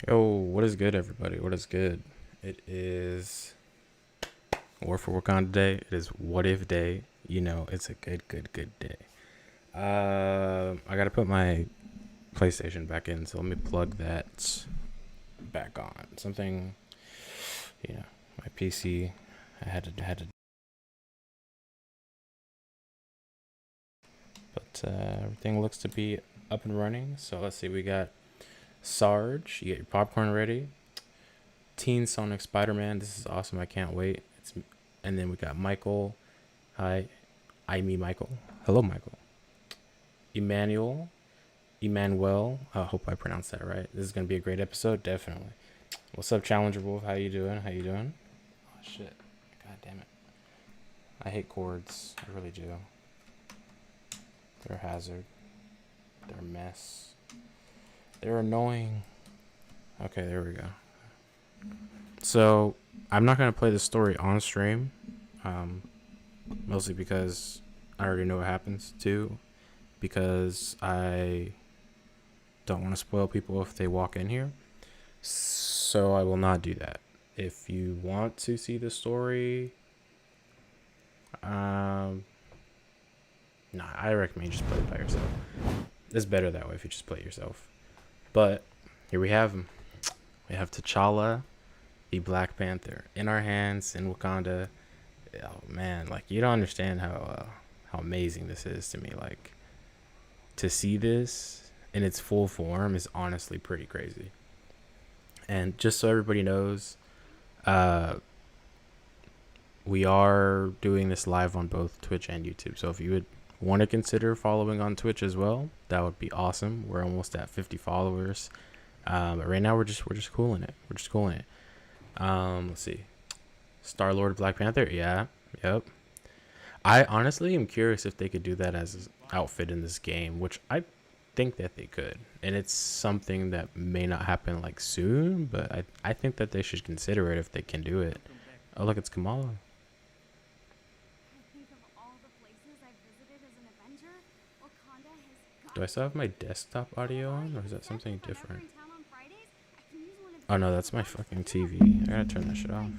Yo, what is good, everybody? What is good? It is War for Wakanda Day. It is What If Day. You know, it's a good day. I gotta put my PlayStation back in, so let me plug that back on. Something, you know, my PC. I had to, but everything looks to be up and running. So let's see. We got Sarge. You get your popcorn ready. Teen Sonic Spider-Man. This is awesome. I can't wait. And then we got Michael. Hi, me Michael. Hello, Michael. Emmanuel. I hope I pronounced that right. This is gonna be a great episode, definitely. What's up, Challenger Wolf? How you doing? Oh shit! God damn it! I hate chords. I really do. They're a hazard. They're a mess. They're annoying. Okay, there we go. So I'm not gonna play the story on stream, mostly because I already know what happens too, because I don't want to spoil people if they walk in here. So I will not do that. If you want to see the story, nah, I recommend you just play it by yourself. It's better that way if you just play it yourself. But here we have him. We have T'Challa, the Black Panther, in our hands in Wakanda. Oh man, like you don't understand how amazing this is to me. Like to see this in its full form is honestly pretty crazy. And just so everybody knows, we are doing this live on both Twitch and YouTube. So if you would want to consider following on Twitch as well, that would be awesome. We're almost at 50 followers. But right now we're just cooling it. Let's see. Star-Lord, Black Panther. Yeah. Yep. I honestly am curious if they could do that as an outfit in this game, which I think that they could. And it's something that may not happen like soon, but I think that they should consider it if they can do it. Oh, look, it's Kamala. Do I still have my desktop audio on, or is that something different? Oh no, that's my fucking TV. I gotta turn that shit off.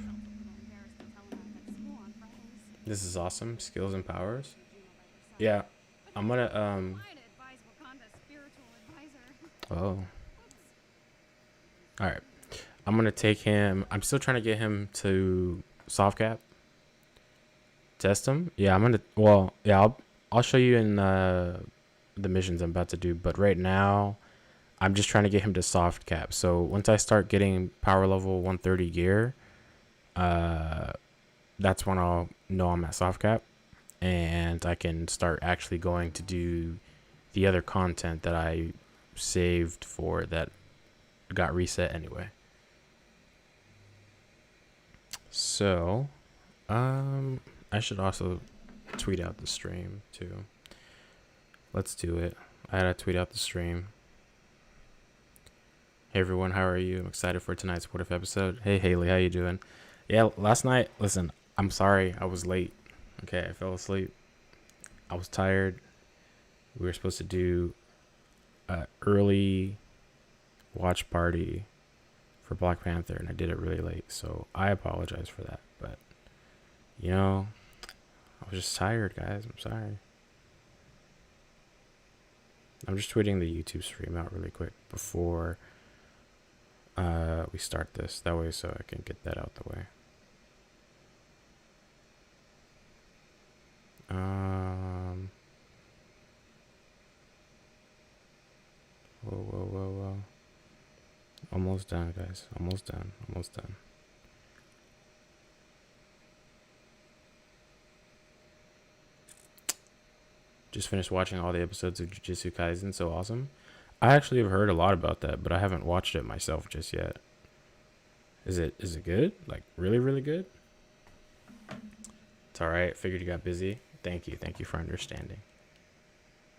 This is awesome. Skills and powers. Yeah, I'm gonna Oh. All right. I'm gonna take him. I'm still trying to get him to soft cap. Test him. Yeah, I'm gonna. Well, yeah, I'll show you in the missions I'm about to do. But right now, I'm just trying to get him to soft cap. So once I start getting power level 130 gear, that's when I'll know I'm at soft cap, and I can start actually going to do the other content that I saved for that got reset anyway. So, I should also tweet out the stream too. Let's do it. I had to tweet out the stream. Hey everyone, how are you? I'm excited for tonight's What If episode. Hey Haley, how you doing? Yeah, last night, listen, I'm sorry I was late. Okay, I fell asleep. I was tired. We were supposed to do an early watch party for Black Panther, and I did it really late, so I apologize for that. But you know, I was just tired, guys. I'm sorry. I'm just tweeting the YouTube stream out really quick before we start this. That way, so I can get that out the way. Whoa. Almost done, guys. Almost done. Just finished watching all the episodes of Jujutsu Kaisen. So awesome. I actually have heard a lot about that, but I haven't watched it myself just yet. Is it good? Like really good? It's alright. Figured you got busy. Thank you for understanding.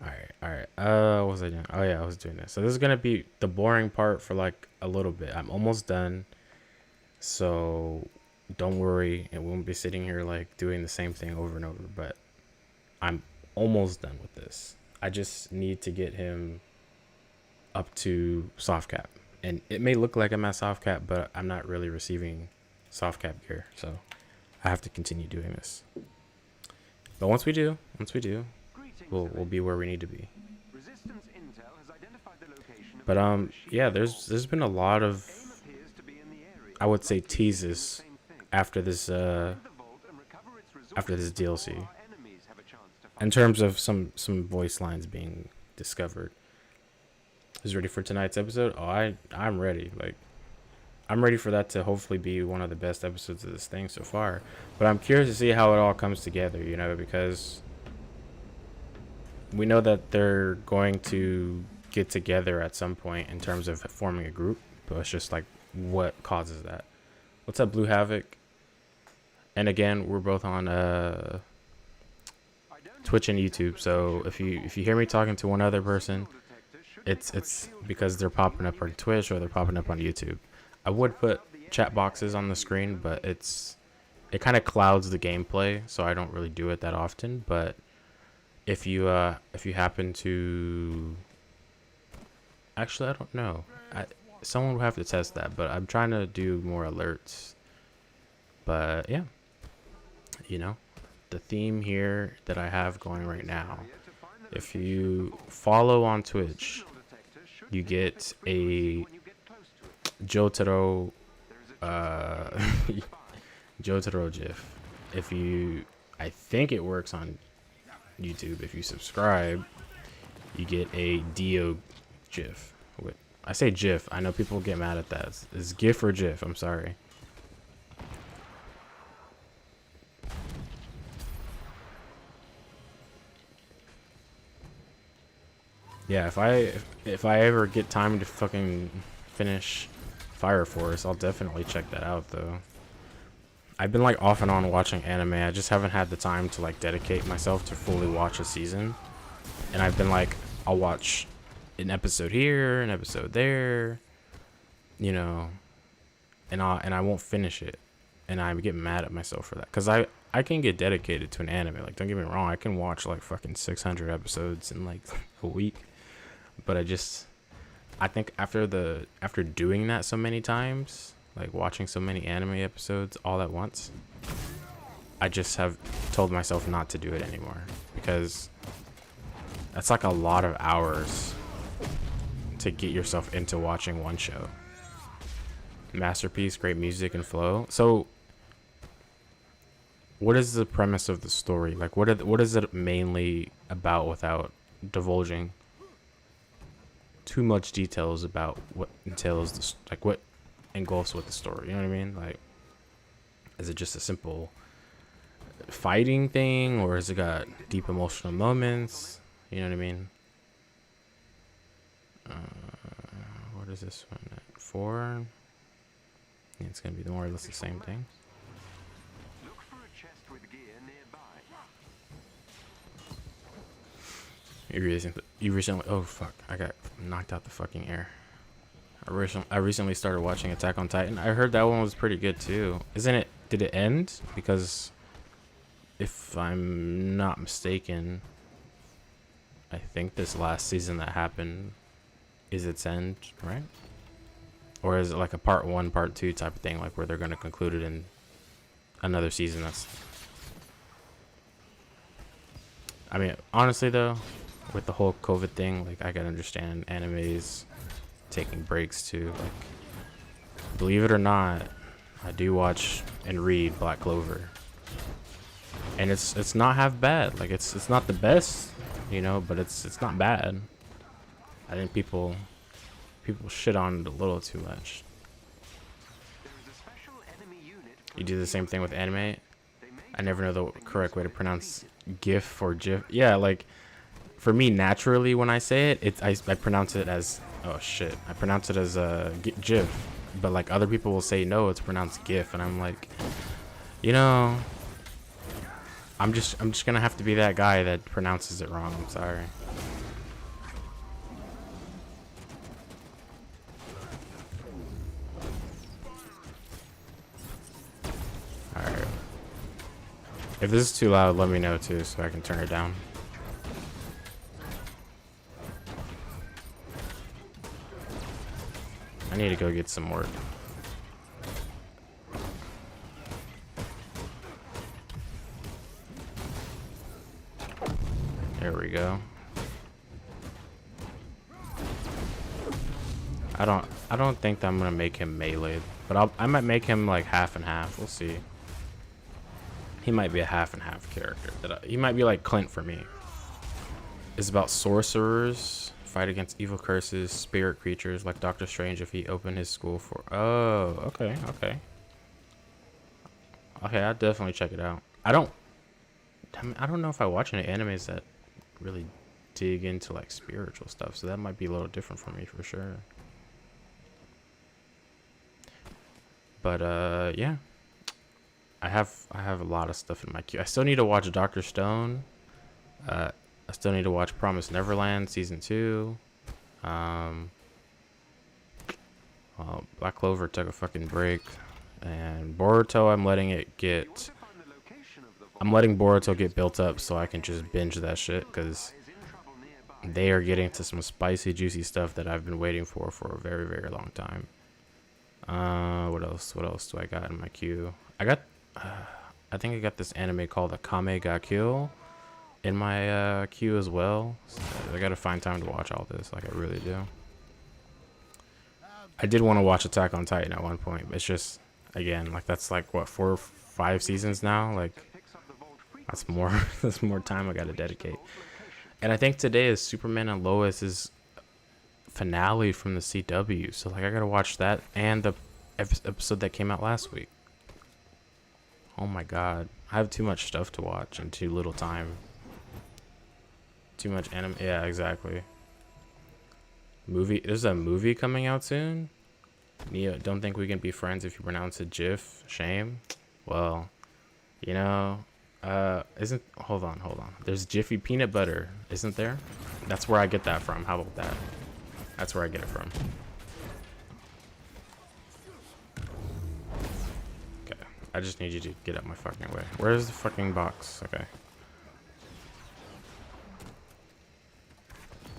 Alright. What was I doing? Oh yeah, I was doing this. So this is gonna be the boring part for like a little bit. I'm almost done. So don't worry, it won't be sitting here like doing the same thing over and over, but I'm almost done with this. I just need to get him up to soft cap, And it may look like I'm at soft cap, but I'm not really receiving soft cap gear, so I have to continue doing this. But once we do, we'll be where we need to be. But yeah, there's been a lot of, I would say, teases after this DLC, in terms of some voice lines being discovered. Who's ready for tonight's episode? Oh, I'm ready. Like, I'm ready for that to hopefully be one of the best episodes of this thing so far. But I'm curious to see how it all comes together, you know, because we know that they're going to get together at some point in terms of forming a group, but it's just like what causes that. What's up, Blue Havoc? And again, we're both on Twitch and YouTube, so if you hear me talking to one other person, it's because they're popping up on Twitch or they're popping up on YouTube. I would put chat boxes on the screen, but it kind of clouds the gameplay, so I don't really do it that often. But if you happen to, actually, I don't know, someone will have to test that, but I'm trying to do more alerts. But yeah, you know, the theme here that I have going right now, if you follow on Twitch, you get a Jotaro Jotaro GIF. I think it works on YouTube. If you subscribe, you get a Dio GIF. I say GIF. I know people get mad at that. It's GIF or GIF. I'm sorry. Yeah, if I ever get time to fucking finish Fire Force, I'll definitely check that out though. I've been like off and on watching anime. I just haven't had the time to like dedicate myself to fully watch a season. And I've been like, I'll watch an episode here, an episode there, you know, and I won't finish it. And I get mad at myself for that, because I can get dedicated to an anime. Like, don't get me wrong, I can watch like fucking 600 episodes in like a week. But I think after doing that so many times, like watching so many anime episodes all at once, I just have told myself not to do it anymore, because that's like a lot of hours to get yourself into watching one show. Masterpiece, great music and flow. So what is the premise of the story? Like, what is it mainly about, without divulging too much details about what entails this, like what engulfs with the story, you know what I mean? Like, is it just a simple fighting thing, or has it got deep emotional moments? You know what I mean? What is this one at? 4? Yeah, it's gonna be more or less the same thing. Look for a chest with gear nearby. You recently, oh fuck, I got knocked out the fucking air. I recently started watching Attack on Titan. I heard that one was pretty good too. Isn't it? Did it end? Because if I'm not mistaken, I think this last season that happened is its end, right? Or is it like a part 1, part 2 type of thing, like where they're going to conclude it in another season? That's, I mean, honestly though, with the whole COVID thing, like, I can understand animes taking breaks too. Like, believe it or not, I do watch and read Black Clover, and it's not half bad. Like, it's not the best, you know, but it's not bad. I think people shit on it a little too much. You do the same thing with anime. I never know the correct way to pronounce GIF or GIF. Yeah, like, for me, naturally, when I say it, I pronounce it as, oh shit, I pronounce it as GIF. But like, other people will say no, it's pronounced GIF, and I'm like, you know, I'm just gonna have to be that guy that pronounces it wrong. I'm sorry. Alright. If this is too loud, let me know too, so I can turn it down. I need to go get some work. There we go. I don't think that I'm gonna make him melee, but I might make him like half and half. We'll see. He might be a half and half character. He might be like Clint for me. It's about sorcerers, fight against evil curses, spirit creatures like Doctor Strange if he opened his school for. Oh, okay, okay. Okay, I'll definitely check it out. I don't know if I watch any animes that really dig into like spiritual stuff, so that might be a little different for me for sure. But yeah, I have a lot of stuff in my queue. I still need to watch Dr. Stone. I still need to watch Promised Neverland season 2. Well, Black Clover took a fucking break, and Boruto I'm letting Boruto get built up so I can just binge that shit, because they are getting to some spicy juicy stuff that I've been waiting for a very, very long time. What else do I got in my queue? I think I got this anime called Akame ga Kill in my queue as well. So I gotta find time to watch all this, like I really do. I did want to watch Attack on Titan at one point, but it's just, again, like that's like what, 4 or 5 seasons now. Like that's more that's more time I gotta dedicate. And I think today is Superman and Lois's finale from the CW, so like I gotta watch that and the episode that came out last week. Oh my god, I have too much stuff to watch and too little time. Too much anime. Yeah, exactly. Movie. There's a movie coming out soon. Neo, don't think we can be friends if you pronounce it Jif. Shame. Well, you know, hold on. There's Jiffy peanut butter, isn't there? That's where I get that from. How about that? That's where I get it from. Okay, I just need you to get out my fucking way. Where's the fucking box? Okay.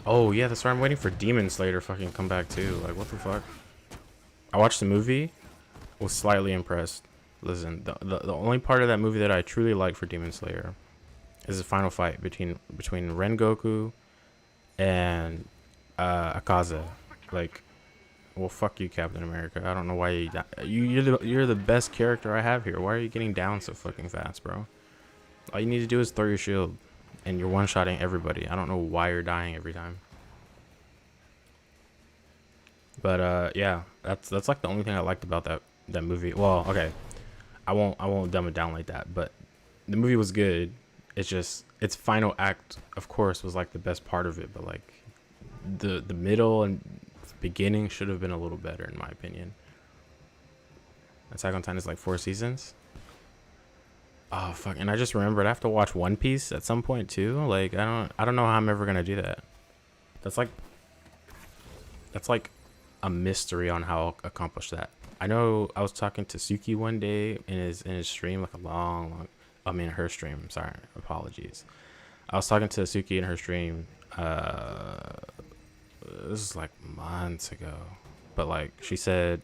Oh yeah, that's why I'm waiting for Demon Slayer to fucking come back too. Like, what the fuck? I watched the movie, was slightly impressed. Listen, the only part of that movie that I truly like for Demon Slayer is the final fight between Rengoku and Akaza. Like, well, fuck you, Captain America. I don't know why you're the best character I have here. Why are you getting down so fucking fast, bro? All you need to do is throw your shield, and you're one-shotting everybody. I don't know why you're dying every time. But yeah, that's like the only thing I liked about that movie. Well, okay, I won't dumb it down like that, but the movie was good. It's just its final act, of course, was like the best part of it, but like the middle and beginning should have been a little better, in my opinion. Attack on Titan is like 4 seasons. Oh fuck! And I just remembered I have to watch One Piece at some point too. Like I don't know how I'm ever gonna do that. That's like a mystery on how I'll accomplish that. I know I was talking to Suki one day in his stream, like a long I mean her stream. Sorry, apologies. I was talking to Suki in her stream. This is like months ago, but like she said,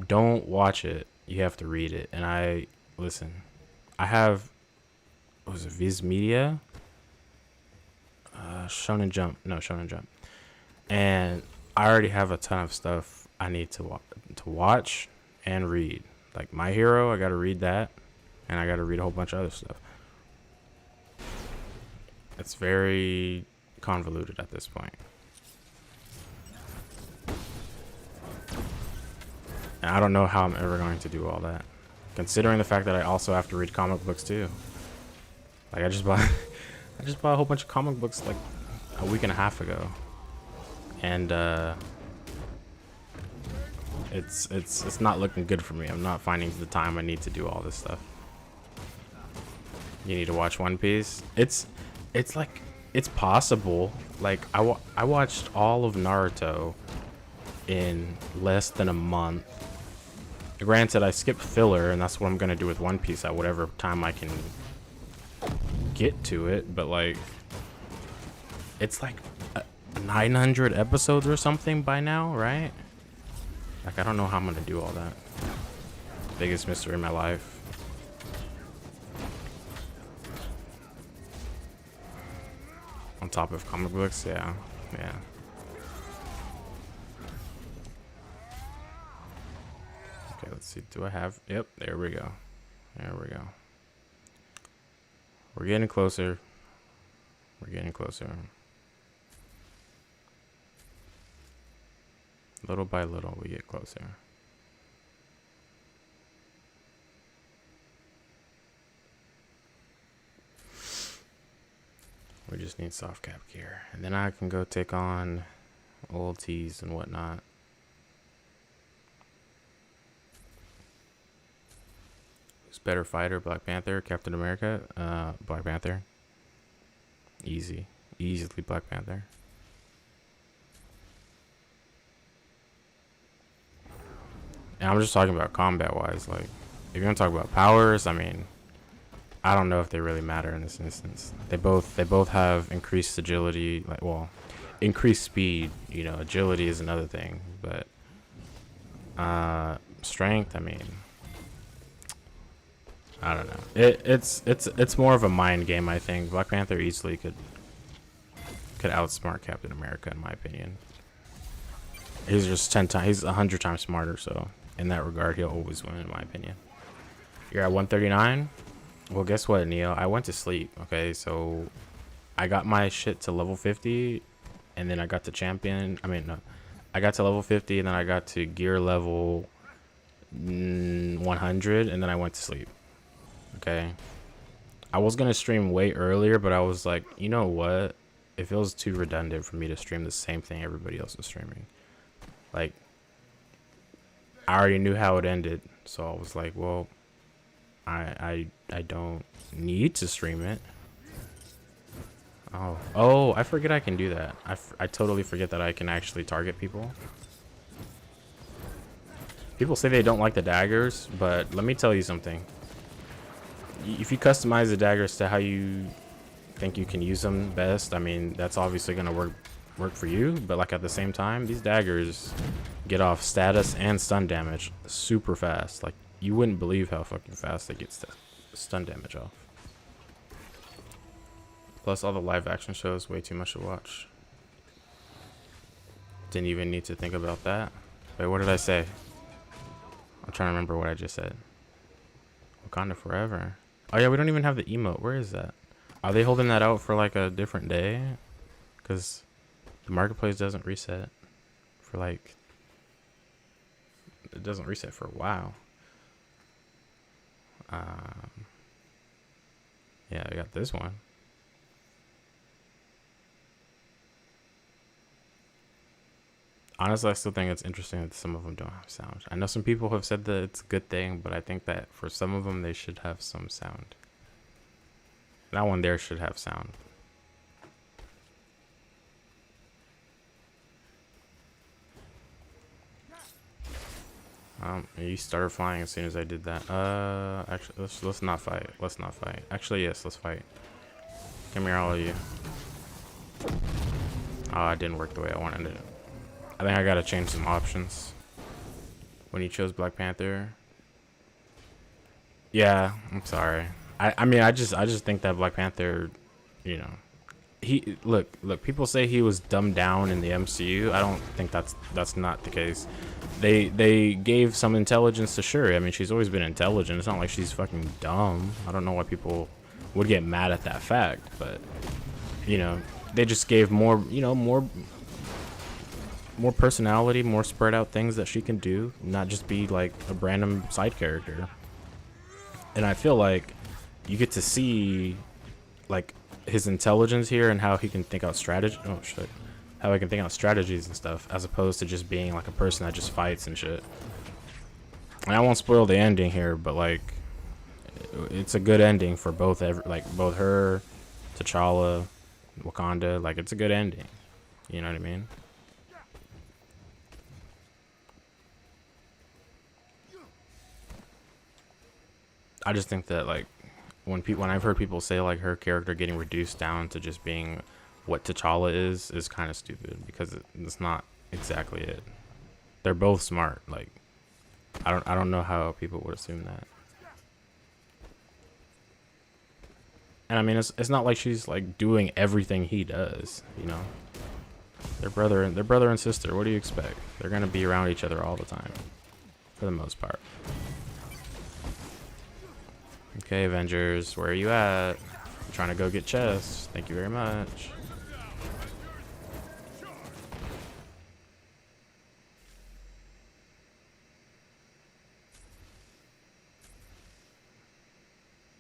don't watch it. You have to read it. And I listen. I have, what was it, Viz Media? Shonen Jump. No, Shonen Jump. And I already have a ton of stuff I need to watch and read. Like My Hero, I got to read that. And I got to read a whole bunch of other stuff. It's very convoluted at this point. And I don't know how I'm ever going to do all that, considering the fact that I also have to read comic books too. Like I just bought a whole bunch of comic books like a week and a half ago, and it's not looking good for me. I'm not finding the time I need to do all this stuff. You need to watch One Piece. It's like it's possible. Like I watched all of Naruto in less than a month. Granted, I skipped filler, and that's what I'm gonna do with One Piece at whatever time I can get to it. But like, it's like 900 episodes or something by now, right? Like, I don't know how I'm gonna do all that. Biggest mystery in my life. On top of comic books, yeah. Yeah. Okay, let's see. Do I have... Yep, there we go. There we go. We're getting closer. We're getting closer. Little by little, we get closer. We just need soft cap gear. And then I can go take on old tees and whatnot. Who's better fighter, Black Panther, Captain America? Black Panther. Easy. Easily Black Panther. And I'm just talking about combat wise. Like, if you're gonna talk about powers, I mean, I don't know if they really matter in this instance. They both have increased agility, like, well, increased speed. You know, agility is another thing, but strength, I mean, I don't know. It's more of a mind game, I think. Black Panther easily could outsmart Captain America, in my opinion. He's just 10 times, he's 100 times smarter, so in that regard, he'll always win, in my opinion. You're at 139. Well, guess what, Neo? I went to sleep. Okay, so I got my shit to level 50, and then I got to champion. I mean, no, I got to level 50, and then I got to gear level 100, and then I went to sleep. Okay, I was gonna stream way earlier, but I was like, you know what? It feels too redundant for me to stream the same thing everybody else is streaming. Like, I already knew how it ended, so I was like, well, I don't need to stream it. Oh, I forget I can do that. I totally forget that I can actually target people. People say they don't like the daggers, but let me tell you something. If you customize the daggers to how you think you can use them best, I mean, that's obviously gonna work for you, but like at the same time, these daggers get off status and stun damage super fast. Like, you wouldn't believe how fucking fast they get stun damage off. Plus, all the live action shows, way too much to watch. Didn't even need to think about that. Wait, what did I say? I'm trying to remember what I just said. Wakanda forever. Oh yeah, we don't even have the emote. Where is that? Are they holding that out for like a different day? Because the marketplace doesn't reset for like... It doesn't reset for a while. Yeah, I got this one. Honestly, I still think it's interesting that some of them don't have sound. I know some people have said that it's a good thing, but I think that for some of them, they should have some sound. That one there should have sound. You started flying as soon as I did that. Actually, let's not fight. Let's not fight. Actually, yes, let's fight. Come here, all of you. Oh, it didn't work the way I wanted it. I think I gotta change some options. When you chose Black Panther. Yeah, I'm sorry. I mean, I just think that Black Panther, you know, he look. People say he was dumbed down in the MCU. I don't think that's not the case. They gave some intelligence to Shuri. I mean, she's always been intelligent. It's not like she's fucking dumb. I don't know why people would get mad at that fact, but you know, they just gave more, you know, more personality, more spread out things that she can do, not just be like a random side character. And I feel like you get to see like his intelligence here and how he can think out strategy. Oh shit. How he can think out strategies and stuff, as opposed to just being like a person that just fights and shit. And I won't spoil the ending here, but like, it's a good ending for both, both her, T'Challa, Wakanda. Like, it's a good ending. You know what I mean? I just think that like, when I've heard people say like her character getting reduced down to just being what T'Challa is kind of stupid, because it's not exactly it. They're both smart. Like, I don't know how people would assume that. And I mean, it's not like she's like doing everything he does, you know. They're brother and sister. What do you expect? They're gonna be around each other all the time, for the most part. Okay, Avengers, where are you at? I'm trying to go get chests. Thank you very much.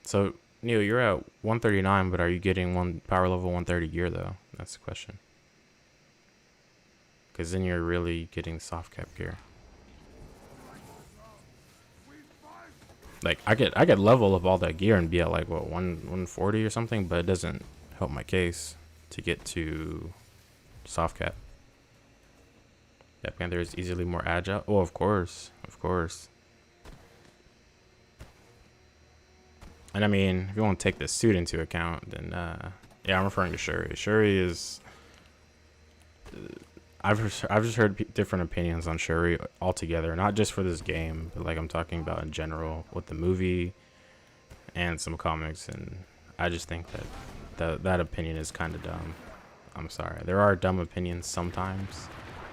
So, Neil, you're at 139, but are you getting one power level 130 gear though? That's the question. Because then you're really getting soft cap gear. Like I could level up all that gear and be at like what 140 or something, but it doesn't help my case to get to soft cap. Black Panther is easily more agile. Oh, of course, of course. And I mean, if you want to take the suit into account, then yeah, I'm referring to Shuri. Shuri is. I've just heard different opinions on Shuri altogether, not just for this game, but like I'm talking about in general with the movie and some comics, and I just think that that opinion is kind of dumb. I'm sorry. There are dumb opinions sometimes.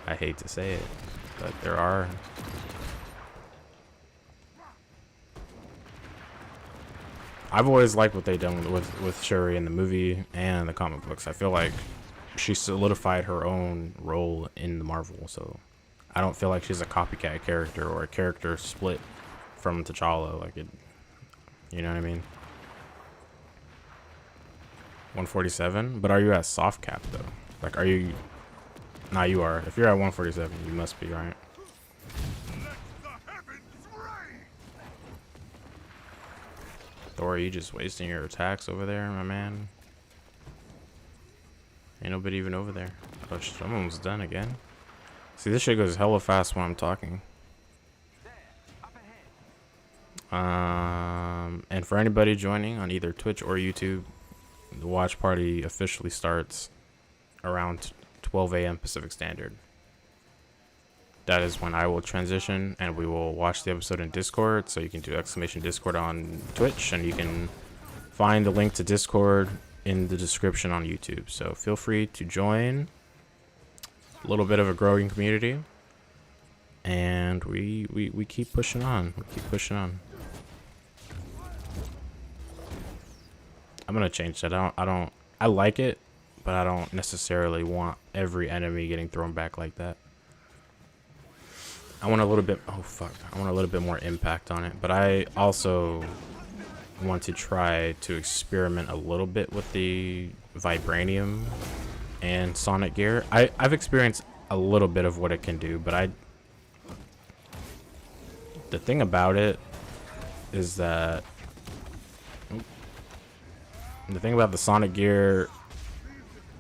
I hate to say it, but there are. I've always liked what they've done with Shuri in the movie and the comic books. I feel like she solidified her own role in the Marvel, so I don't feel like she's a copycat character or a character split from T'Challa. Like it, you know what I mean? 147, but are you at soft cap though? Like, are you? Nah, you are. If you're at 147, you must be, right? Thor, are you just wasting your attacks over there, my man? Ain't nobody even over there. Oh, I'm almost done again. See, this shit goes hella fast when I'm talking. And for anybody joining on either Twitch or YouTube, the watch party officially starts around 12 a.m. Pacific Standard. That is when I will transition and we will watch the episode in Discord. So you can do !Discord on Twitch, and you can find the link to Discord in the description on YouTube. So feel free to join. A little bit of a growing community, and we keep pushing on. We keep pushing on. I'm gonna change that. I like it, but I don't necessarily want every enemy getting thrown back like that. I want a little bit. Oh fuck! I want a little bit more impact on it, but I also want to try to experiment a little bit with the vibranium and sonic gear. I've experienced a little bit of what it can do, but the thing about it is that the thing about the sonic gear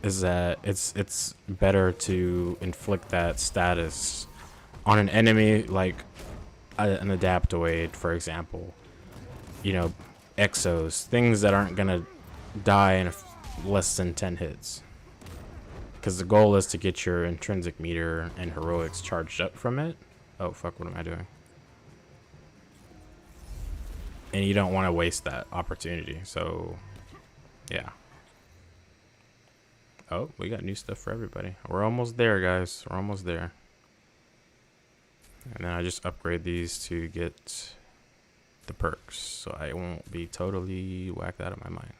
is that it's better to inflict that status on an enemy, like an adaptoid, for example. You know, exos, things that aren't gonna die in less than 10 hits. Because the goal is to get your intrinsic meter and heroics charged up from it. Oh fuck, what am I doing? And you don't want to waste that opportunity, so yeah. Oh, we got new stuff for everybody. We're almost there, guys. We're almost there. And then I just upgrade these to get the perks, so I won't be totally whacked out of my mind.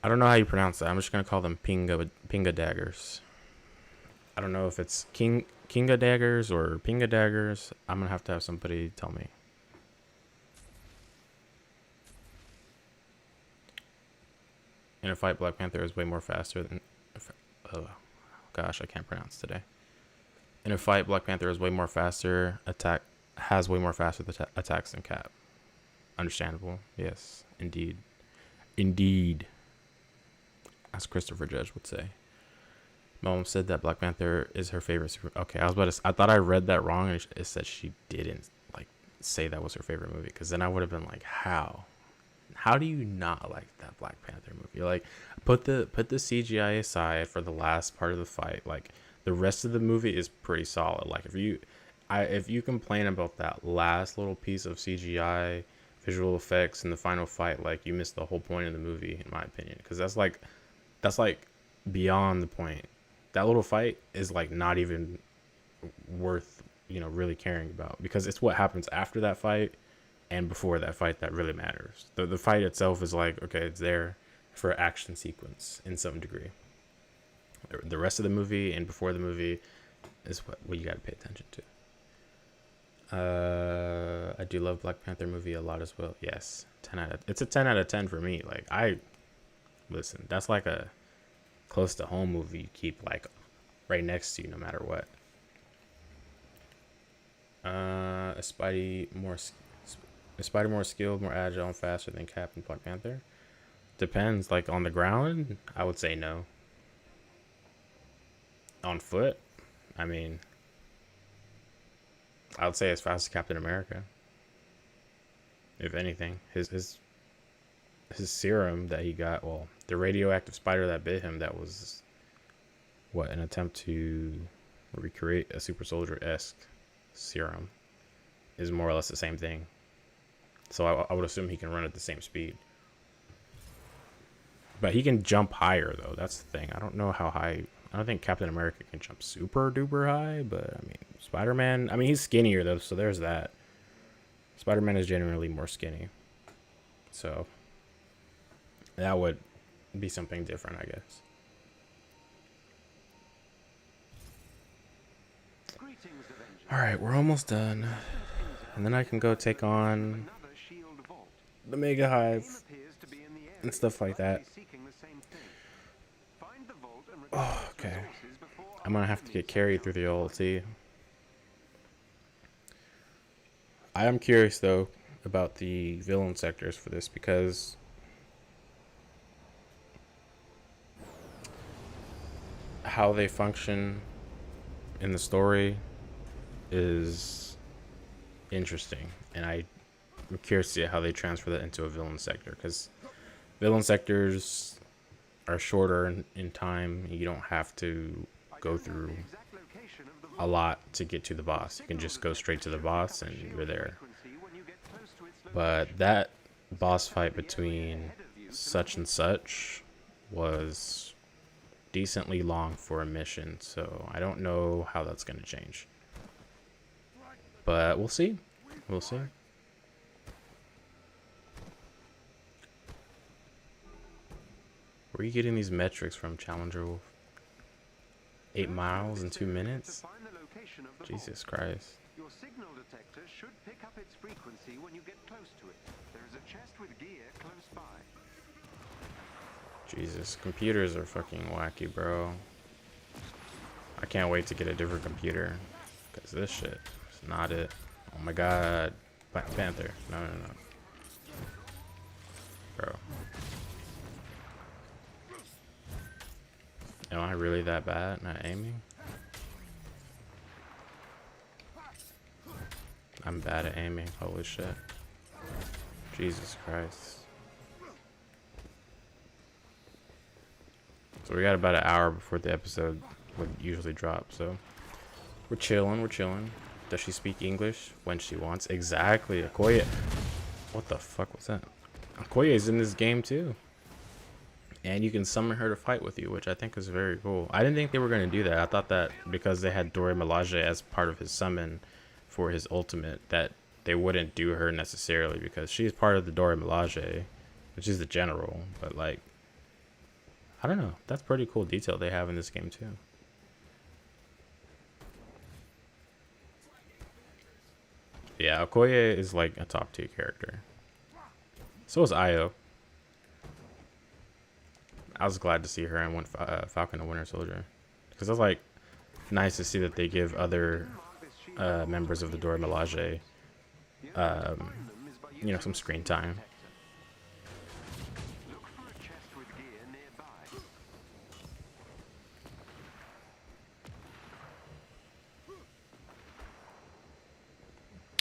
I don't know how you pronounce that. I'm just gonna call them pinga daggers. I don't know if it's kinga daggers or pinga daggers. I'm gonna have to have somebody tell me. In a fight, Black Panther is way more faster than. Oh, gosh, I can't pronounce today. In a fight, Black Panther is way more faster. Has way more faster attacks than Cap. Understandable. Yes, indeed. Indeed. As Christopher Judge would say. Mom said that Black Panther is her favorite Okay, I was about to. I thought I read that wrong, and it said she didn't like say that was her favorite movie. Because then I would have been like, how? How do you not like that Black Panther movie? Like, put the CGI aside for the last part of the fight. Like, The rest of the movie is pretty solid. Like if you complain about that last little piece of CGI, visual effects, and the final fight, like you missed the whole point of the movie, in my opinion. Because that's like beyond the point. That little fight is like not even worth really caring about, because it's what happens after that fight and before that fight that really matters. The fight itself is like, okay, it's there for action sequence in some degree. The rest of the movie and before the movie is what you got to pay attention to. I do love Black Panther movie a lot as well. Yes, it's a 10 out of 10 for me. Like, listen, that's like a close to home movie you keep like right next to you no matter what. Is Spidey more skilled, more agile, and faster than Captain Black Panther? Depends. Like on the ground, I would say no. On foot, I mean, I would say as fast as Captain America. If anything, his serum that he got, well, the radioactive spider that bit him, that was an attempt to recreate a super soldier-esque serum, is more or less the same thing. So I would assume he can run at the same speed. But he can jump higher, though. That's the thing. I don't know how high. I don't think Captain America can jump super duper high, but I mean, Spider-Man, I mean, he's skinnier though, so there's that. Spider-Man is generally more skinny. So that would be something different, I guess. Alright, we're almost done. And then I can go take on the Mega Hive and stuff like that. Oh, okay. I'm gonna have to get carried through the ulti. I am curious though about the villain sectors for this, because how they function in the story is interesting, and I'm curious to see how they transfer that into a villain sector, because villain sectors are shorter in time. You don't have to go through a lot to get to the boss. You can just go straight to the boss and you're there. But that boss fight between such and such was decently long for a mission, so I don't know how that's going to change. But we'll see. We'll see. Where are you getting these metrics from, Challenger Wolf? 8 miles in 2 minutes? Jesus Christ. Your signal detector should pick up its frequency when you get close to it. There is a chest with gear close by. Jesus, computers are fucking wacky, bro. I can't wait to get a different computer, because this shit is not it. Oh my god. Black Panther. No. Bro. Am I really that bad at aiming? I'm bad at aiming. Holy shit. Jesus Christ. So we got about an hour before the episode would usually drop, so we're chilling. Does she speak English when she wants? Exactly. Okoye. What the fuck was that? Okoye is in this game too. And you can summon her to fight with you, which I think is very cool. I didn't think they were going to do that. I thought that because they had Dora Milaje as part of his summon for his ultimate, that they wouldn't do her necessarily, because she's part of the Dora Milaje, which is the general. But like, I don't know. That's pretty cool detail they have in this game too. Yeah, Okoye is like a top tier character. So is Io. I was glad to see her in Falcon and Winter Soldier, because it was like nice to see that they give other members of the Dora Milaje, some screen time.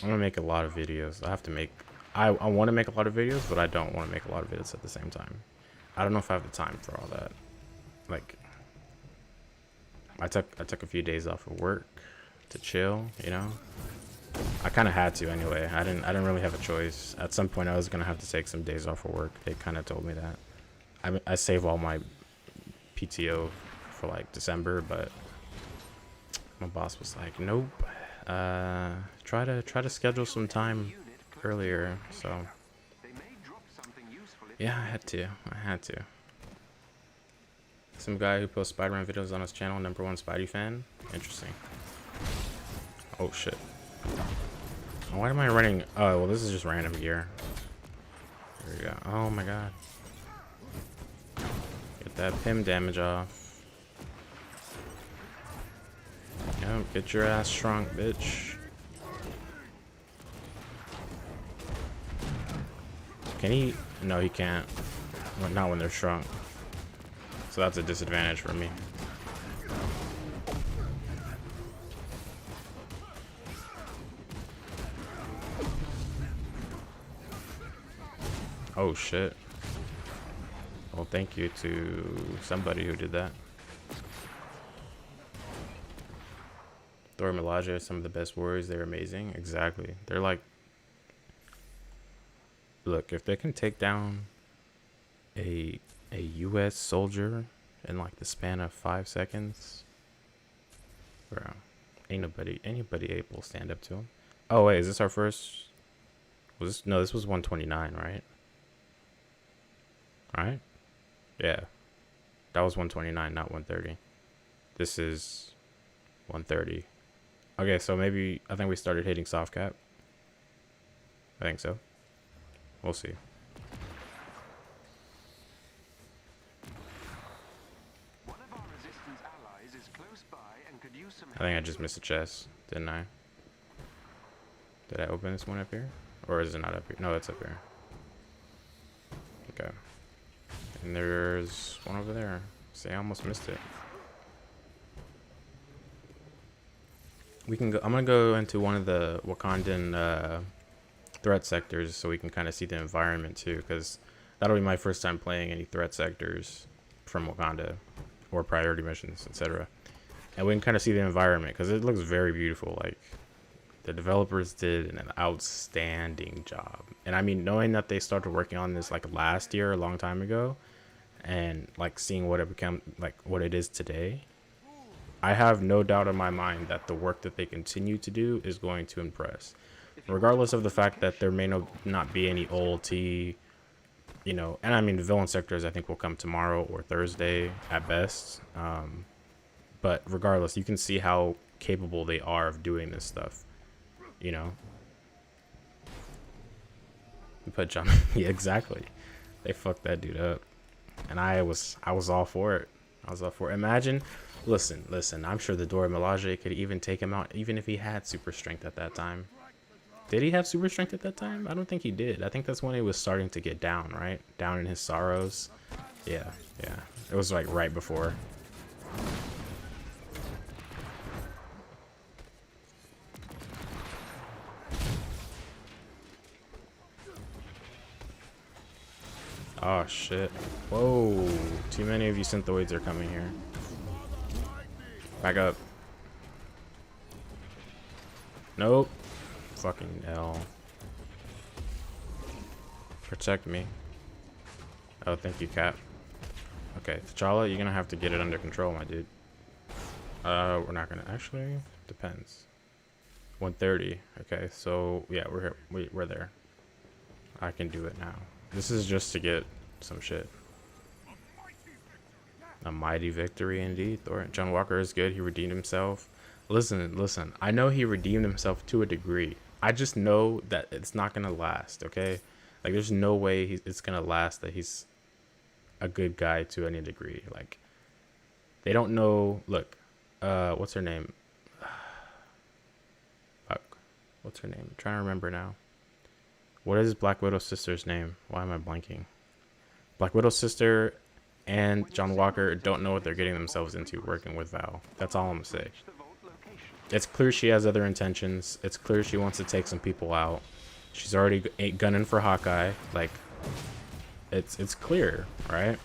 I'm gonna make a lot of videos. I want to make a lot of videos, but I don't want to make a lot of videos at the same time. I don't know if I have the time for all that. Like, I took a few days off of work to chill, you know. I kind of had to anyway. I didn't really have a choice. At some point I was gonna have to take some days off of work. They kind of told me that. I save all my PTO for like December, but my boss was like, nope. Try to schedule some time earlier. So yeah, I had to. Some guy who posts Spider-Man videos on his channel, #1 Spidey fan. Interesting. Oh shit. Why am I running? Oh well, this is just random gear. There we go. Oh my god. Get that Pim damage off. Yep, get your ass shrunk, bitch. Can he? No, he can't. Well, not when they're shrunk. So that's a disadvantage for me. Oh shit. Well, thank you to somebody who did that. Dora Milaje are some of the best warriors. They're amazing. Exactly. They're like, look, if they can take down a US soldier in like the span of 5 seconds, bro, ain't anybody able to stand up to him. Oh wait, is this our first? Was this? No, this was 129, right? Right? Yeah, that was 129, not 130. This is 130. Okay, so maybe I think we started hitting soft cap. I think so. We'll see. I think I just missed a chest, didn't I? Did I open this one up here? Or is it not up here? No, it's up here. Okay. And there's one over there. See, I almost missed it. We can go. I'm gonna go into one of the Wakandan threat sectors so we can kind of see the environment too, because that'll be my first time playing any threat sectors from Wakanda or priority missions, etc. And we can kind of see the environment because it looks very beautiful. Like, the developers did an outstanding job. And I mean, knowing that they started working on this like last year, a long time ago, and like seeing what it became, like what it is today, I have no doubt in my mind that the work that they continue to do is going to impress, regardless of the fact that there may not be any OLT, you know. And I mean, the villain sectors I think will come tomorrow or Thursday at best. But regardless, you can see how capable they are of doing this stuff, you know. We put John. Yeah, exactly. They fucked that dude up, and I was all for it. I was all for it. Imagine, listen. I'm sure the Dora Milaje could even take him out, even if he had super strength at that time. Did he have super strength at that time? I don't think he did. I think that's when he was starting to get down, right? Down in his sorrows. Yeah. It was like right before. Oh shit. Whoa. Too many of you synthoids are coming here. Back up. Nope. Fucking hell. Protect me. Oh, thank you, Cap. Okay, T'Challa, you're gonna have to get it under control, my dude. We're not gonna. Actually, depends. 130. Okay, so yeah, we're here. We're there. I can do it now. This is just to get some shit. A mighty victory indeed. John Walker is good. He redeemed himself. Listen. I know he redeemed himself to a degree. I just know that it's not gonna last. Okay, like there's no way it's gonna last. That he's a good guy to any degree. Like, they don't know. Look, what's her name? Fuck. What's her name? I'm trying to remember now. What is Black Widow's sister's name? Why am I blanking? Black Widow's sister and John Walker don't know what they're getting themselves into working with Val. That's all I'm gonna say. It's clear she has other intentions. It's clear she wants to take some people out. She's already gunning for Hawkeye. Like, it's clear, right?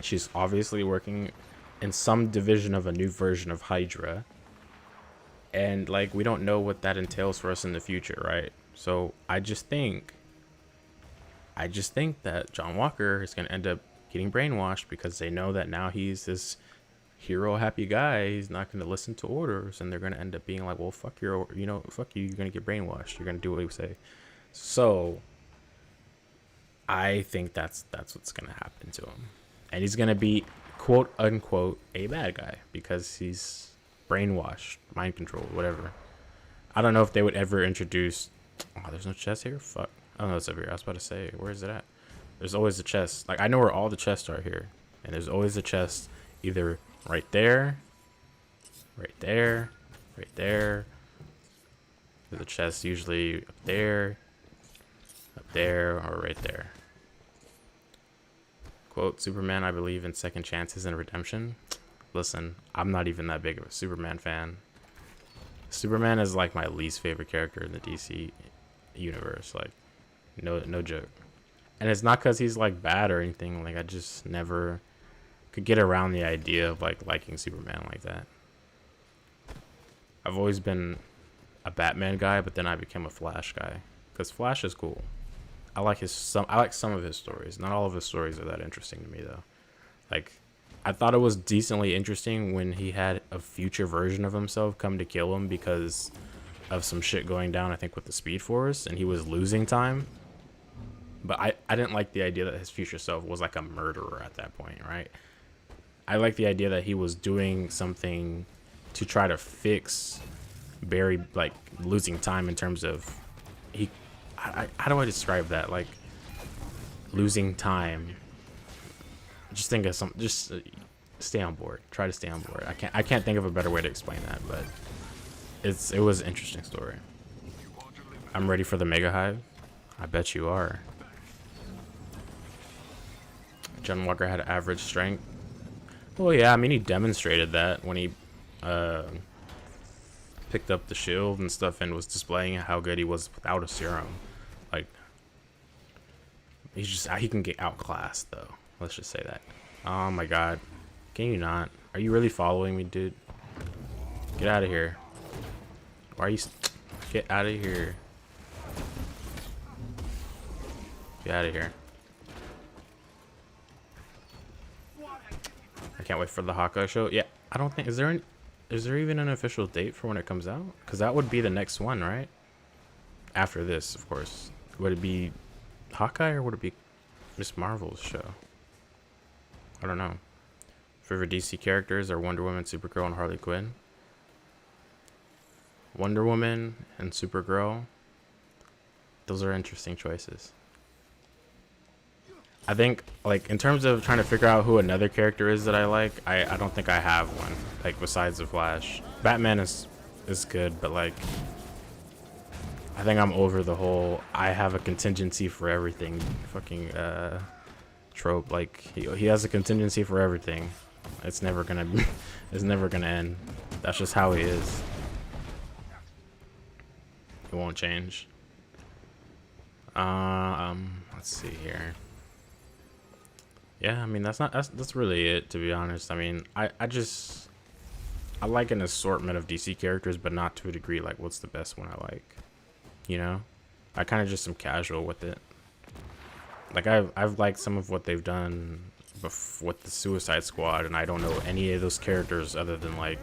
She's obviously working in some division of a new version of Hydra. And like we don't know what that entails for us in the future, right? So I just think that John Walker is going to end up getting brainwashed because they know that now he's this hero happy guy. He's not going to listen to orders, and they're going to end up being like, well, fuck your, fuck you. You're going to get brainwashed. You're going to do what we say. So I think that's what's going to happen to him. And he's going to be quote unquote a bad guy because he's brainwashed, mind controlled, whatever. I don't know if they would ever introduce, oh, there's no chest here. Fuck. Oh no, it's over here. I was about to say, where is it at? There's always a chest. Like I know where all the chests are here, and there's always a chest either right there, right there, right there. There's a chest usually up there, or right there. Quote, Superman, I believe in second chances and redemption. Listen, I'm not even that big of a Superman fan. Superman is like my least favorite character in the DC universe. Like, no joke. And it's not because he's like bad or anything. Like I just never could get around the idea of like liking Superman like that. I've always been a Batman guy, but then I became a Flash guy because Flash is cool. I like some of his stories. Not all of his stories are that interesting to me though. Like I thought it was decently interesting when he had a future version of himself come to kill him because of some shit going down, I think, with the Speed Force, and he was losing time. But I didn't like the idea that his future self was like a murderer at that point, right? I like the idea that he was doing something to try to fix Barry, like, losing time in terms of... how do I describe that? Like, losing time. Just think of some... Just stay on board. Try to stay on board. I can't think of a better way to explain that, but... It was an interesting story. I'm ready for the Mega Hive. I bet you are. John Walker had average strength. Well, yeah, I mean, he demonstrated that when he picked up the shield and stuff and was displaying how good he was without a serum. Like, he can get outclassed, though. Let's just say that. Oh, my God. Can you not? Are you really following me, dude? Get out of here. Why are you... Get out of here. Get out of here. I can't wait for the Hawkeye show. Yeah, I don't think... Is there even an official date for when it comes out? Because that would be the next one, right? After this, of course. Would it be Hawkeye or would it be Miss Marvel's show? I don't know. Favorite DC characters are Wonder Woman, Supergirl, and Harley Quinn. Wonder Woman and Supergirl. Those are interesting choices. I think, like, in terms of trying to figure out who another character is that I like, I don't think I have one, like, besides the Flash. Batman is good, but, like, I think I'm over the whole I have a contingency for everything fucking trope. Like, he has a contingency for everything. It's never gonna end. That's just how he is. It won't change. Let's see here. Yeah, I mean, that's really it, to be honest. I mean, I like an assortment of DC characters, but not to a degree like what's the best one I like. You know? I kind of just am casual with it. Like I've liked some of what they've done with the Suicide Squad, and I don't know any of those characters other than like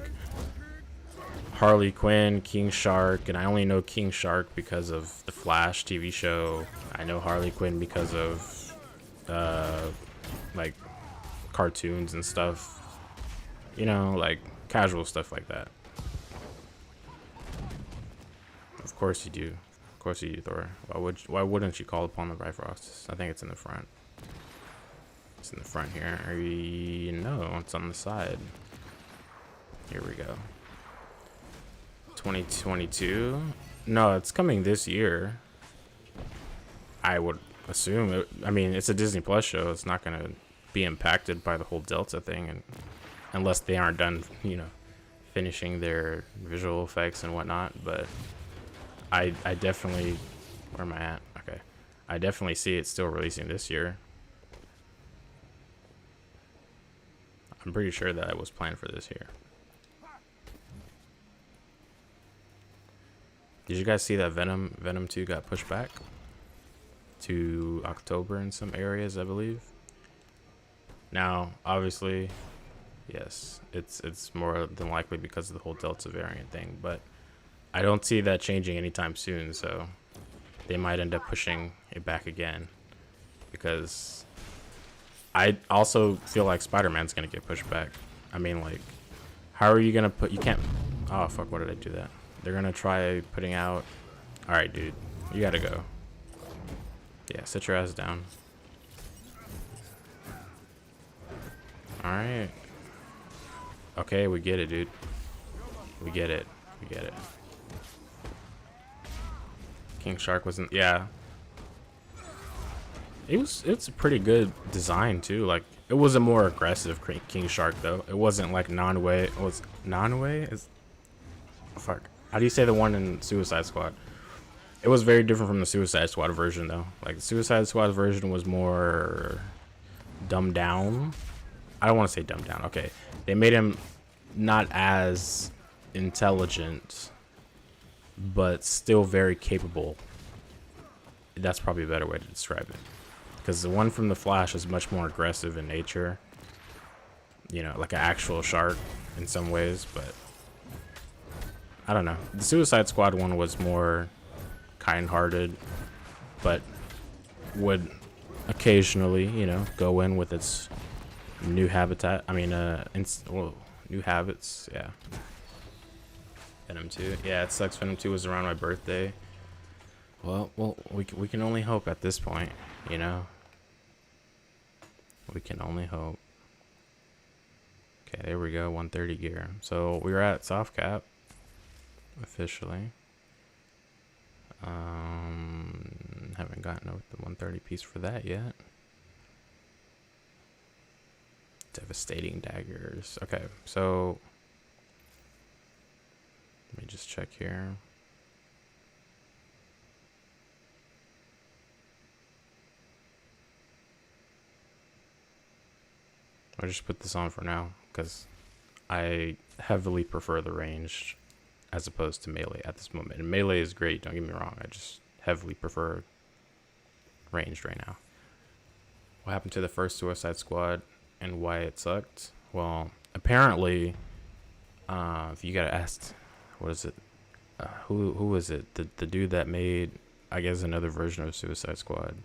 Harley Quinn, King Shark, and I only know King Shark because of the Flash TV show. I know Harley Quinn because of like cartoons and stuff, you know, like casual stuff like that. Of course you do. Of course you do, Thor. Why wouldn't you call upon the Bifrost? I think it's in the front. It's in the front here. No, it's on the side. Here we go. 2022? No, it's coming this year. I would assume it. I mean, it's a Disney Plus show. It's not gonna be impacted by the whole Delta thing, and unless they aren't done, you know, finishing their visual effects and whatnot. But I definitely, where am I at? Okay, I definitely see it still releasing this year. I'm pretty sure that it was planned for this year. Did you guys see that Venom 2 got pushed back to October in some areas, I believe? Now, obviously, yes, it's more than likely because of the whole Delta variant thing, but I don't see that changing anytime soon, so they might end up pushing it back again, because I also feel like Spider-Man's gonna get pushed back. I mean, like, how are you gonna put, you can't, oh fuck, why did I do that? They're gonna try putting out, alright dude, you gotta go. Yeah, sit your ass down. Alright. Okay, we get it, dude. We get it. We get it. King Shark wasn't, yeah. It's a pretty good design too. Like, it was a more aggressive King Shark though. It wasn't like Nonway. It was Nonway? Is fuck. How do you say the one in Suicide Squad? It was very different from the Suicide Squad version though. Like, the Suicide Squad version was more dumbed down. I don't want to say dumbed down. Okay. They made him not as intelligent, but still very capable. That's probably a better way to describe it. Because the one from the Flash is much more aggressive in nature. You know, like an actual shark in some ways, but I don't know. The Suicide Squad one was more kind-hearted, but would occasionally, you know, go in with its new habitat. I mean, well, new habits. Yeah. Venom 2. Yeah, it sucks. Venom 2 was around my birthday. Well, we can only hope at this point, you know. We can only hope. Okay, there we go. 130 gear. So we were at soft cap officially. Haven't gotten the 130 piece for that yet. Devastating daggers. Okay, so let me just check here. I'll just put this on for now because I heavily prefer the ranged as opposed to melee at this moment. And melee is great, don't get me wrong. I just heavily prefer ranged right now. What happened to the first Suicide Squad and why it sucked? Well, apparently, if you gotta ask, what is it? Who was it? The dude that made, I guess, another version of Suicide Squad.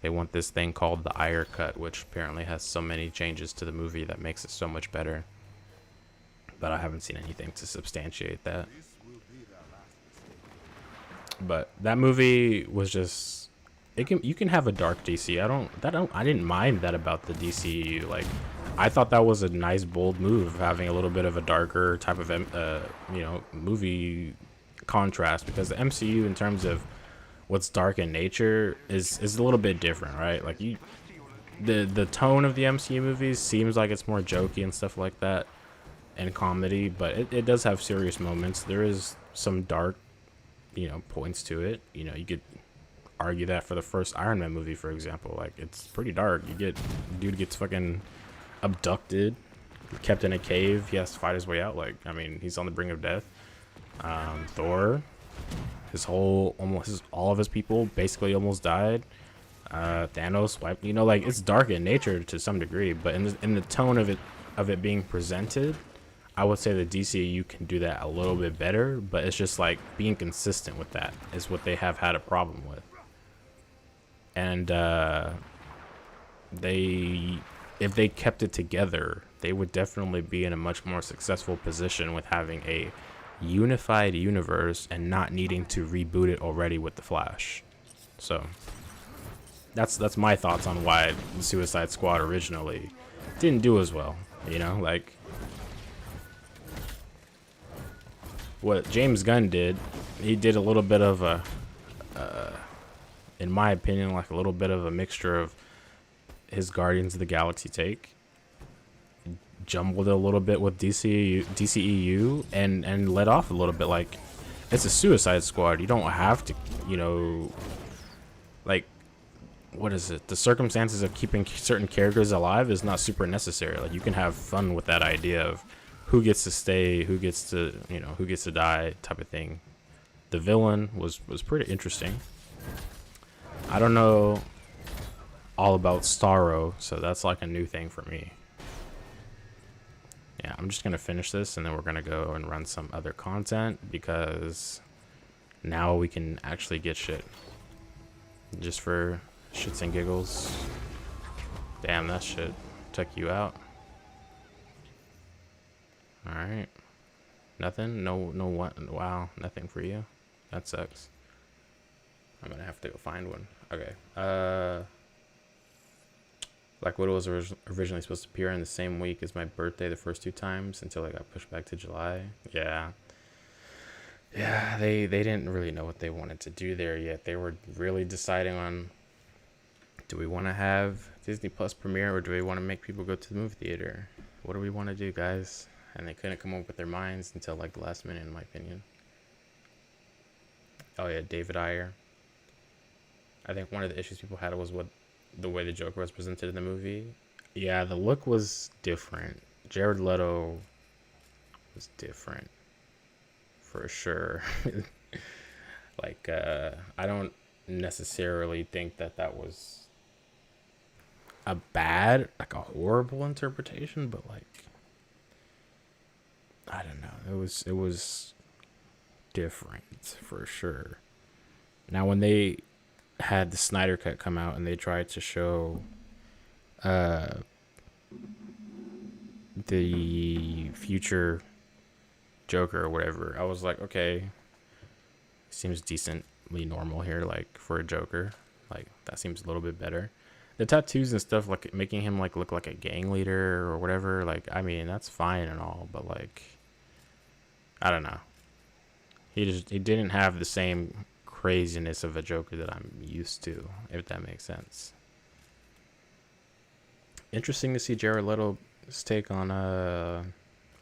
They want this thing called the Ire Cut, which apparently has so many changes to the movie that makes it so much better. But I haven't seen anything to substantiate that. But that movie was just, you can have a dark DC. I didn't mind that about the DCU. Like, I thought that was a nice bold move, having a little bit of a darker type of you know, movie contrast, because the MCU in terms of what's dark in nature is a little bit different, right? Like, the tone of the MCU movies seems like it's more jokey and stuff like that and comedy, but it does have serious moments. There is some dark, you know, points to it. You know, you could argue that for the first Iron Man movie, for example. Like, it's pretty dark. Dude gets fucking abducted, kept in a cave. He has to fight his way out. Like, I mean, he's on the brink of death. Thor, all of his people basically almost died. Thanos wiped, you know, like, it's dark in nature to some degree, but in the tone of it being presented, I would say the DCU can do that a little bit better, but it's just like being consistent with that is what they have had a problem with. And if they kept it together, they would definitely be in a much more successful position with having a unified universe and not needing to reboot it already with the Flash. So that's my thoughts on why the Suicide Squad originally didn't do as well. You know, like, what James Gunn did, he did a little bit of a, in my opinion, like a little bit of a mixture of his Guardians of the Galaxy take, jumbled it a little bit with DCEU, and let off a little bit. Like, it's a Suicide Squad. You don't have to, you know, like, what is it? The circumstances of keeping certain characters alive is not super necessary. Like, you can have fun with that idea of who gets to stay, who gets to, who gets to die, type of thing. The villain was pretty interesting. I don't know all about Starro, so that's like a new thing for me. Yeah, I'm just gonna finish this and then we're gonna go and run some other content, because now we can actually get shit. Just for shits and giggles. Damn, that shit took you out. Alright. Nothing? No what? Wow, nothing for you? That sucks. I'm gonna have to go find one. Okay. Black Widow was originally supposed to appear in the same week as my birthday the first 2 times until I got pushed back to July. Yeah. Yeah, they didn't really know what they wanted to do there yet. They were really deciding on, do we want to have Disney Plus premiere, or do we want to make people go to the movie theater? What do we want to do, guys? And they couldn't come up with their minds until like the last minute, in my opinion. Oh yeah, David Ayer. I think one of the issues people had was the way the Joker was presented in the movie. Yeah, the look was different. Jared Leto was different. For sure. Like, I don't necessarily think that was a horrible interpretation, but like, I don't know. It was different for sure. Now, when they had the Snyder Cut come out and they tried to show the future Joker or whatever, I was like, okay, seems decently normal here, like, for a Joker. Like, that seems a little bit better. The tattoos and stuff, like making him like look like a gang leader or whatever, like, I mean, that's fine and all, but like, I don't know. He didn't have the same craziness of a Joker that I'm used to, if that makes sense. Interesting to see Jared Leto's take on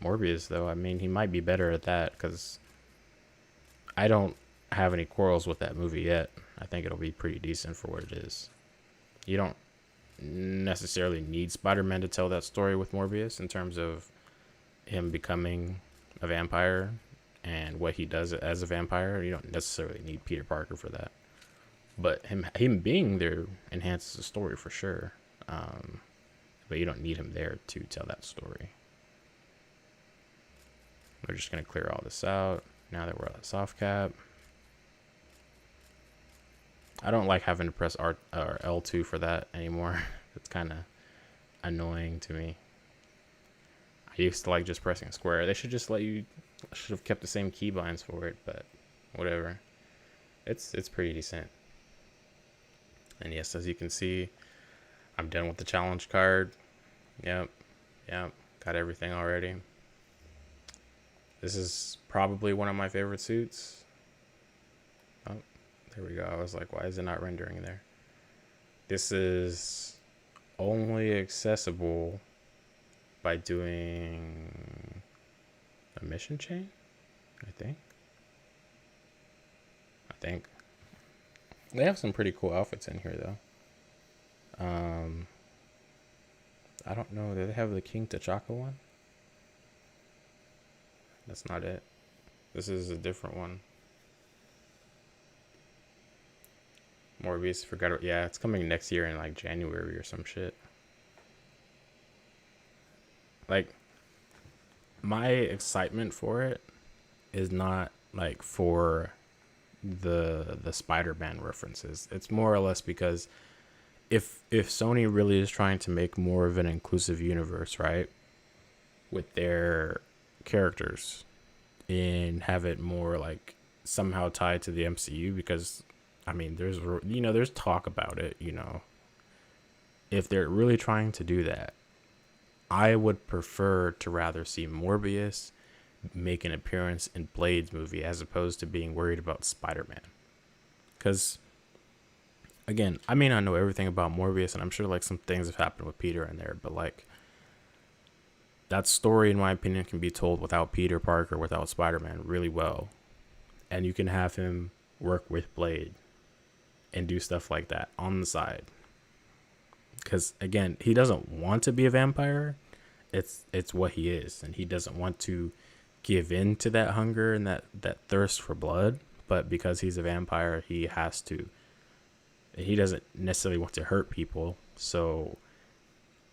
Morbius, though. I mean, he might be better at that, because I don't have any quarrels with that movie yet. I think it'll be pretty decent for what it is. You don't necessarily need Spider-Man to tell that story with Morbius in terms of him becoming a vampire and what he does as a vampire. You don't necessarily need Peter Parker for that, but him being there enhances the story for sure. But you don't need him there to tell that story. We're just gonna clear all this out now that we're at soft cap. I don't like having to press R or L2 for that anymore. It's kind of annoying to me. I used to like just pressing square. They should just should have kept the same keybinds for it, but whatever. It's pretty decent. And yes, as you can see, I'm done with the challenge card. Yep, got everything already. This is probably one of my favorite suits. Oh, there we go. I was like, why is it not rendering there? This is only accessible by doing a mission chain, I think. They have some pretty cool outfits in here, though. I don't know. Do they have the King T'Chaka one? That's not it. This is a different one. Morbius, forgot it. Yeah, it's coming next year in like January or some shit. Like, my excitement for it is not like for the Spider-Man references. It's more or less because if Sony really is trying to make more of an inclusive universe, right, with their characters, and have it more like somehow tied to the MCU, because I mean, there's talk about it, if they're really trying to do that, I would prefer to rather see Morbius make an appearance in Blade's movie as opposed to being worried about Spider-Man. Because, again, I may not know everything about Morbius, and I'm sure like some things have happened with Peter in there, but like, that story, in my opinion, can be told without Peter Parker, without Spider-Man, really well. And you can have him work with Blade and do stuff like that on the side. because again, he doesn't want to be a vampire. It's what he is, and he doesn't want to give in to that hunger and that thirst for blood. But because he's a vampire, he has to. He doesn't necessarily want to hurt people, so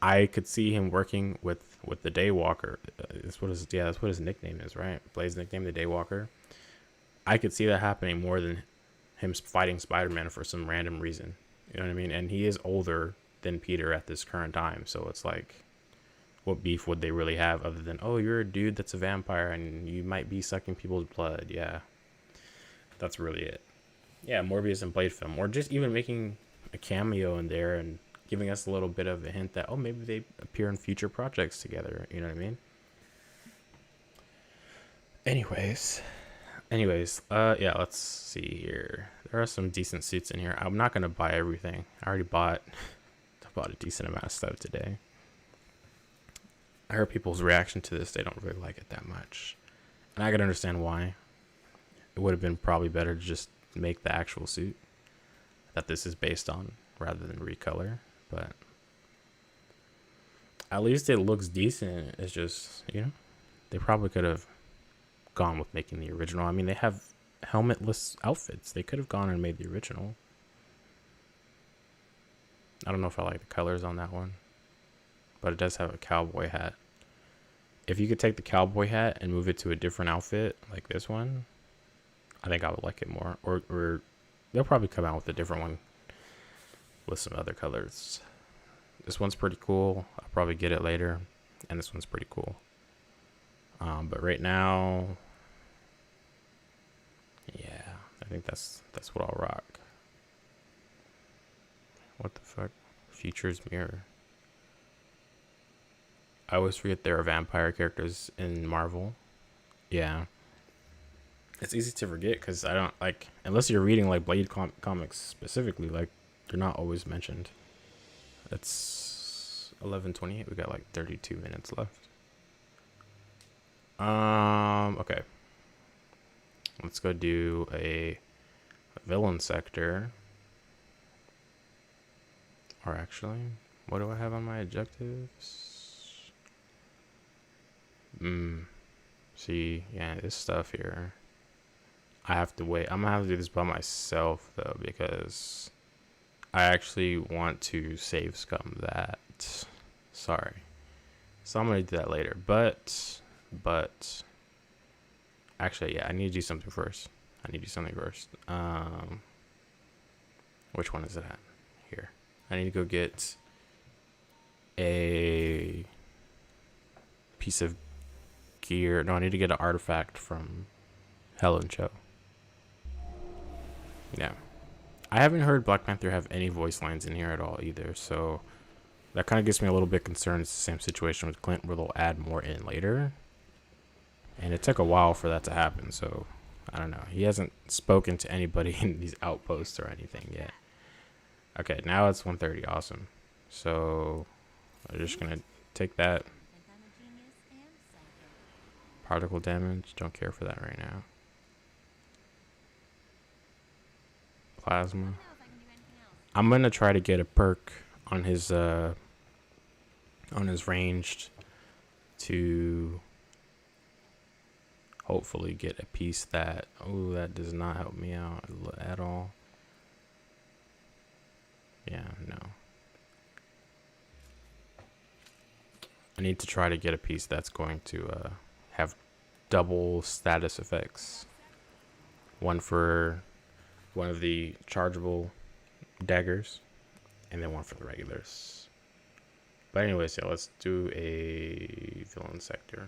I could see him working with the Daywalker. That's what his nickname is, right? Blade's nickname, the Daywalker. I could see that happening more than him fighting Spider-Man for some random reason. You know what I mean? And he is older than Peter at this current time, so it's like, what beef would they really have other than, oh, you're a dude that's a vampire and you might be sucking people's blood? Yeah, that's really it. Yeah, Morbius and Blade film, or just even making a cameo in there and giving us a little bit of a hint that, oh, maybe they appear in future projects together. You know what I mean? Anyways, yeah, let's see here. There are some decent suits in here. I'm not gonna buy everything. I already bought a decent amount of stuff today. I heard people's reaction to this; they don't really like it that much, and I can understand why. It would have been probably better to just make the actual suit that this is based on rather than recolor, but at least it looks decent. It's just, they probably could have gone with making the original. I mean, they have helmetless outfits. They could have gone and made the original. I don't know if I like the colors on that one, but it does have a cowboy hat. If you could take the cowboy hat and move it to a different outfit like this one, I think I would like it more. Or they'll probably come out with a different one with some other colors. This one's pretty cool. I'll probably get it later, and this one's pretty cool. But right now, yeah, I think that's what I'll rock. What the fuck? Future's Mirror. I always forget there are vampire characters in Marvel. Yeah. It's easy to forget because I don't, like, unless you're reading like Blade comics specifically, like, they're not always mentioned. It's 11:28. We got like 32 minutes left. Okay. Let's go do a villain sector. Or actually, what do I have on my objectives? See, yeah, this stuff here. I have to wait. I'm gonna have to do this by myself though, because I actually want to save scum that. Sorry. So I'm gonna do that later. But actually, yeah, I need to do something first. Which one is it at? Here. I need to go get a piece of gear. No, I need to get an artifact from Helen Cho. Yeah. I haven't heard Black Panther have any voice lines in here at all either, so that kind of gets me a little bit concerned. It's the same situation with Clint where they'll add more in later. And it took a while for that to happen, so I don't know. He hasn't spoken to anybody in these outposts or anything yet. Okay, now it's 1:30. Awesome. So I'm just going to take that. Particle damage. Don't care for that right now. Plasma. I'm going to try to get a perk on his ranged to hopefully get a piece that, oh, that does not help me out at all. Yeah, no. I need to try to get a piece that's going to have double status effects. One for one of the chargeable daggers, and then one for the regulars. But anyways, yeah, let's do a villain sector.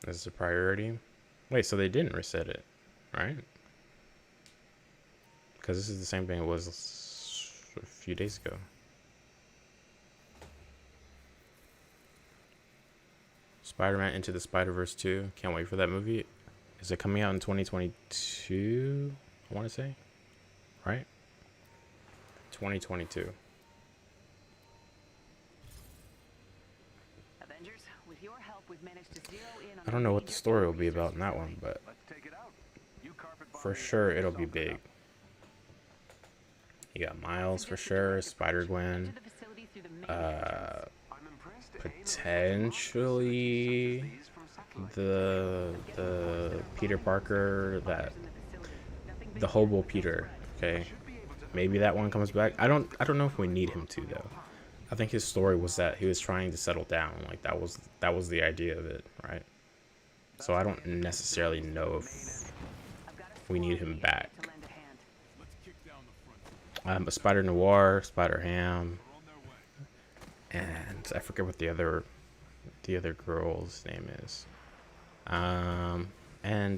This is a priority. Wait, so they didn't reset it, right? Because this is the same thing it was a few days ago. Spider-Man Into the Spider-Verse 2. Can't wait for that movie. Is it coming out in 2022? I want to say. Right? 2022. Avengers, with your help, we've managed to zero in on I don't know what the story will be about in that one, but Let's take it out. You carpet bomb for the sure it'll be Falcon big. up. You got Miles for sure, Spider-Gwen, To the facility through the main entrance. I'm impressed potentially these from satellite. the Peter Parker, that In the facility. Nothing the big hobo yet, but no Peter. sweat. Okay, Should be able to maybe that one comes back. I don't know if we need him to though. I think his story was that he was trying to settle down. Like that was the idea of it, right? So I don't necessarily know if I've got a we need squad him lead back. to lend a hand. But Spider Noir, Spider Ham, and I forget what the other girl's name is. And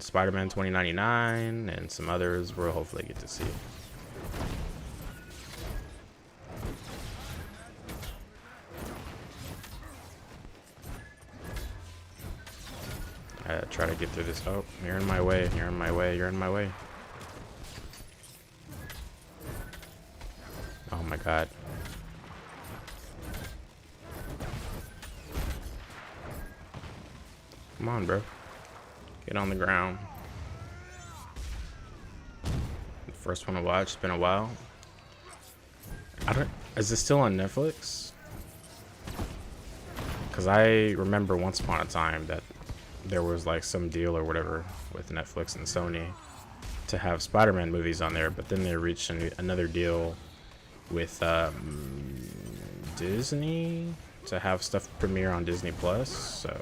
Spider-Man 2099 and some others we'll hopefully get to see. Try to get through this. Oh, you're in my way. You're in my way. You're in my way. Oh my god. Come on, bro. Get on the ground. The first one to watch. It's been a while. Is it still on Netflix? Because I remember once upon a time that there was like some deal or whatever with Netflix and Sony to have Spider-Man movies on there, but then they reached another deal with Disney to have stuff premiere on Disney Plus. So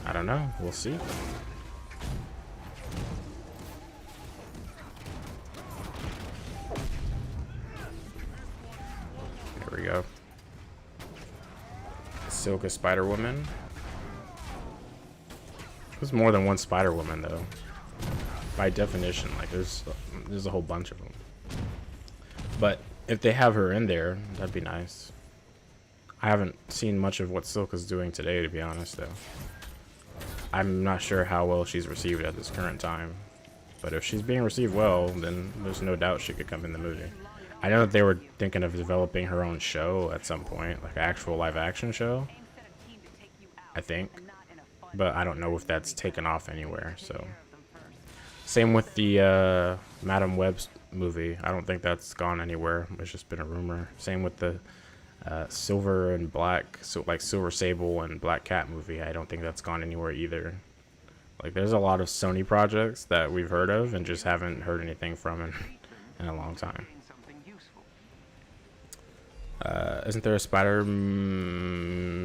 I don't know. We'll see. There we go. Silk is Spider-Woman. There's more than one Spider-Woman though. By definition, like there's a whole bunch of them. But if they have her in there, that'd be nice. I haven't seen much of what Silk is doing today, to be honest though. I'm not sure how well she's received at this current time. But if she's being received well, then there's no doubt she could come in the movie. I know that they were thinking of developing her own show at some point, like an actual live action show, I think. But I don't know if that's taken off anywhere, so. Same with the Madam Web movie. I don't think that's gone anywhere. It's just been a rumor. Same with the Silver and Black, so like Silver Sable and Black Cat movie. I don't think that's gone anywhere either. Like there's a lot of Sony projects that we've heard of and just haven't heard anything from in a long time. Isn't there a Spider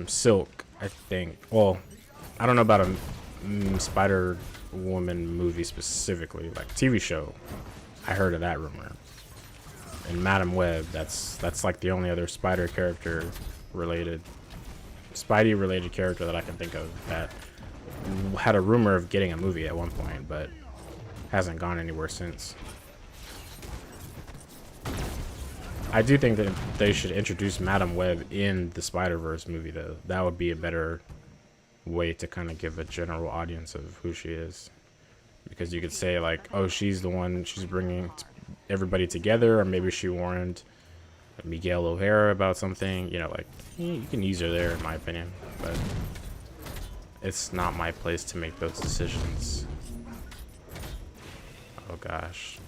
Silk, I think. Well, I don't know about a Spider Woman movie specifically, like TV show. I heard of that rumor. And Madam Web, that's like the only other Spider character related, Spidey related character that I can think of that had a rumor of getting a movie at one point, but hasn't gone anywhere since. I do think that they should introduce Madam Web in the Spider-Verse movie though. That would be a better way to kind of give a general audience of who she is, because you could say like, oh, she's the one, she's bringing everybody together, or maybe she warned Miguel O'Hara about something, you know, like you can use her there in my opinion, but it's not my place to make those decisions. Oh gosh.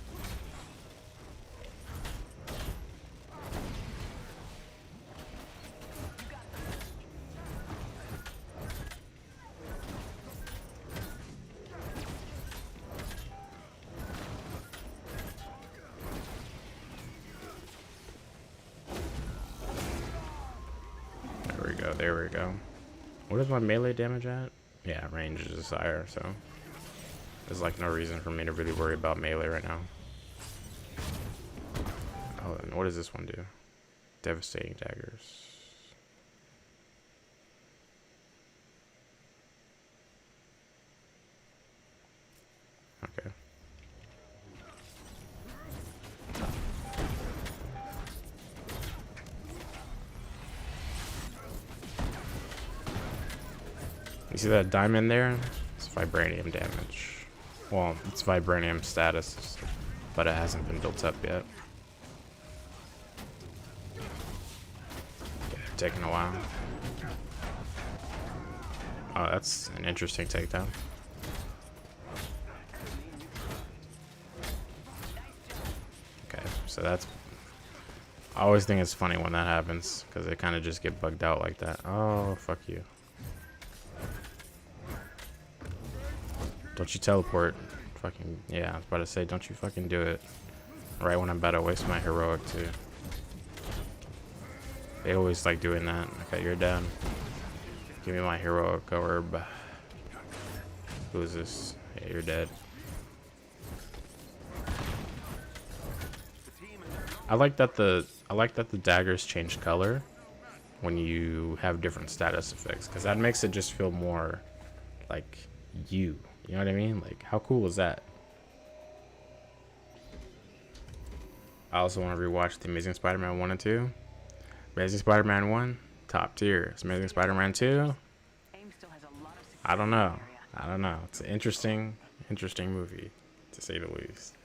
There we go. What is my melee damage at? Yeah, range is higher, so there's like no reason for me to really worry about melee right now. Oh, and what does this one do? Devastating daggers. Okay. You see that diamond there? It's vibranium damage. Well, it's vibranium status, but it hasn't been built up yet. Yeah, taking a while. Oh, that's an interesting takedown. So that's, I always think it's funny when that happens because they kind of just get bugged out like that. Oh, fuck you. Don't you teleport. Fucking, yeah, I was about to say, don't you fucking do it. Right when I'm about to waste my heroic too. They always like doing that. Okay, you're done. Give me my heroic orb. Who is this? Yeah, you're dead. I like that the daggers change color when you have different status effects, because that makes it just feel more like you. You know what I mean? Like, how cool is that? I also want to rewatch The Amazing Spider-Man 1 and 2. Amazing Spider-Man 1, top tier. Amazing Spider-Man 2, AIM still has a lot of success I don't in that know. area. I don't know. It's an interesting movie, to say the least.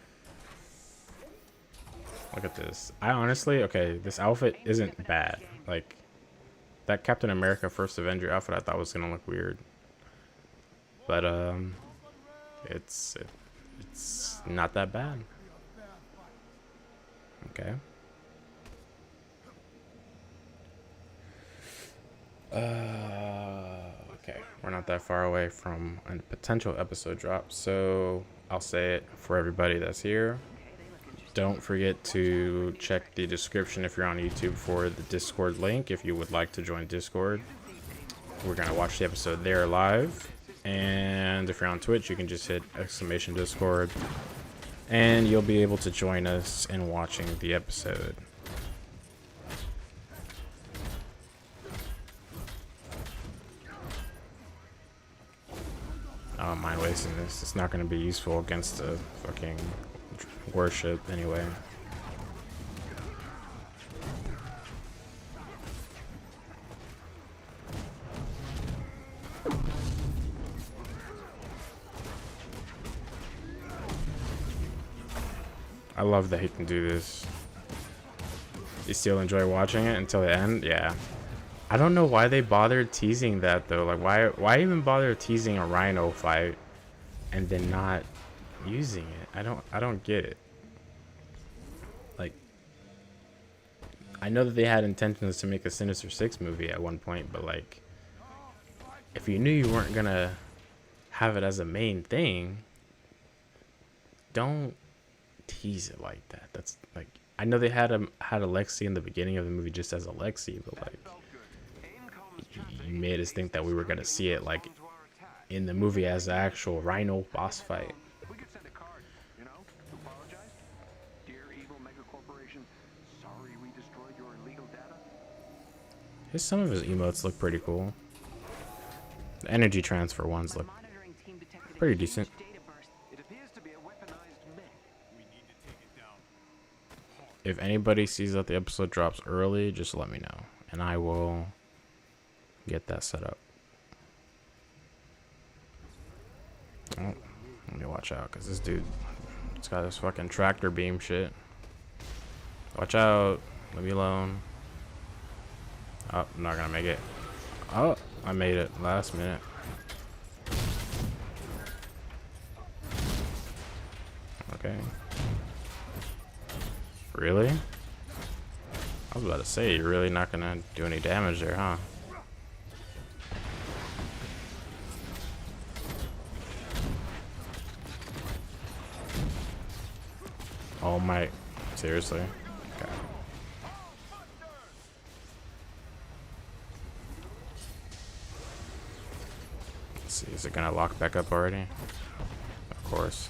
Look at this. I honestly, okay, this outfit isn't bad. Like, that Captain America First Avenger outfit I thought was gonna look weird. But, it's not that bad. Okay. Okay, we're not that far away from a potential episode drop, so I'll say it for everybody that's here. Don't forget to check the description if you're on YouTube for the Discord link if you would like to join Discord. We're gonna watch the episode there live, and if you're on Twitch, you can just hit !Discord, and you'll be able to join us in watching the episode. I don't mind wasting this. It's not going to be useful against the fucking worship anyway. I love that he can do this. You still enjoy watching it until the end? Yeah. I don't know why they bothered teasing that though. Like, why even bother teasing a Rhino fight and then not using it? I don't get it. Like, I know that they had intentions to make a Sinister Six movie at one point, but like, if you knew you weren't gonna have it as a main thing, don't tease it like that. That's like, I know they had Alexi in the beginning of the movie just as Alexi, but like, you made us think that we were gonna see it like in the movie as the actual Rhino boss fight. We could send a card, you know, to apologize. Dear evil mega corporation, sorry we destroyed your illegal data. Some of his emotes look pretty cool. The energy transfer ones My look monitoring team detected a pretty huge decent. data burst. It appears to be a weaponized mech. If anybody sees that the episode drops early, just let me know, and I will get that set up. Oh, let me watch out, because this dude, it's got this fucking tractor beam shit. Watch out. Leave me alone. Oh, I'm not gonna make it. Oh, I made it last minute. Okay. Really? I was about to say, you're really not gonna do any damage there, huh? Oh my, seriously? Okay. Let's see, is it gonna lock back up already? Of course.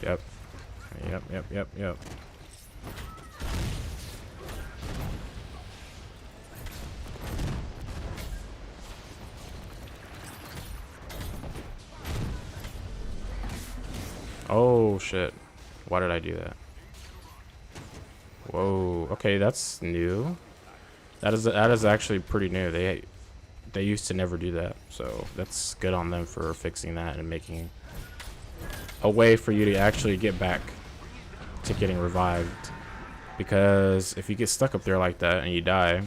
Yep. Yep. Oh shit. Why did I do that? Whoa. Okay, that's new. That is actually pretty new. They used to never do that. So that's good on them for fixing that and making a way for you to actually get back to getting revived. Because if you get stuck up there like that and you die,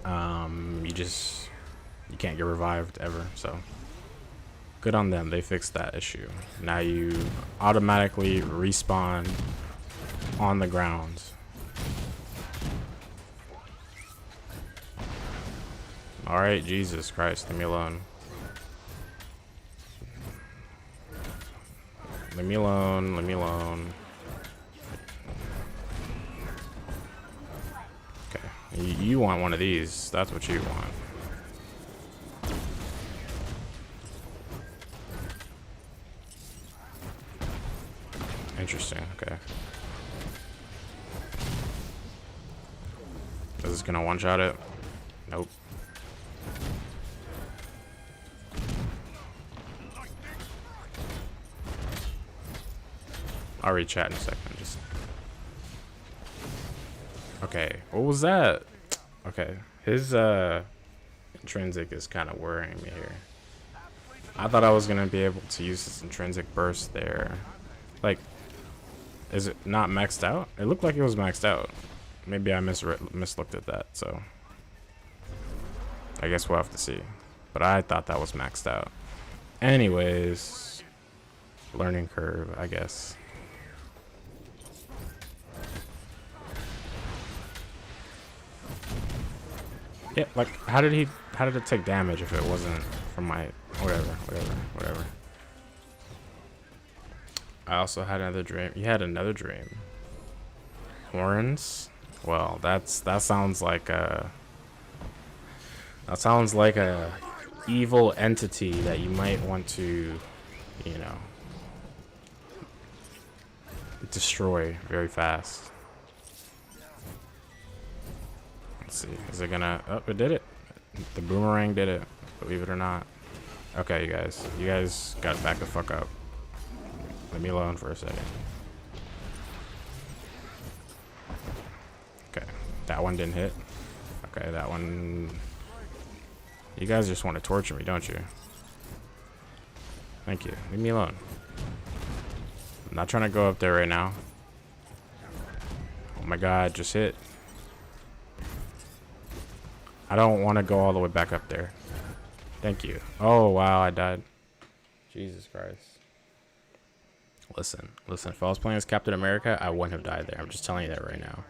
you can't get revived ever. So good on them. They fixed that issue. Now you automatically respawn on the ground. Alright, Jesus Christ, leave me alone. Leave me alone, leave me alone. Okay, you want one of these. That's what you want. Interesting, okay. Is this gonna one-shot it? Nope. I'll read chat in a second. Just okay. What was that? Okay, his intrinsic is kind of worrying me here. I thought I was gonna be able to use this intrinsic burst there. Like, is it not maxed out? It looked like it was maxed out. Maybe I mislooked at that. So I guess we'll have to see. But I thought that was maxed out. Anyways, learning curve, I guess. Yeah, like how did it take damage if it wasn't from my whatever. I also had another dream. You had another dream. Horns? Well, that sounds like a evil entity that you might want to, you know, destroy very fast. Let's see. Is it gonna... Oh, it did it. The boomerang did it. Believe it or not. Okay, you guys gotta back the fuck up. Leave me alone for a second. Okay, that one didn't hit. Okay, that one... You guys just want to torture me, don't you? Thank you. Leave me alone. I'm not trying to go up there right now. Oh my god, just hit. I don't want to go all the way back up there. Thank you. Oh, wow, I died. Jesus Christ. Listen. If I was playing as Captain America, I wouldn't have died there. I'm just telling you that right now.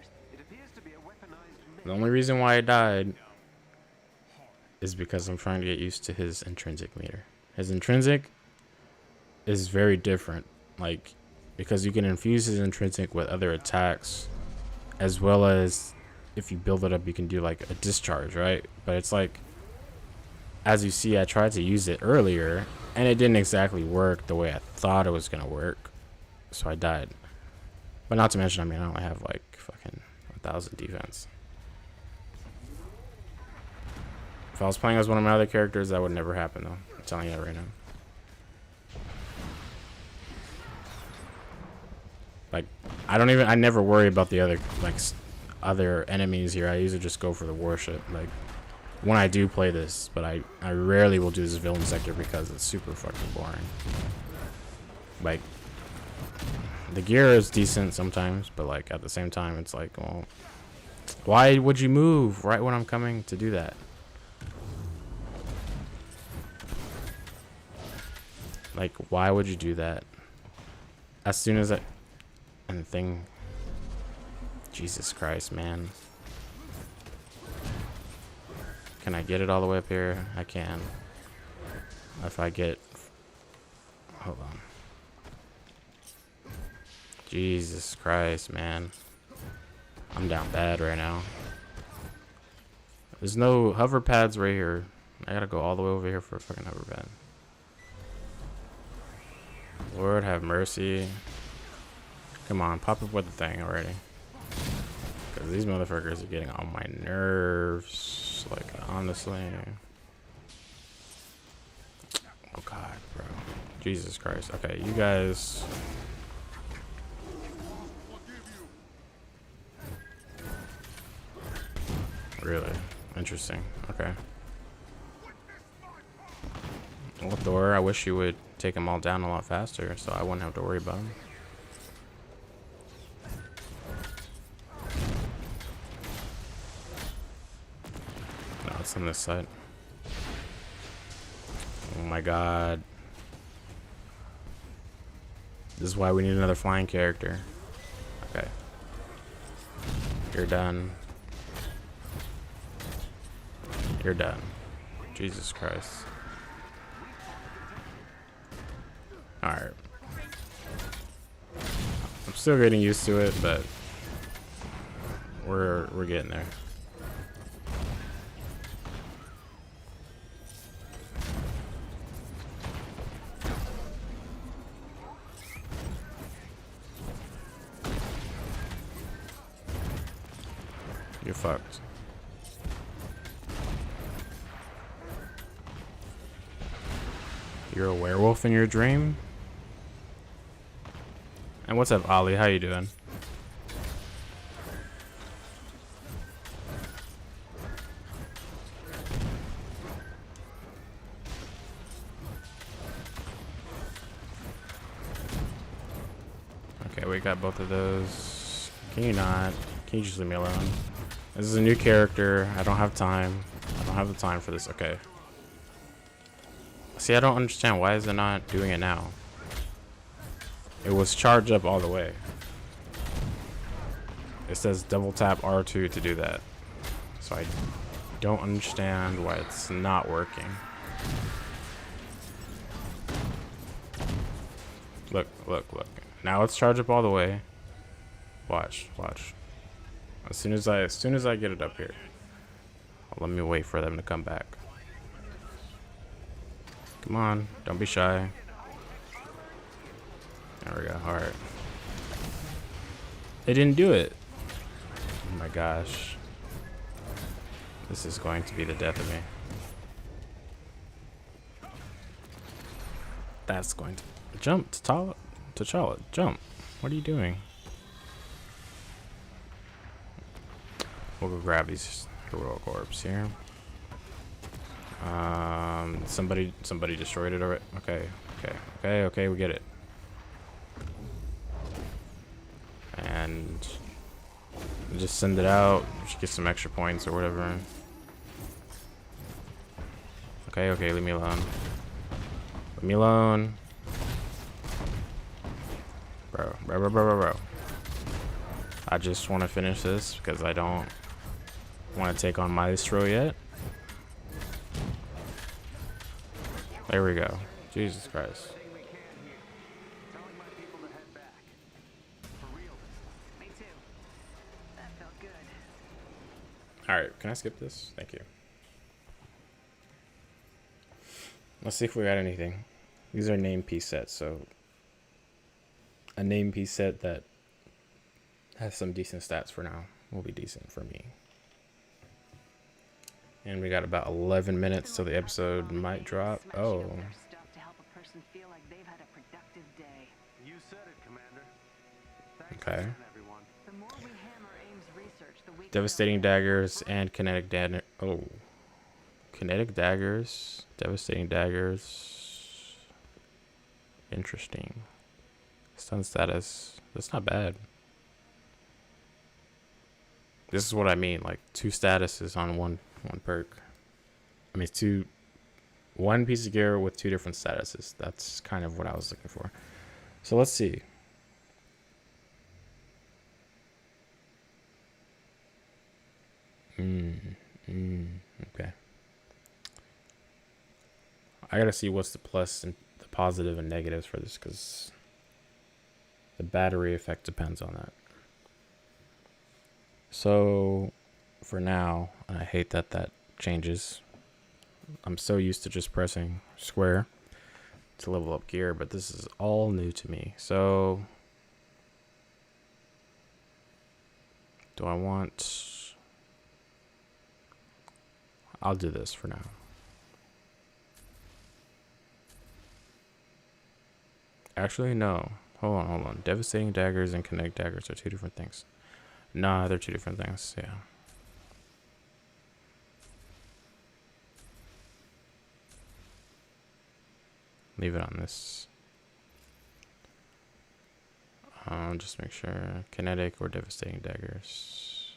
The only reason why I died is because I'm trying to get used to his intrinsic meter. His intrinsic is very different. Like, because you can infuse his intrinsic with other attacks, as well as if you build it up, you can do like a discharge, right? But it's like, as you see, I tried to use it earlier and it didn't exactly work the way I thought it was gonna work, so I died. But not to mention, I mean, I only have like fucking 1,000 defense. If I was playing as one of my other characters, that would never happen though. I'm telling you that right now. Like, I never worry about the other, like, other enemies here. I usually just go for the warship, like, when I do play this, but I rarely will do this villain sector because it's super fucking boring. Like, the gear is decent sometimes, but like at the same time it's like, well, why would you move right when I'm coming to do that? Like, why would you do that? As soon as and the thing, Jesus Christ, man. Can I get it all the way up here? I can. If I get... Hold on. Jesus Christ, man. I'm down bad right now. There's no hover pads right here. I gotta go all the way over here for a fucking hover pad. Lord have mercy. Come on, pop up with the thing already. Because these motherfuckers are getting on my nerves. Like, honestly. Oh god, bro. Jesus Christ. Okay, you guys. Really? Interesting. Okay. Well, Thor, I wish you would take them all down a lot faster so I wouldn't have to worry about them. No, it's on this side. Oh my god. This is why we need another flying character. Okay. You're done. You're done. Jesus Christ. Alright. I'm still getting used to it, but we're getting there. You're fucked. You're a werewolf in your dream? And what's up, Ollie? How you doing? Okay, we got both of those. Can you not? Can you just leave me alone? This is a new character. I don't have time. I don't have the time for this. Okay. See, I don't understand. Why is it not doing it now? It was charged up all the way. It says double tap R2 to do that. So I don't understand why it's not working. Look, look, look. Now it's charged up all the way. Watch, watch. As soon as I get it up here. Let me wait for them to come back. Come on, don't be shy. There we go. All right. They didn't do it. Oh my gosh. This is going to be the death of me. That's going to jump to T'Challa. Jump. What are you doing? We'll go grab these heroic orbs here. Somebody destroyed it already. Okay, we get it. And just send it out. Just get some extra points or whatever. Okay, leave me alone. Leave me alone. Bro. I just want to finish this because I don't want to take on Maestro yet. There we go. Jesus Christ. Telling my people to head back. For real. Me too. That felt good. Alright, can I skip this? Thank you. Let's see if we got anything. These are name piece sets, so a name piece set that has some decent stats for now will be decent for me. And we got about 11 minutes till the episode might drop. Oh. Stuff to help a person feel like they've had a productive day. You said it, Commander. Thanks Okay. again, everyone. The more we hammer Ames' research, the weaker Devastating daggers and kinetic dagger. Oh. Kinetic daggers. Devastating daggers. Interesting. Stun status. That's not bad. This is what I mean. Like 2 statuses on one perk. I mean, one piece of gear with 2 different statuses. That's kind of what I was looking for. So let's see. Okay. I gotta see what's the plus and the positive and negatives for this, because the battery effect depends on that. So for now, and I hate that that changes. I'm so used to just pressing square to level up gear, but this is all new to me. So do I want... I'll do this for now. Actually, no. Hold on. Devastating daggers and kinetic daggers are 2 different things. Nah, they're 2 different things. Yeah. Leave it on this. Just make sure. Kinetic or devastating daggers.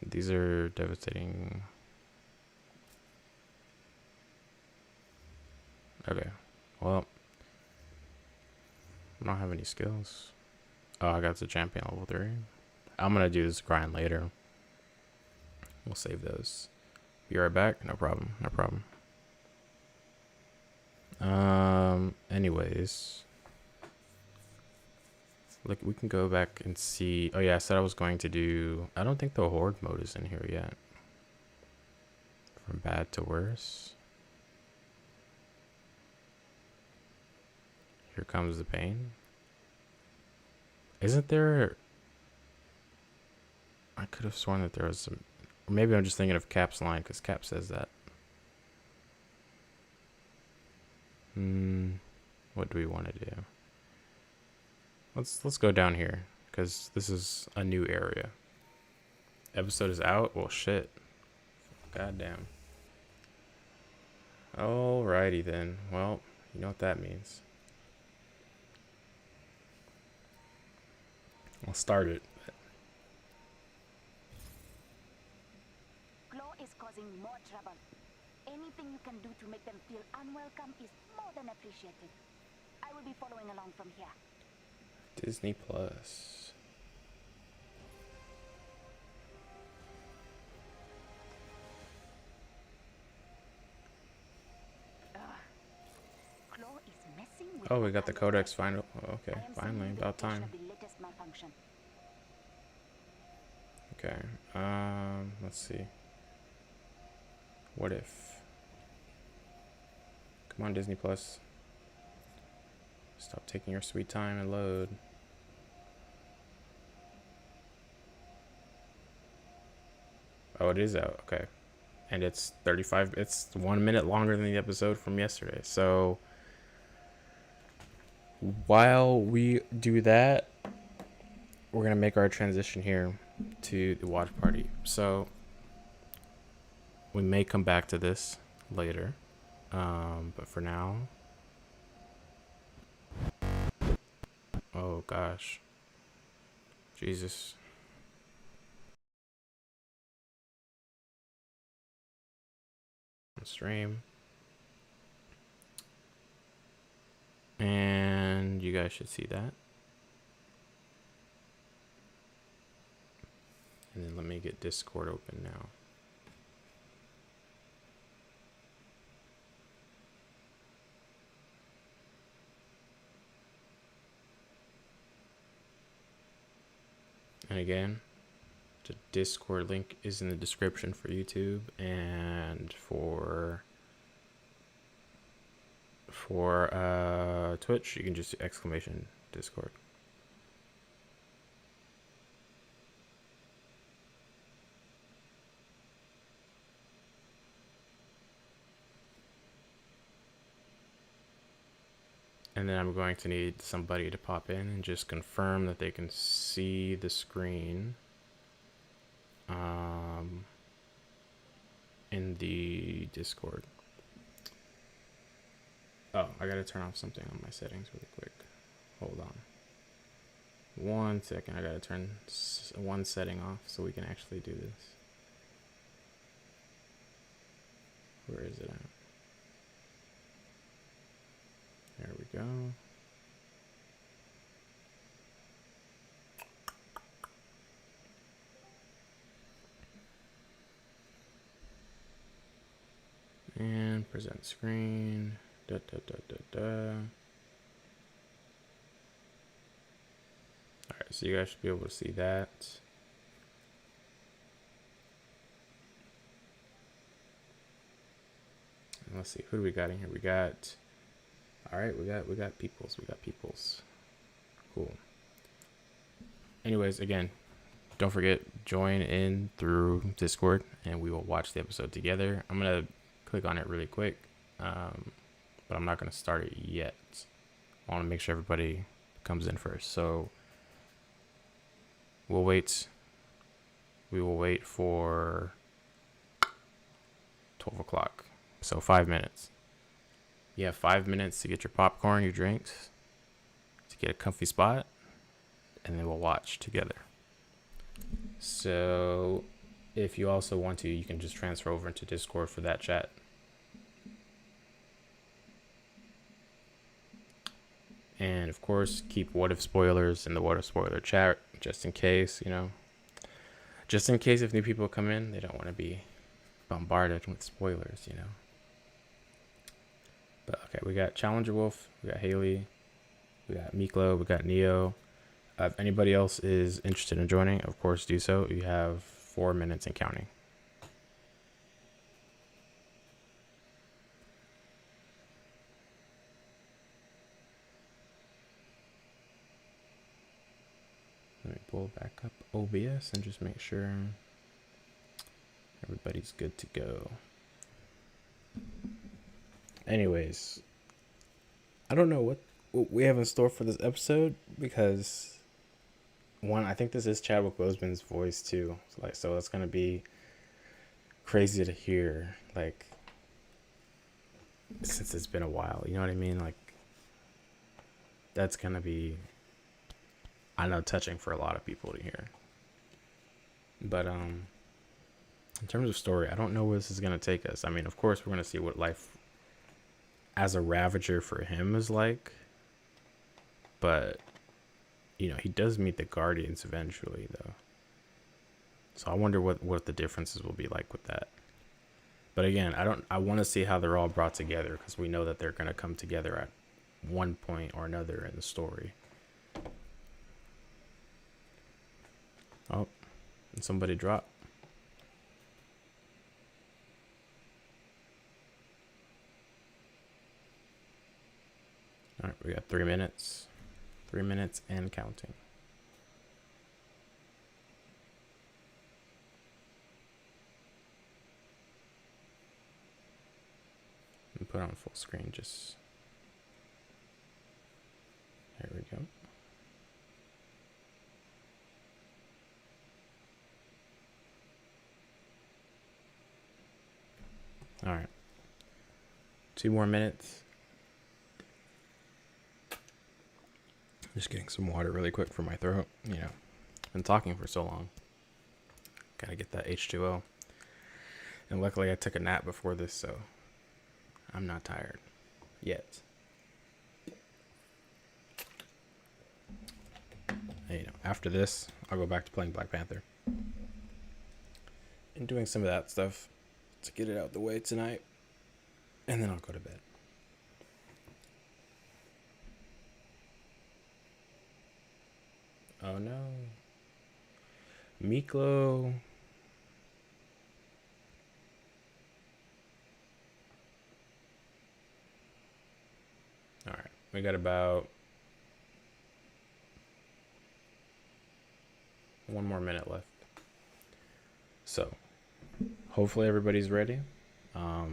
These are devastating. Okay. Well, I don't have any skills. Oh, I got the champion level 3. I'm gonna do this grind later. We'll save those. Be right back. No problem. No problem. Anyways, look, we can go back and see. Oh yeah, I said I was going to do. I don't think the Horde mode is in here yet. From bad to worse. Here comes the pain. Isn't there? I could have sworn that there was some. Or maybe I'm just thinking of Cap's line because Cap says that. What do we want to do? Let's go down here because this is a new area. Episode is out. Well, shit. Goddamn. Alrighty then. Well, you know what that means. I'll start it. Claw is causing more trouble. Anything you can do to make them feel unwelcome is more than appreciated. I will be following along from here. Disney Plus. Claw is messing with Oh, we got the Wakanda Codex right final. Oh, okay, I am finally, sending the about location time. of the latest malfunction. Okay. Let's see. What if? Come on, Disney Plus. Stop taking your sweet time and load. Oh, it is out. Okay. And it's 35. It's 1 minute longer than the episode from yesterday. So while we do that, we're going to make our transition here to the watch party. So we may come back to this later. But for now, oh gosh, Jesus. Stream. And you guys should see that. And then let me get Discord open now. And again, the Discord link is in the description for YouTube, and for Twitch, you can just do exclamation Discord. And then I'm going to need somebody to pop in and just confirm that they can see the screen in the Discord. Oh, I gotta turn off something on my settings really quick. Hold on. 1 second, I gotta turn one setting off so we can actually do this. Where is it at? There we go. And present screen. Alright, so you guys should be able to see that. And let's see, who do we got in here? We got, alright, we got peoples. Cool. Anyways, again, don't forget, join in through Discord and we will watch the episode together. I'm gonna click on it really quick, but I'm not gonna start it yet. I want to make sure everybody comes in first, so we'll wait. We will wait for 12 o'clock, so 5 minutes. You have 5 minutes to get your popcorn, your drinks, to get a comfy spot, and then we'll watch together. So if you also want to, you can just transfer over into Discord for that chat. And of course, keep What If spoilers in the What If spoiler chat, just in case, you know, just in case if new people come in, they don't want to be bombarded with spoilers, you know. But okay, we got Challenger Wolf, we got Haley, we got Miklo, we got Neo. If anybody else is interested in joining, of course, do so. You have 4 minutes and counting. Let me pull back up OBS and just make sure everybody's good to go. Anyways, I don't know what we have in store for this episode because, one, I think this is Chadwick Boseman's voice too. So it's gonna be crazy to hear, like, since it's been a while. You know what I mean? Like, that's gonna be, I know, touching for a lot of people to hear. But in terms of story, I don't know where this is gonna take us. I mean, of course, we're gonna see what life as a Ravager for him is like. But, you know, he does meet the Guardians eventually, though. So I wonder what the differences will be like with that. But again, I want to see how they're all brought together, because we know that they're going to come together at one point or another in the story. Oh, and somebody dropped. All right, we got 3 minutes. 3 minutes and counting. And put on full screen, just there we go. All right, 2 more minutes. Just getting some water really quick for my throat. You know, been talking for so long. Gotta get that H2O. And luckily I took a nap before this, so I'm not tired yet. And, you know, after this, I'll go back to playing Black Panther and doing some of that stuff to get it out the way tonight. And then I'll go to bed. Oh no. Miklo. Alright, we got about 1 more minute left. So, hopefully everybody's ready. I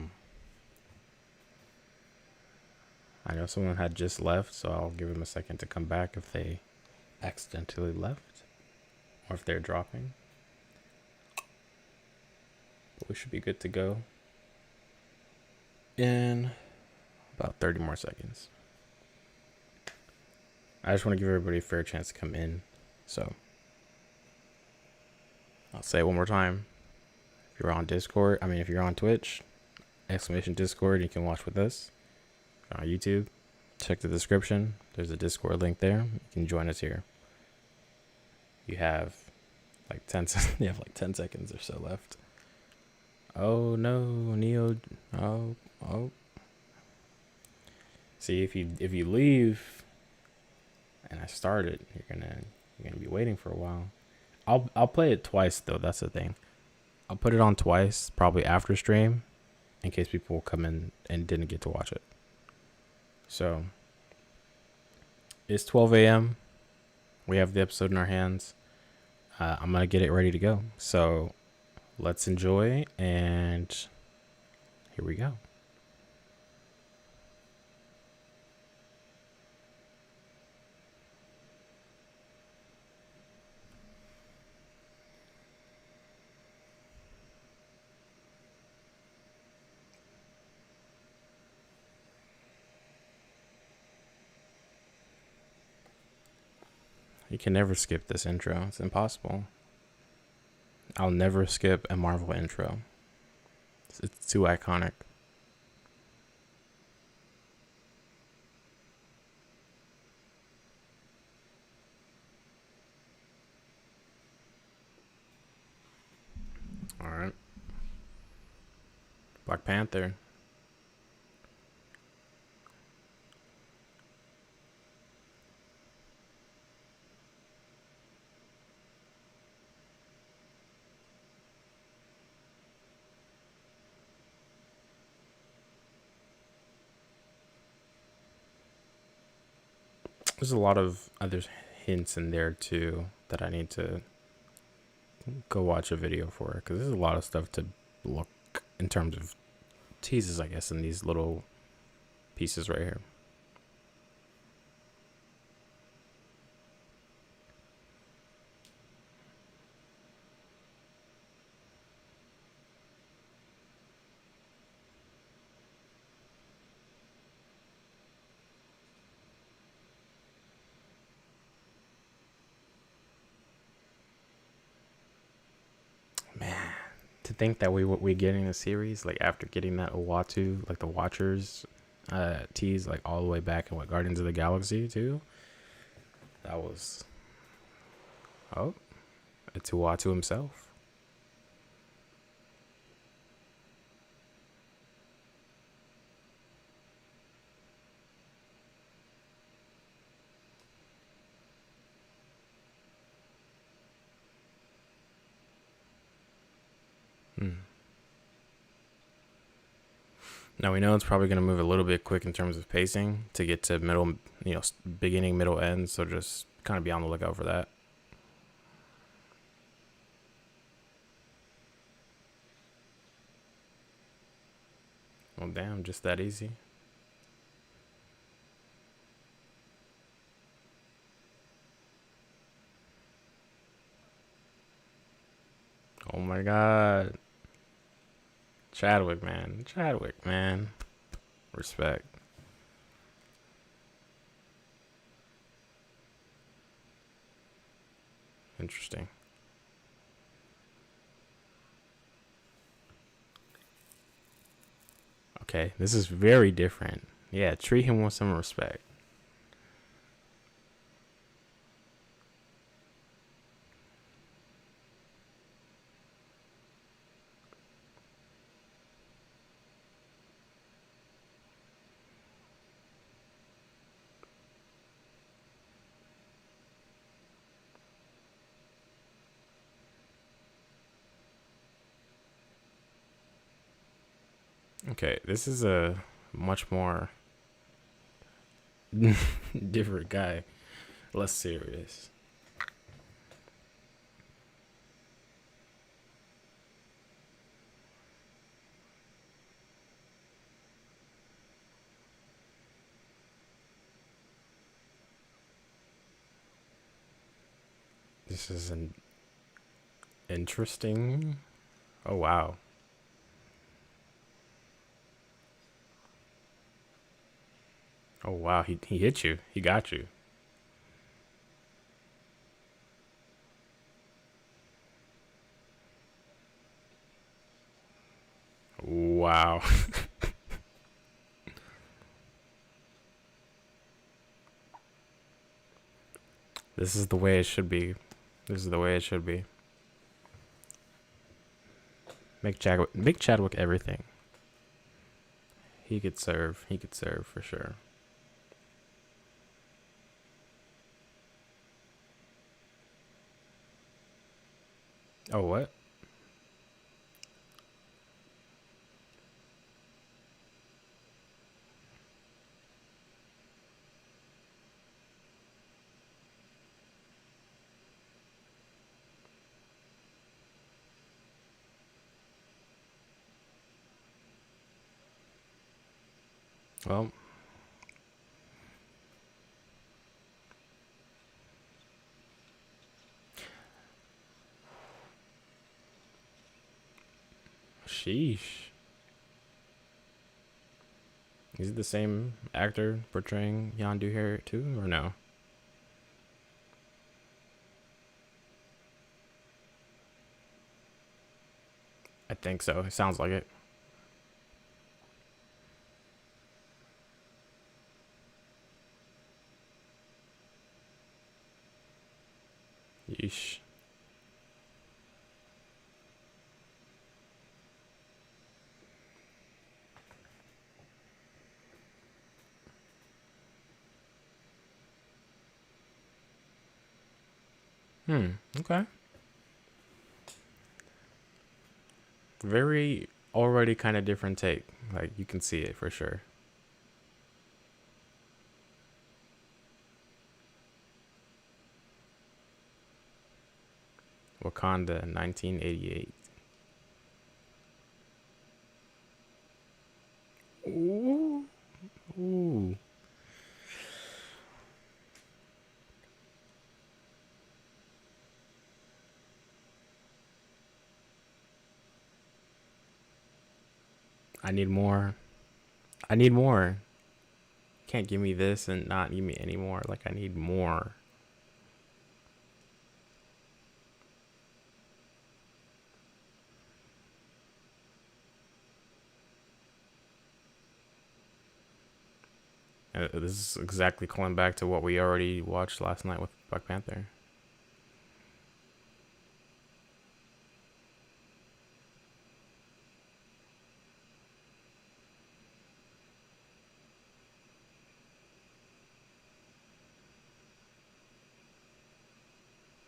know someone had just left, so I'll give them a second to come back if they accidentally left or if they're dropping. But we should be good to go in about 30 more seconds. I just want to give everybody a fair chance to come in. So I'll say it one more time. If you're on Discord, if you're on Twitch, !Discord, you can watch with us. On YouTube, check the description. There's a Discord link there. You can join us here. You have like 10 seconds or so left. Oh no, Neo. Oh. See, if you leave and I start it, you're gonna be waiting for a while. I'll play it twice though, that's the thing. I'll put it on twice, probably after stream, in case people come in and didn't get to watch it. So it's 12 a.m. We have the episode in our hands. I'm going to get it ready to go. So let's enjoy, and here we go. You can never skip this intro. It's impossible. I'll never skip a Marvel intro. It's too iconic. Panther. There's a lot of other hints in there too that I need to go watch a video for, because there's a lot of stuff to look in terms of teases, I guess, in these little pieces right here. Man, to think that we getting a series like after getting that Uatu, like the Watchers tease, like all the way back in what, Guardians of the Galaxy too. That was, oh, it's Uatu himself. Now we know it's probably going to move a little bit quick in terms of pacing to get to middle, beginning, middle, end. So just kind of be on the lookout for that. Well, damn, just that easy. Oh my God. Chadwick, man. Respect. Interesting. Okay, this is very different. Yeah, treat him with some respect. Okay, this is a much more different guy, less serious. This is an interesting. Oh wow. Oh wow, he hit you. He got you. Wow. This is the way it should be. This is the way it should be. Make Chadwick everything. He could serve. He could serve for sure. Oh, what? Well, sheesh. Is it the same actor portraying Yondu here too, or no? I think so. It sounds like it. Yeesh. Okay. Very already kind of different take. Like you can see it for sure. Wakanda, 1988. Ooh. Ooh. I need more. I need more. Can't give me this and not give me any more. Like I need more. This is exactly calling back to what we already watched last night with Black Panther.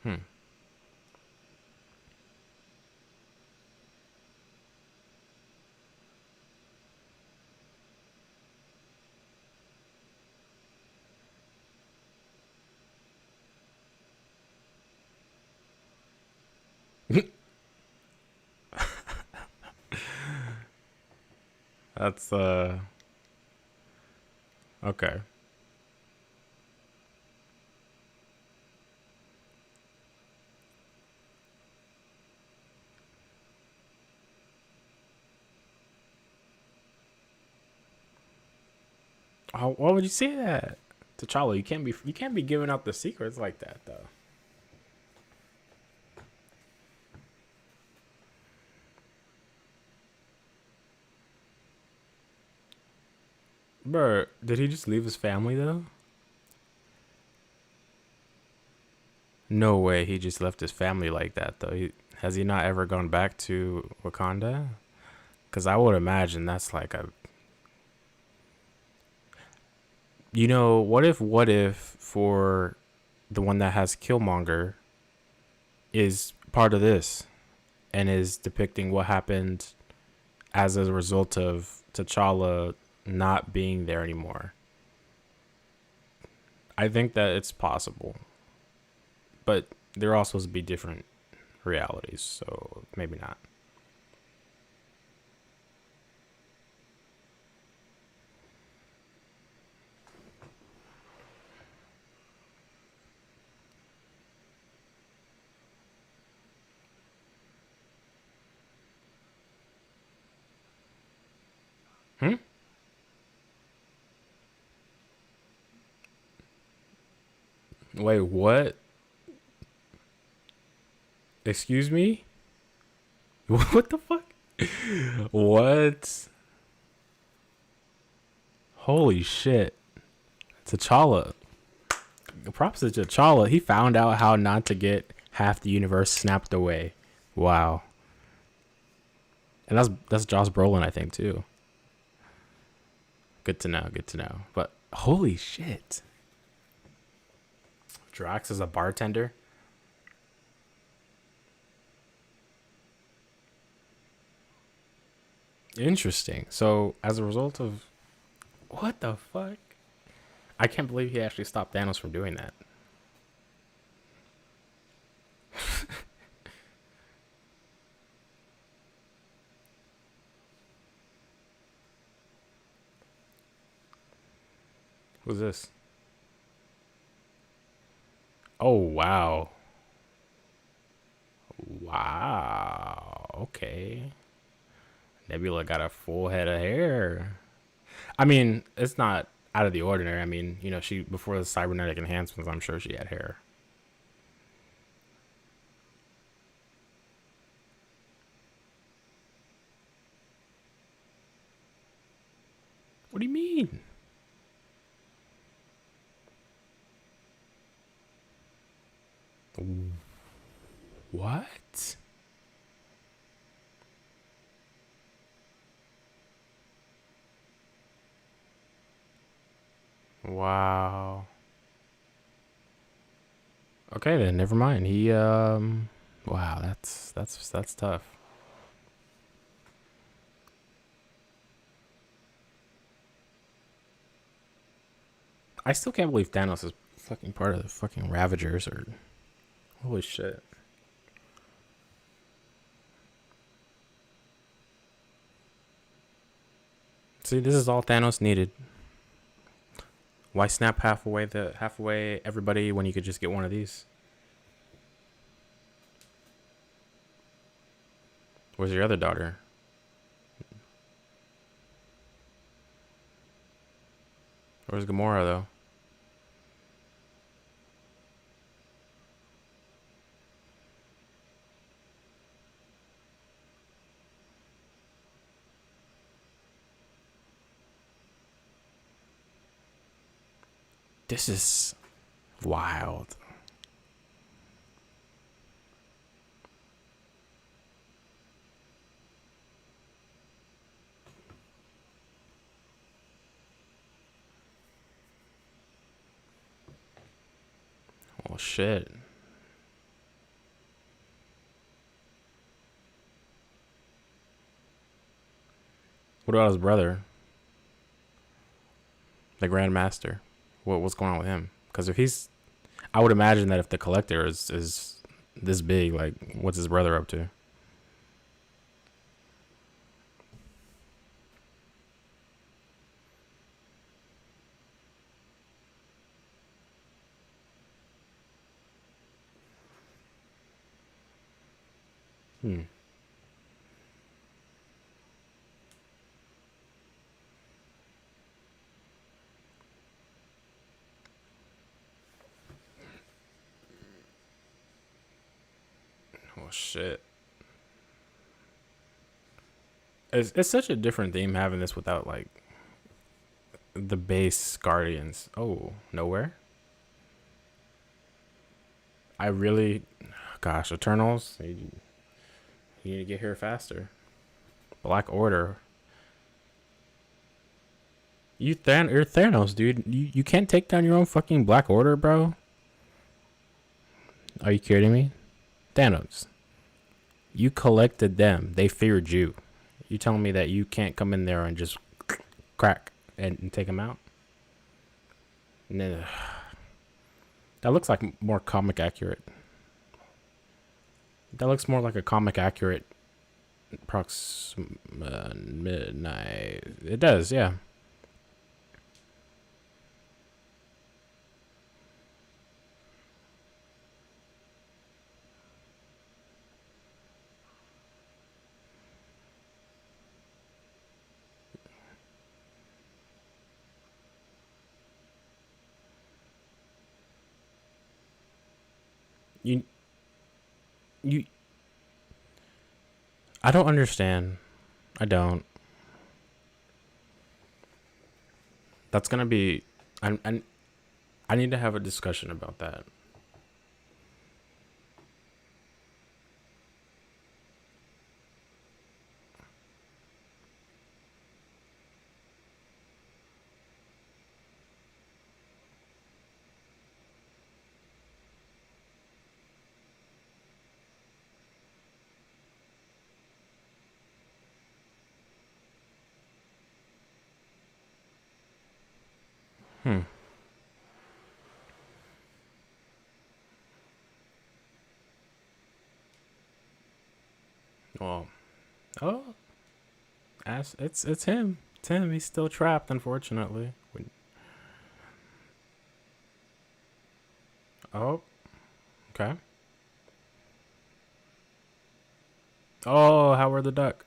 Hmm. That's okay. Why would you say that? T'Challa, you can't be giving out the secrets like that though. Bro, did he just leave his family though? No way, he just left his family like that though. Has he not ever gone back to Wakanda? Because I would imagine that's like a. What if for the one that has Killmonger is part of this and is depicting what happened as a result of T'Challa not being there anymore? I think that it's possible, but they're all supposed to be different realities, so maybe not. Hmm? Wait, what? Excuse me? What the fuck? What? Holy shit. T'Challa. Props to T'Challa. He found out how not to get half the universe snapped away. Wow. And that's Josh Brolin, I think, too. Good to know. Good to know. But holy shit. Drax is a bartender. Interesting. So, as a result of what the fuck? I can't believe he actually stopped Thanos from doing that. Who's this? Oh, wow. Wow. Okay. Nebula got a full head of hair. I mean, it's not out of the ordinary. I mean, she before the cybernetic enhancements, I'm sure she had hair. What do you mean? What? Wow. Okay, then never mind. He wow, that's tough. I still can't believe Thanos is fucking part of the fucking Ravagers or holy shit. See, this is all Thanos needed. Why snap halfway everybody when you could just get one of these? Where's your other daughter? Where's Gamora though? This is wild. Oh shit. What about his brother? The Grand Master. What's going on with him? Because if he's, I would imagine that if the Collector is this big, like, what's his brother up to? Hmm. Oh shit. It's such a different theme having this without like the base Guardians. Oh, nowhere. I really, gosh, Eternals. You need to get here faster. Black Order. You're Thanos, dude. You can't take down your own fucking Black Order, bro. Are you kidding me? Thanos. You collected them. They feared you. You telling me that you can't come in there and just crack and take them out? Nah. That looks like more comic accurate. That looks more like a comic accurate midnight. It does, yeah. You you I don't understand. I don't. That's gonna be. I need to have a discussion about that. Hmm. Well. Oh. It's him. It's him. He's still trapped, unfortunately. Oh. Okay. Oh, Howard the Duck.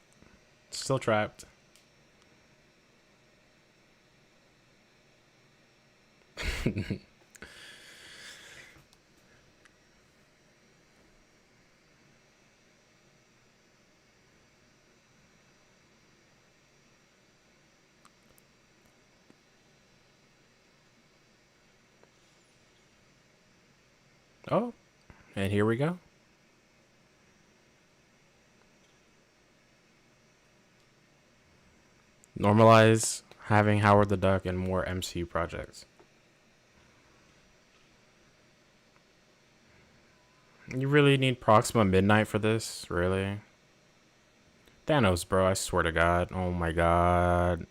Still trapped. Oh. And here we go. Normalize having Howard the Duck in more MCU projects. You really need Proxima Midnight for this? Really? Thanos, bro, I swear to God. Oh my God.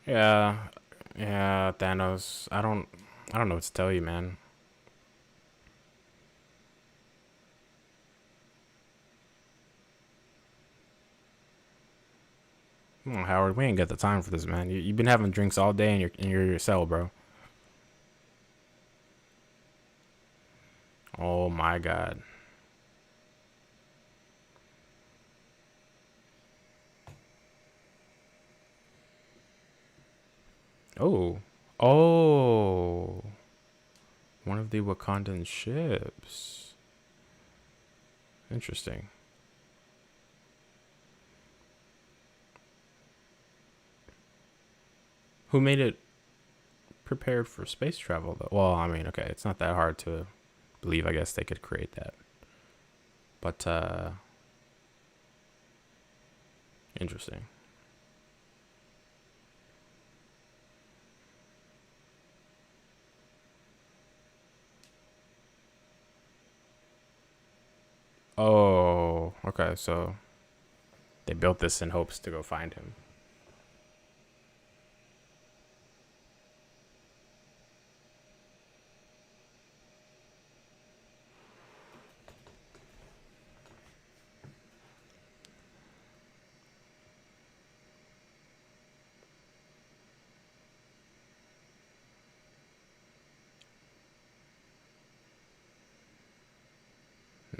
Yeah. Yeah, Thanos. I don't know what to tell you, man. Come on, Howard. We ain't got the time for this, man. You've been having drinks all day in your cell, bro. Oh my God. Oh. Oh. One of the Wakandan ships. Interesting. Who made it prepared for space travel, though? Well, I mean, okay, it's not that hard to believe. I guess they could create that. But, interesting. Oh, okay, so they built this in hopes to go find him.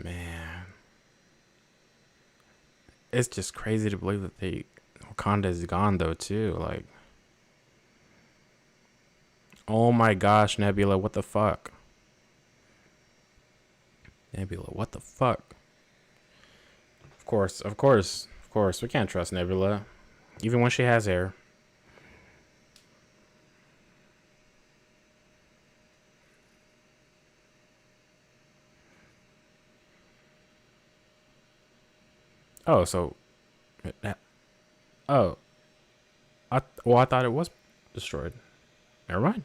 Man, it's just crazy to believe that Wakanda is gone though too. Like, oh my gosh, Nebula, what the fuck? Nebula, what the fuck? Of course, we can't trust Nebula, even when she has hair. Oh, so, oh, I thought it was destroyed. Never mind.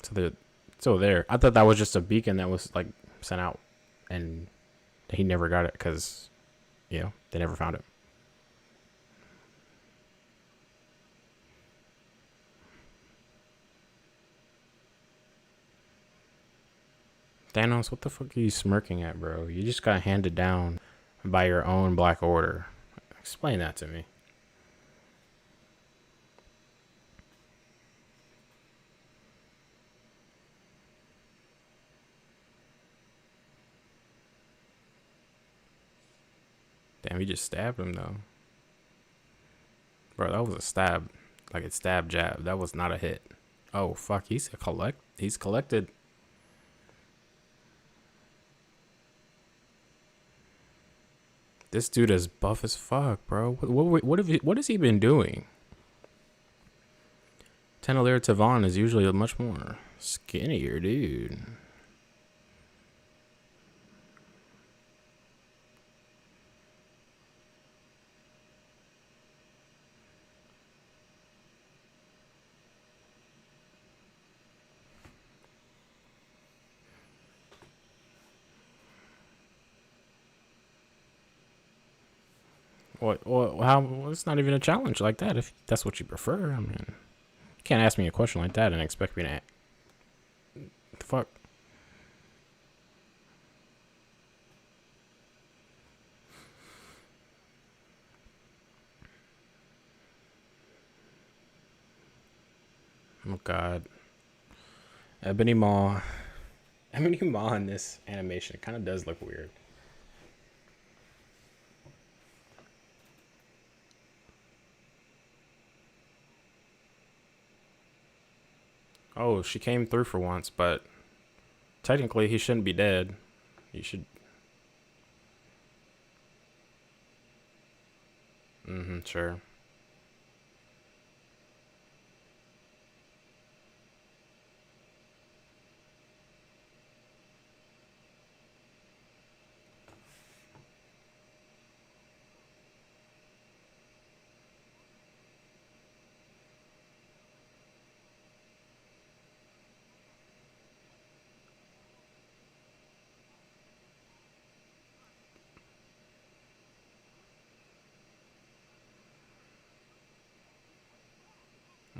So they're still there. I thought that was just a beacon that was like sent out, and he never got it because, they never found it. Thanos, what the fuck are you smirking at, bro? You just got handed down by your own Black Order. Explain that to me. Damn, you just stabbed him though. Bro, that was a stab. Like a stab jab. That was not a hit. Oh fuck, he's collected. This dude is buff as fuck, bro. What has he been doing? Tenelaire Tavon is usually a much more skinnier dude. What? Well, how? Well, it's not even a challenge like that. If that's what you prefer, I mean, you can't ask me a question like that and expect me to. The fuck. Oh God. Ebony Maw. Ebony Maw in this animation kind of does look weird. Oh, she came through for once, but technically he shouldn't be dead. You should. Sure.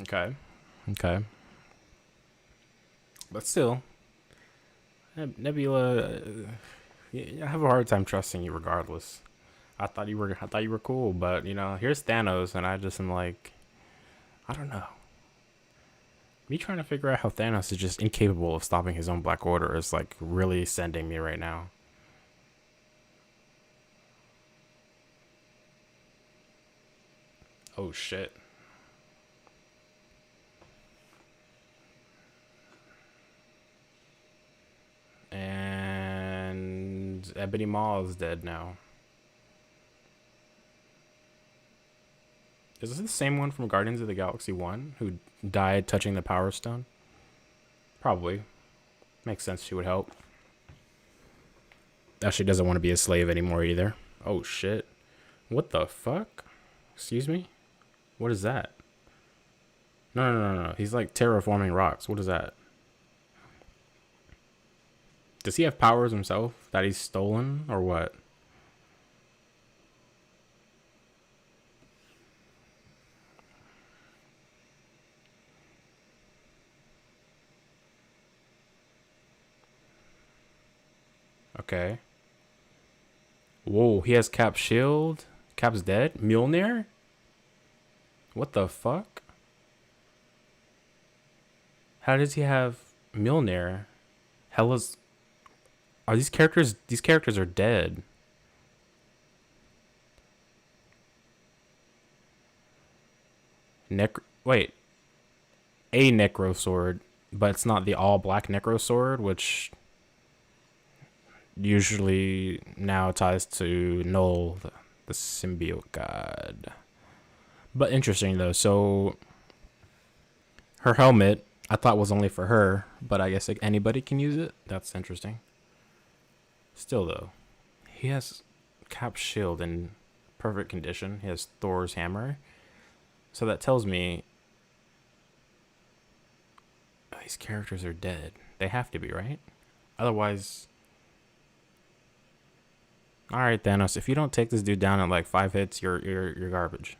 Okay. Okay. But still, Nebula, I have a hard time trusting you regardless. I thought you were cool, but you know, here's Thanos, and I just am like, I don't know. Me trying to figure out how Thanos is just incapable of stopping his own Black Order is like really sending me right now. Oh shit. And Ebony Maw is dead now. Is this the same one from Guardians of the Galaxy 1 who died touching the Power Stone? Probably. Makes sense she would help. She doesn't want to be a slave anymore either. Oh shit. What the fuck? Excuse me? What is that? No. He's like terraforming rocks. What is that? Does he have powers himself that he's stolen or what? Okay. Whoa, he has Cap's shield? Cap's dead? Mjolnir? What the fuck? How does he have Mjolnir? Hela's... Are these characters... These characters are dead. Wait. A Necro Sword, but it's not the all-black Necro Sword, which... usually now ties to Null, the symbiote god. But interesting though. So her helmet, I thought was only for her, but I guess like anybody can use it. That's interesting. Still though, he has Cap's shield in perfect condition. He has Thor's hammer, so that tells me these characters are dead. They have to be, right? Otherwise. All right, Thanos. If you don't take this dude down in like 5 hits, you're garbage.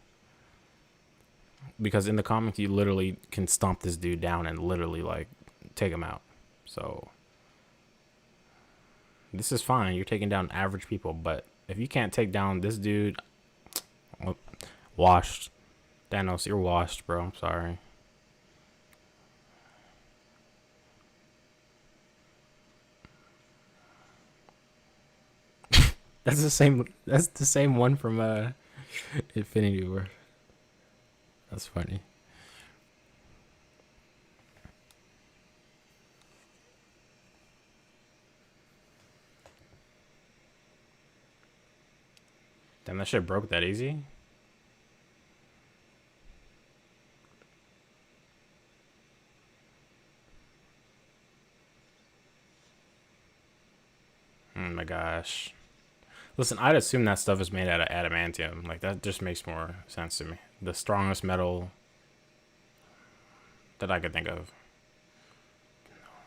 Because in the comics, you literally can stomp this dude down and literally like take him out. So this is fine. You're taking down average people, but if you can't take down this dude, washed. Thanos, you're washed, bro. I'm sorry. That's the same. That's the same one from Infinity War. That's funny. Damn, that shit broke that easy. Oh my gosh. Listen, I'd assume that stuff is made out of adamantium. Like, that just makes more sense to me. The strongest metal that I could think of.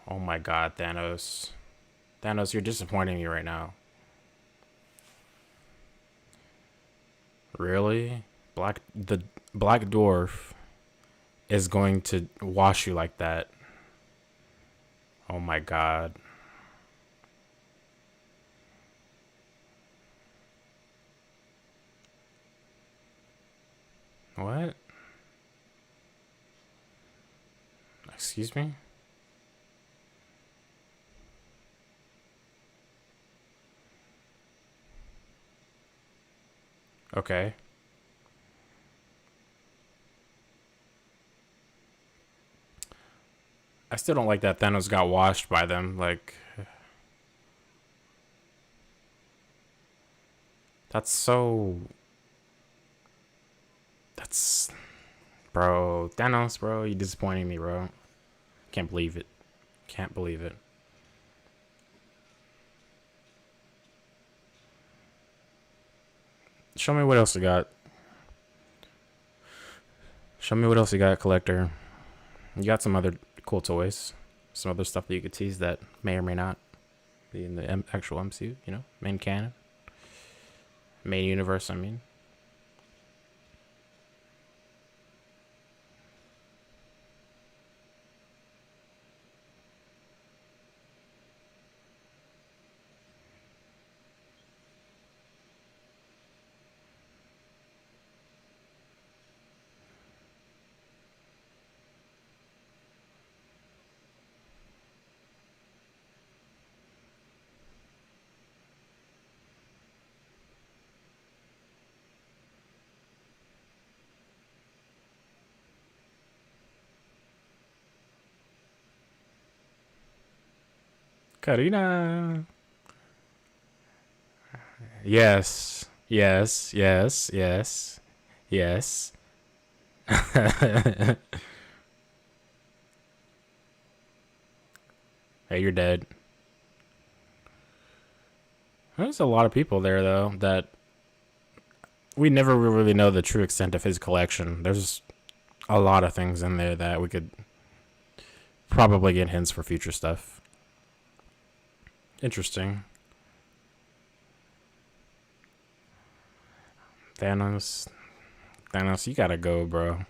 Oh my god, Thanos. Thanos, you're disappointing me right now. Really? The Black Dwarf is going to wash you like that. Oh my god. What? Excuse me? Okay. I still don't like that Thanos got washed by them. Like, that's so... That's... Bro, Thanos, bro, you disappointing me, bro. Can't believe it. Can't believe it. Show me what else you got. Show me what else you got, Collector. You got some other cool toys. Some other stuff that you could tease that may or may not be in the actual MCU, you know? Main canon. Main universe, I mean. Karina. Yes. Yes. Yes. Yes. Yes. Hey, you're dead. There's a lot of people there though that we never really know the true extent of his collection. There's a lot of things in there that we could probably get hints for future stuff. Interesting. Thanos, you gotta go, bro.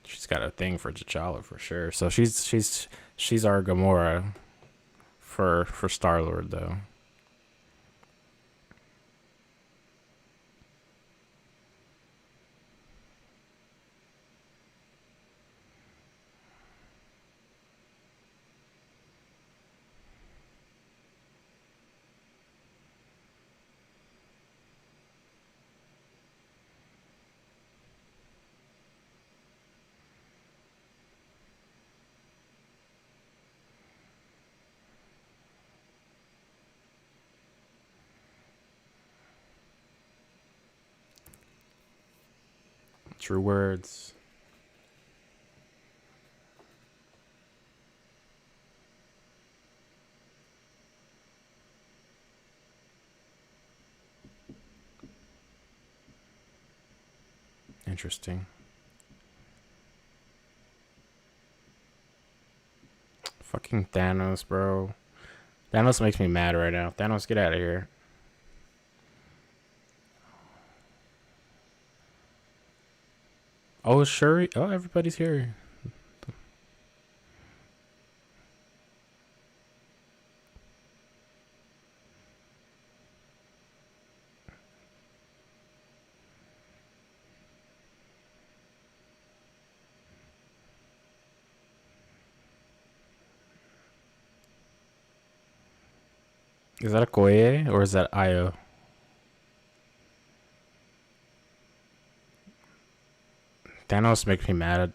She's got a thing for T'Challa for sure. So she's our Gamora for Star-Lord though. True words. Interesting. Fucking Thanos, bro. Thanos makes me mad right now. Thanos, get out of here. Oh, Shuri. Oh, everybody's here. Is that a Koye or is that Io? Thanos makes me mad.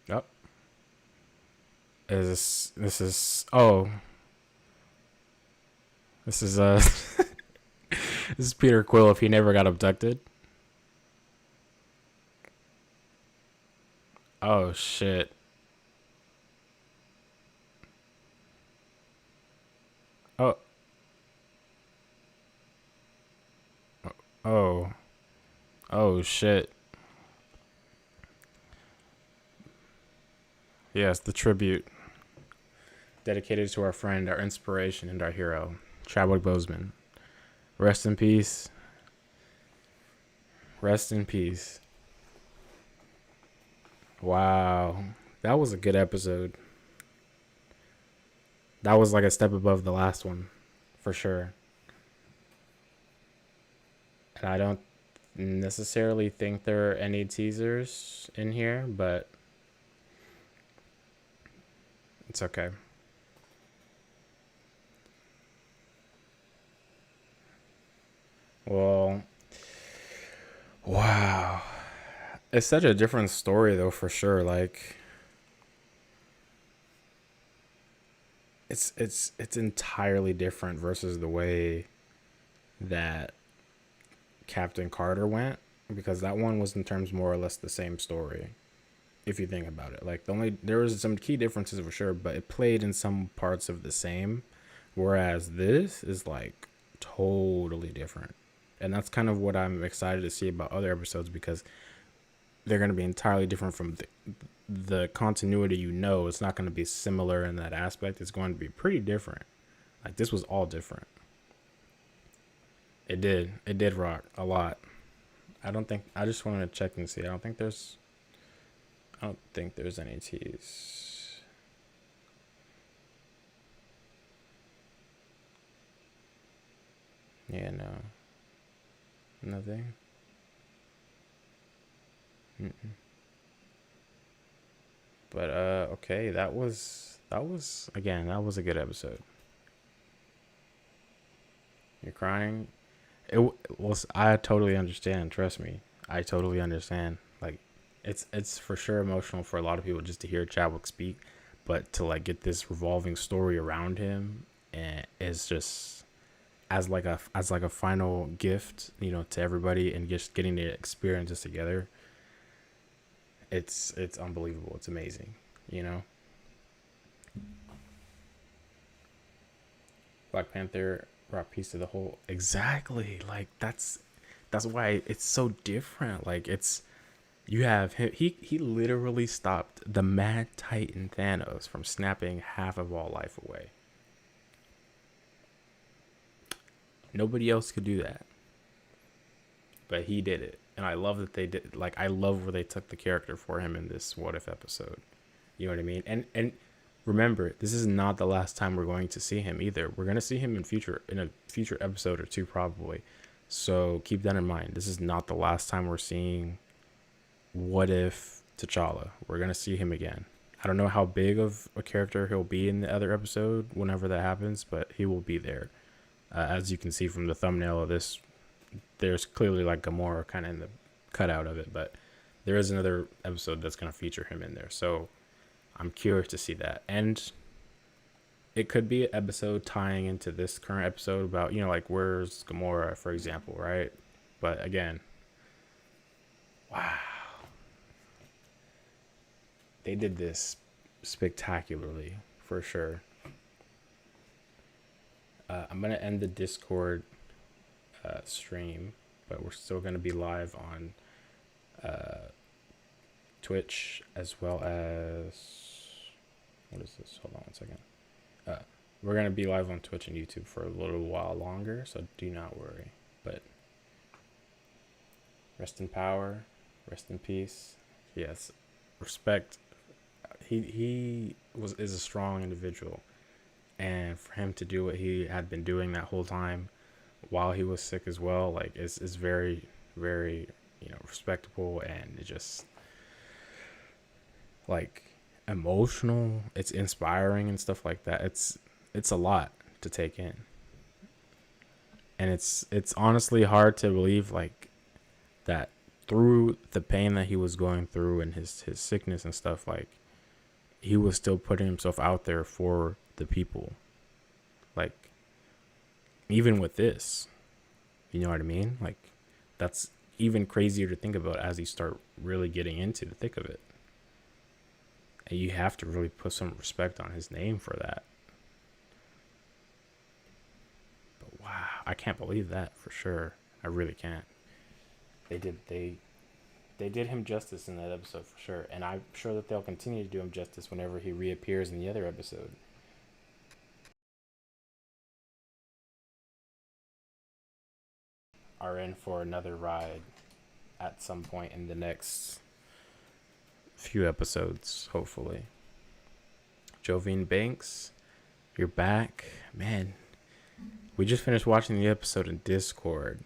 Yep. This is oh. This is this is Peter Quill if he never got abducted. Oh shit. Oh. Oh. Oh shit. Yes, the tribute dedicated to our friend, our inspiration, and our hero, Chadwick Boseman. Rest in peace. Rest in peace. Wow. That was a good episode. That was like a step above the last one, for sure. And I don't necessarily think there are any teasers in here, but it's okay. Well, wow. It's such a different story though, for sure. Like it's entirely different versus the way that Captain Carter went, because that one was in terms more or less the same story. If you think about it, like there was some key differences for sure, but it played in some parts of the same, whereas this is like totally different. And that's kind of what I'm excited to see about other episodes, because they're going to be entirely different from the continuity. It's not going to be similar in that aspect. It's going to be pretty different. Like this was all different. It did rock a lot. I just wanted to check and see. I don't think there's any teas. Yeah, no. Nothing. Mm-mm. But okay, that was a good episode. You're crying. Was I totally understand. Trust me, I totally understand. Like, it's for sure emotional for a lot of people just to hear Chadwick speak, but to like get this revolving story around him, and is just as like a final gift, to everybody, and just getting to experience this together. It's unbelievable. It's amazing. You know, Black Panther brought peace to the whole. Exactly. Like that's why it's so different. Like it's you have him. He literally stopped the Mad Titan Thanos from snapping half of all life away. Nobody else could do that, but he did it, and I love that they did. Like I love where they took the character for him in this What If episode. You know what I mean? And remember, this is not the last time we're going to see him either. We're gonna see him in a future episode or two probably. So keep that in mind. This is not the last time we're seeing What If T'Challa. We're gonna see him again. I don't know how big of a character he'll be in the other episode whenever that happens, but he will be there. As you can see from the thumbnail of this, there's clearly like Gamora kind of in the cutout of it, but there is another episode that's going to feature him in there. So I'm curious to see that. And it could be an episode tying into this current episode about, like where's Gamora, for example, right? But again, wow. They did this spectacularly, for sure. I'm going to end the Discord stream, but we're still going to be live on Twitch, as well as, what is this? Hold on one second. We're going to be live on Twitch and YouTube for a little while longer, so do not worry. But rest in power, rest in peace. Yes, respect. He is a strong individual, and for him to do what he had been doing that whole time while he was sick as well, like is very, very, respectable, and it just like emotional. It's inspiring and stuff like that. It's a lot to take in, and it's honestly hard to believe like that through the pain that he was going through and his sickness and stuff, like he was still putting himself out there for the people. Like even with this, you know what I mean? Like that's even crazier to think about as you start really getting into the thick of it. And you have to really put some respect on his name for that. But wow, I can't believe that for sure. I really can't. They did him justice in that episode for sure, and I'm sure that they'll continue to do him justice whenever he reappears in the other episode. Are in for another ride at some point in the next few episodes, hopefully. Jovine Banks, you're back. Man, we just finished watching the episode in Discord,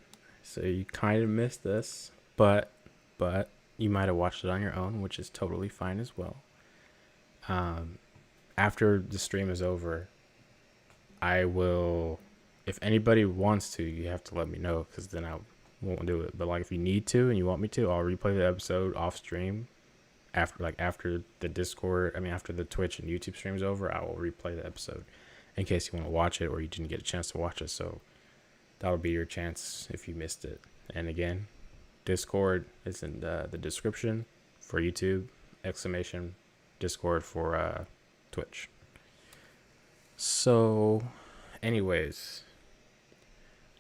so you kind of missed us, but you might have watched it on your own, which is totally fine as well. After the stream is over, I will, if anybody wants to, you have to let me know, because then I won't do it. But like if you need to and you want me to, I'll replay the episode off stream after the Discord, after the Twitch and YouTube stream's over. I will replay the episode in case you want to watch it or you didn't get a chance to watch it. So that'll be your chance if you missed it. And again, Discord is in the description for YouTube, Discord for Twitch. So anyways,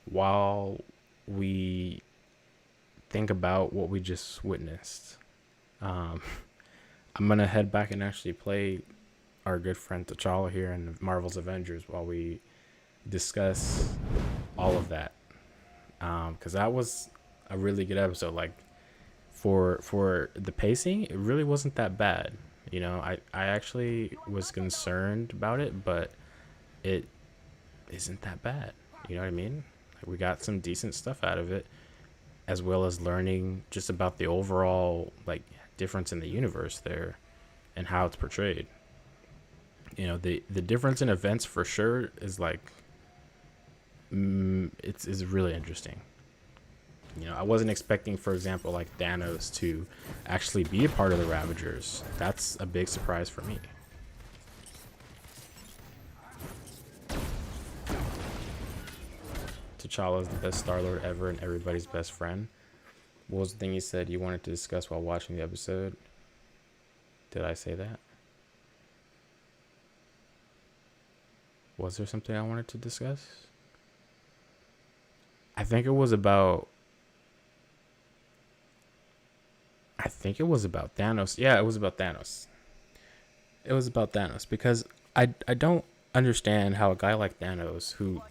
while we think about what we just witnessed, I'm gonna head back and actually play our good friend T'Challa here in Marvel's Avengers while we discuss all of that, because that was a really good episode. Like for the pacing, it really wasn't that bad. I actually was concerned about it, but it isn't that bad. You know what I mean? Like, we got some decent stuff out of it. as well as learning just about the overall like difference in the universe there and how it's portrayed. You know, the difference in events for sure is like it's is really interesting. You know, I wasn't expecting, for example, like Thanos to actually be a part of the Ravagers. That's a big surprise for me. T'Challa's the best Star-Lord ever and everybody's best friend. What was the thing you said you wanted to discuss while watching the episode? Did I say that? Was there something I wanted to discuss? I think it was about Thanos. Yeah, it was about Thanos. It was about Thanos because I don't understand how a guy like Thanos, who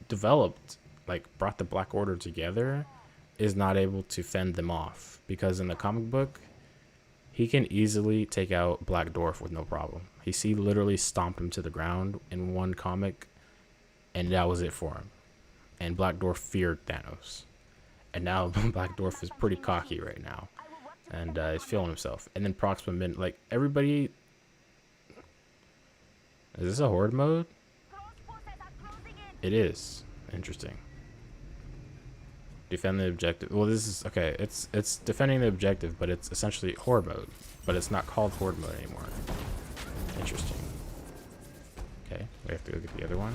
developed, like, brought the Black Order together, is not able to fend them off. Because in the comic book, he can easily take out Black Dwarf with no problem. He literally stomped him to the ground in one comic, and that was it for him. And Black Dwarf feared Thanos. And now Black Dwarf is pretty cocky right now. And he's feeling himself. And then Proxima Mint, like, everybody... Is this a Horde mode? It is. Interesting. Defend the objective. Well, this is... Okay, it's defending the objective, but it's essentially Horde mode. But it's not called Horde mode anymore. Interesting. Okay, we have to go get the other one.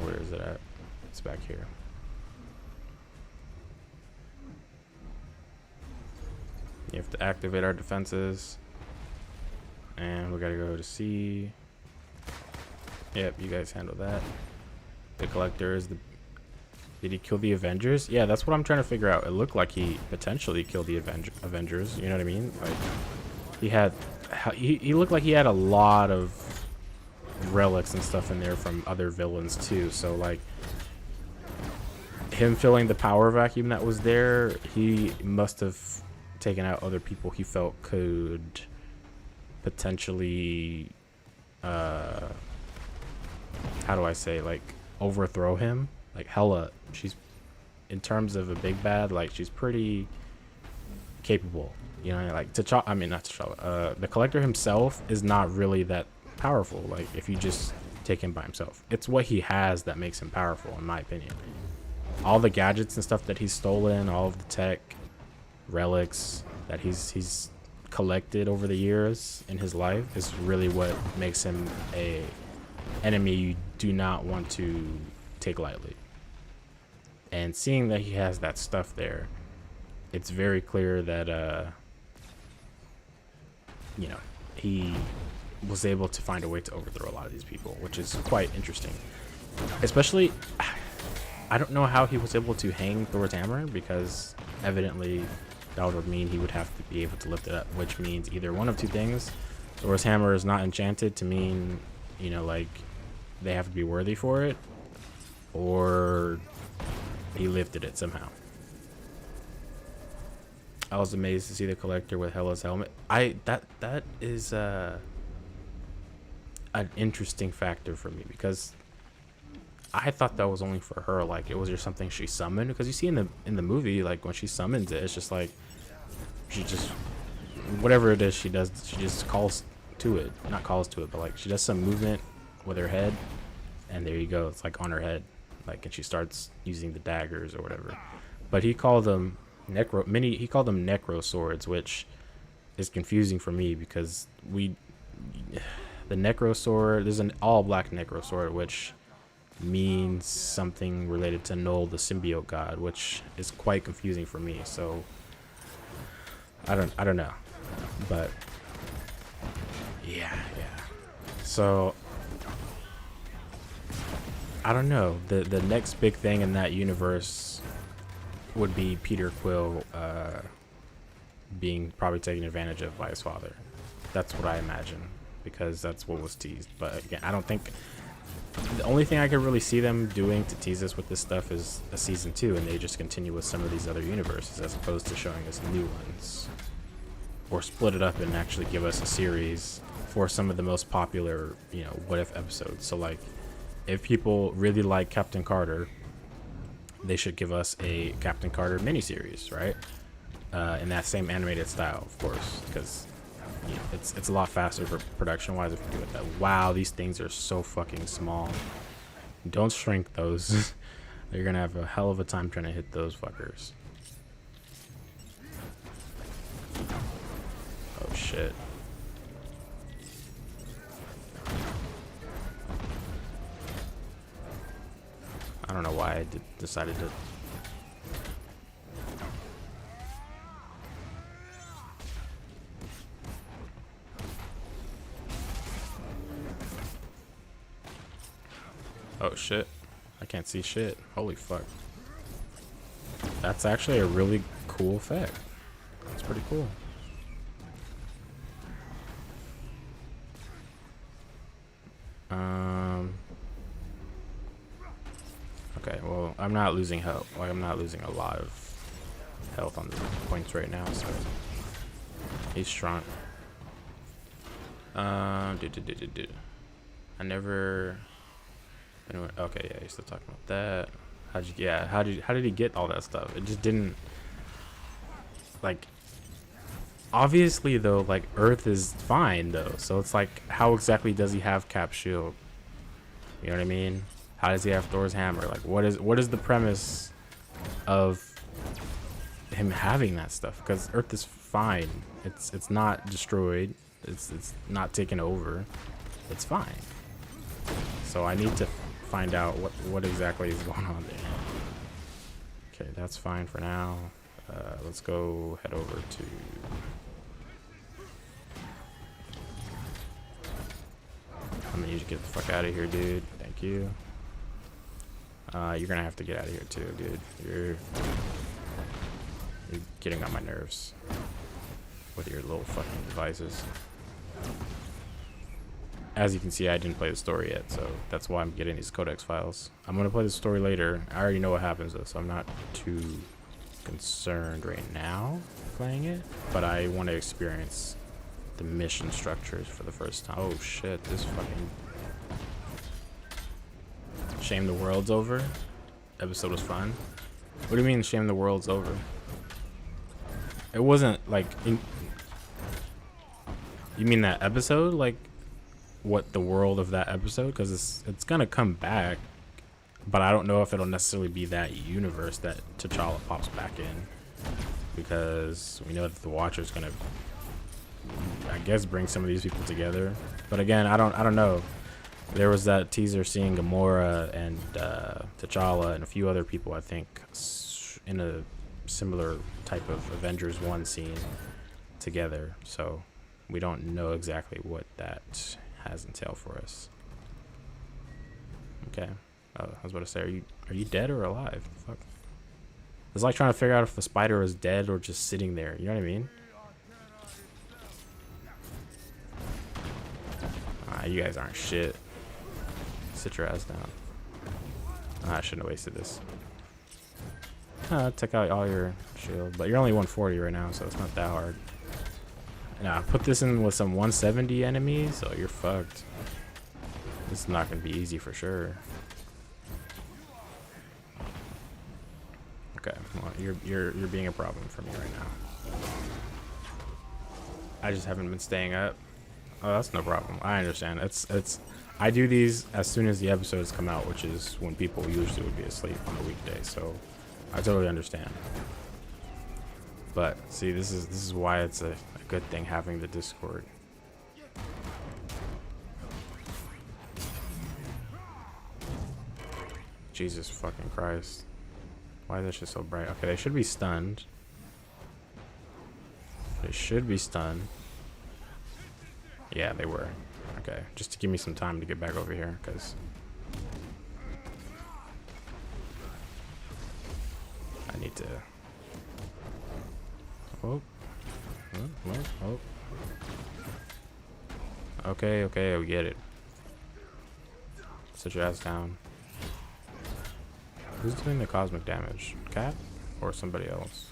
Where is it at? It's back here. You have to activate our defenses. And we gotta go to C. Yep, you guys handle that. The Collector is the... Did he kill the Avengers? Yeah, that's what I'm trying to figure out. It looked like he potentially killed the Avengers. You know what I mean? Like, he looked like he had a lot of relics and stuff in there from other villains too. So like, him filling the power vacuum that was there, he must have taken out other people he felt could potentially how do I say, like, overthrow him. Like Hela, she's, in terms of a big bad, like, she's pretty capable, you know. Like T'Challa, I mean not T'Challa, the Collector himself is not really that powerful. Like, if you just take him by himself, it's what he has that makes him powerful, in my opinion. All the gadgets and stuff that he's stolen, all of the tech, relics that he's collected over the years in his life is really what makes him a enemy you do not want to take lightly. And seeing that he has that stuff there, it's very clear that you know, he was able to find a way to overthrow a lot of these people, which is quite interesting. Especially, I don't know how he was able to hang Thor's hammer, because evidently that would mean he would have to be able to lift it up, which means either one of two things. Thor's hammer is not enchanted to mean, you know, like, they have to be worthy for it, or he lifted it somehow. I was amazed to see the Collector with Hela's helmet. That is an interesting factor for me, because I thought that was only for her. Like, it was just something she summoned, because you see in the movie, like, when she summons it, it's just like she just, whatever it is she does, she just calls to it. Not calls to it, but like, she does some movement with her head, and there you go, it's like on her head, like, and she starts using the daggers or whatever. But he called them he called them necro swords, which is confusing for me, because the necro sword, there's an all black necro sword, which means something related to Null, the symbiote god, which is quite confusing for me. So I don't know, but yeah. So I don't know. The next big thing in that universe would be Peter Quill being probably taken advantage of by his father. That's what I imagine, because that's what was teased. But again, I don't think, the only thing I could really see them doing to tease us with this stuff is a season 2, and they just continue with some of these other universes as opposed to showing us new ones, or split it up and actually give us a series for some of the most popular, you know, what if episodes. So like, if people really like Captain Carter, they should give us a Captain Carter miniseries, right? In that same animated style, of course, because you know, it's a lot faster for production wise if you do it that. Wow, these things are so fucking small. Don't shrink those. You're gonna have a hell of a time trying to hit those fuckers. Oh shit. I don't know why I decided to. Oh shit. I can't see shit. Holy fuck. That's actually a really cool effect. That's pretty cool. Okay, well, I'm not losing health. Like, I'm not losing a lot of health on the points right now, so he's strong. I never. Anyway, okay, yeah, you're still talking about that. How did he get all that stuff? It just didn't. Like, obviously though, like Earth is fine though, so it's like, how exactly does he have Cap's shield? You know what I mean? How does he have Thor's hammer? Like, what is the premise of him having that stuff? Because Earth is fine. It's not destroyed. It's not taken over. It's fine. So I need to find out what exactly is going on there. Okay, that's fine for now. Let's go head over to. I'm gonna need to get the fuck out of here, dude. Thank you. You're gonna have to get out of here too, dude. You're getting on my nerves with your little fucking devices. As you can see, I didn't play the story yet, so that's why I'm getting these codex files. I'm gonna play the story later. I already know what happens though, so I'm not too concerned right now playing it, but I want to experience the mission structures for the first time. Oh shit, this fucking shame the world's over. Episode was fun. What do you mean shame the world's over? It wasn't like you mean that episode, like what the world of that episode, because it's gonna come back, but I don't know if it'll necessarily be that universe that T'Challa pops back in, because we know that the Watcher's gonna, I guess, bring some of these people together. But again, I don't know. There was that teaser seeing Gamora and T'Challa and a few other people, I think, in a similar type of Avengers 1 scene together. So we don't know exactly what that has entailed for us. Okay. I was about to say, are you dead or alive? Fuck. It's like trying to figure out if the spider is dead or just sitting there. You know what I mean? You guys aren't shit. Sit your ass down. I shouldn't have wasted this. Take out all your shield, but you're only 140 right now, so it's not that hard. Now put this in with some 170 enemies, so you're fucked. This is not gonna be easy for sure. Okay, well, you're being a problem for me right now. I just haven't been staying up. Oh, that's no problem. I understand. It's I do these as soon as the episodes come out, which is when people usually would be asleep on a weekday, so I totally understand. But see, this is why it's a good thing having the Discord. Jesus fucking Christ. Why is that shit so bright? Okay, they should be stunned. They should be stunned. Yeah, they were. Okay, just to give me some time to get back over here, because I need to. Oh. Oh. Okay, we get it. Sit your ass down. Who's doing the cosmic damage? Cat or somebody else?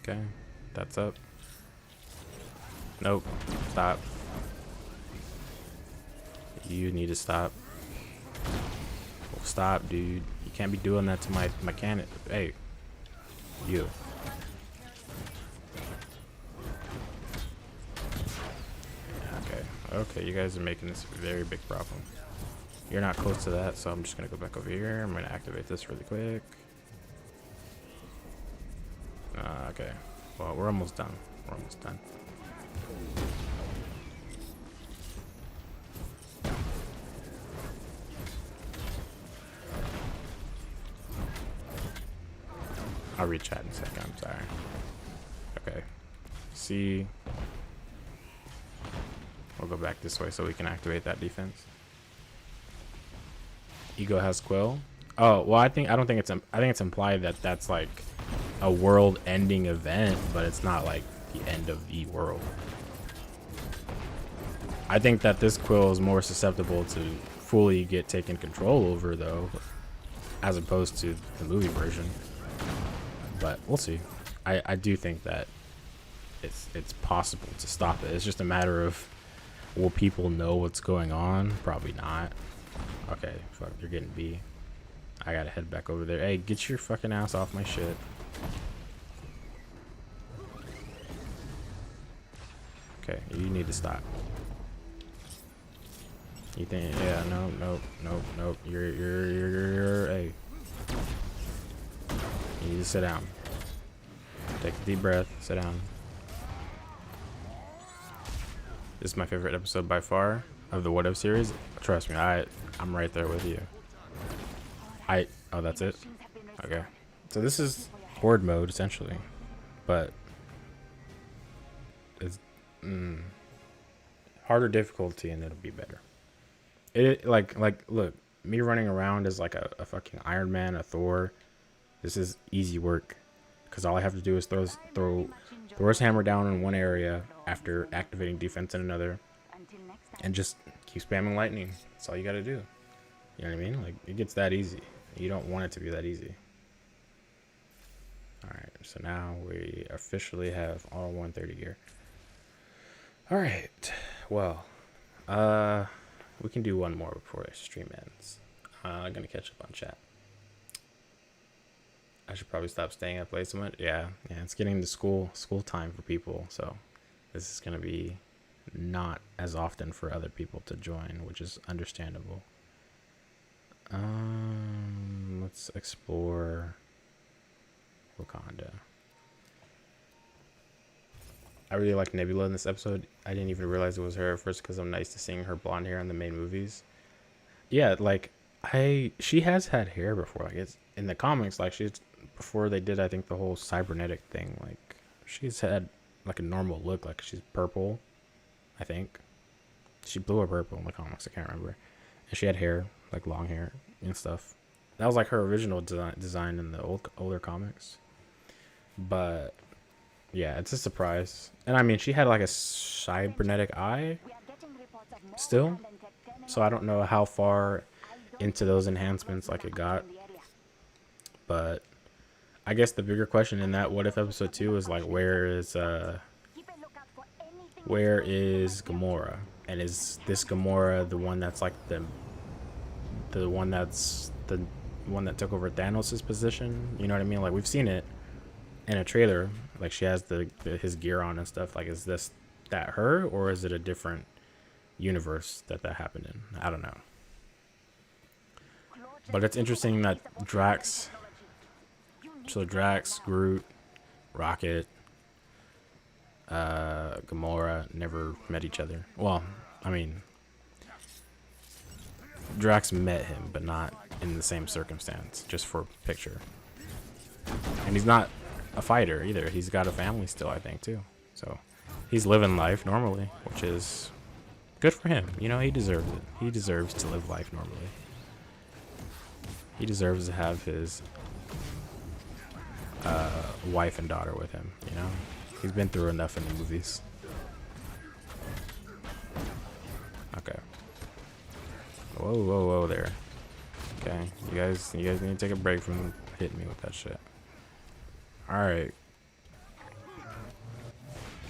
Okay, that's up. Nope, stop. You need to stop. Well, stop, dude. You can't be doing that to my cannon. Hey, you. Okay, you guys are making this a very big problem. You're not close to that, so I'm just gonna go back over here. I'm gonna activate this really quick. Okay, well, we're almost done. We're almost done. I'll read chat in a second, I'm sorry. Okay, see. We'll go back this way so we can activate that defense. Ego has Quill. Oh, well, I don't think it's implied that that's like a world-ending event, but it's not like the end of the world. I think that this Quill is more susceptible to fully get taken control over, though, as opposed to the movie version. But we'll see. I do think that it's possible to stop it. It's just a matter of, will people know what's going on? Probably not. Okay, fuck, you're getting B. I gotta head back over there. Hey, get your fucking ass off my shit. Okay, you need to stop. You think? Yeah, nope. You're. Hey, you need to sit down. Take a deep breath. Sit down. This is my favorite episode by far of the Whatif series. Trust me, I'm right there with you. Oh, that's it? Okay. So this is Horde Mode, essentially. But it's harder difficulty and it'll be better. It like look, me running around as like a fucking Iron Man, a Thor. This is easy work. Because all I have to do is throw Thor's hammer down in one area after activating defense in another. And just keep spamming lightning. That's all you gotta do. You know what I mean? Like, it gets that easy. You don't want it to be that easy. Alright, so now we officially have all 130 gear. Alright, well, we can do one more before the stream ends. I'm gonna catch up on chat. I should probably stop staying up late so much. Yeah, it's getting to school time for people, so this is gonna be not as often for other people to join, which is understandable. Let's explore Wakanda. I really like Nebula in this episode. I didn't even realize it was her at first because I'm used to seeing her blonde hair in the main movies. Yeah, like she has had hair before. Like, it's in the comics, like before they did, I think, the whole cybernetic thing. Like, she's had like a normal look. Like, she's purple, I think. She blue or purple in the comics, I can't remember. And she had hair, like long hair and stuff. That was like her original design in the older comics. But yeah, it's a surprise. And I mean, she had like a cybernetic eye still. So I don't know how far into those enhancements like it got. But I guess the bigger question in that What If episode 2 is like, where is Gamora? And is this Gamora the one that's like the one that's the one that took over Thanos' position? You know what I mean? Like, we've seen it in a trailer. Like, she has his gear on and stuff. Like, is that her, or is it a different universe that happened in? I don't know. But it's interesting that Drax, Groot, Rocket, Gamora never met each other. Well, I mean, Drax met him, but not in the same circumstance, just for picture. And he's not a fighter either. He's got a family still, I think, too. So he's living life normally, which is good for him. You know, he deserves it. He deserves to live life normally. He deserves to have his wife and daughter with him, you know? He's been through enough in the movies. Okay. Whoa there. Okay, you guys need to take a break from hitting me with that shit. Alright.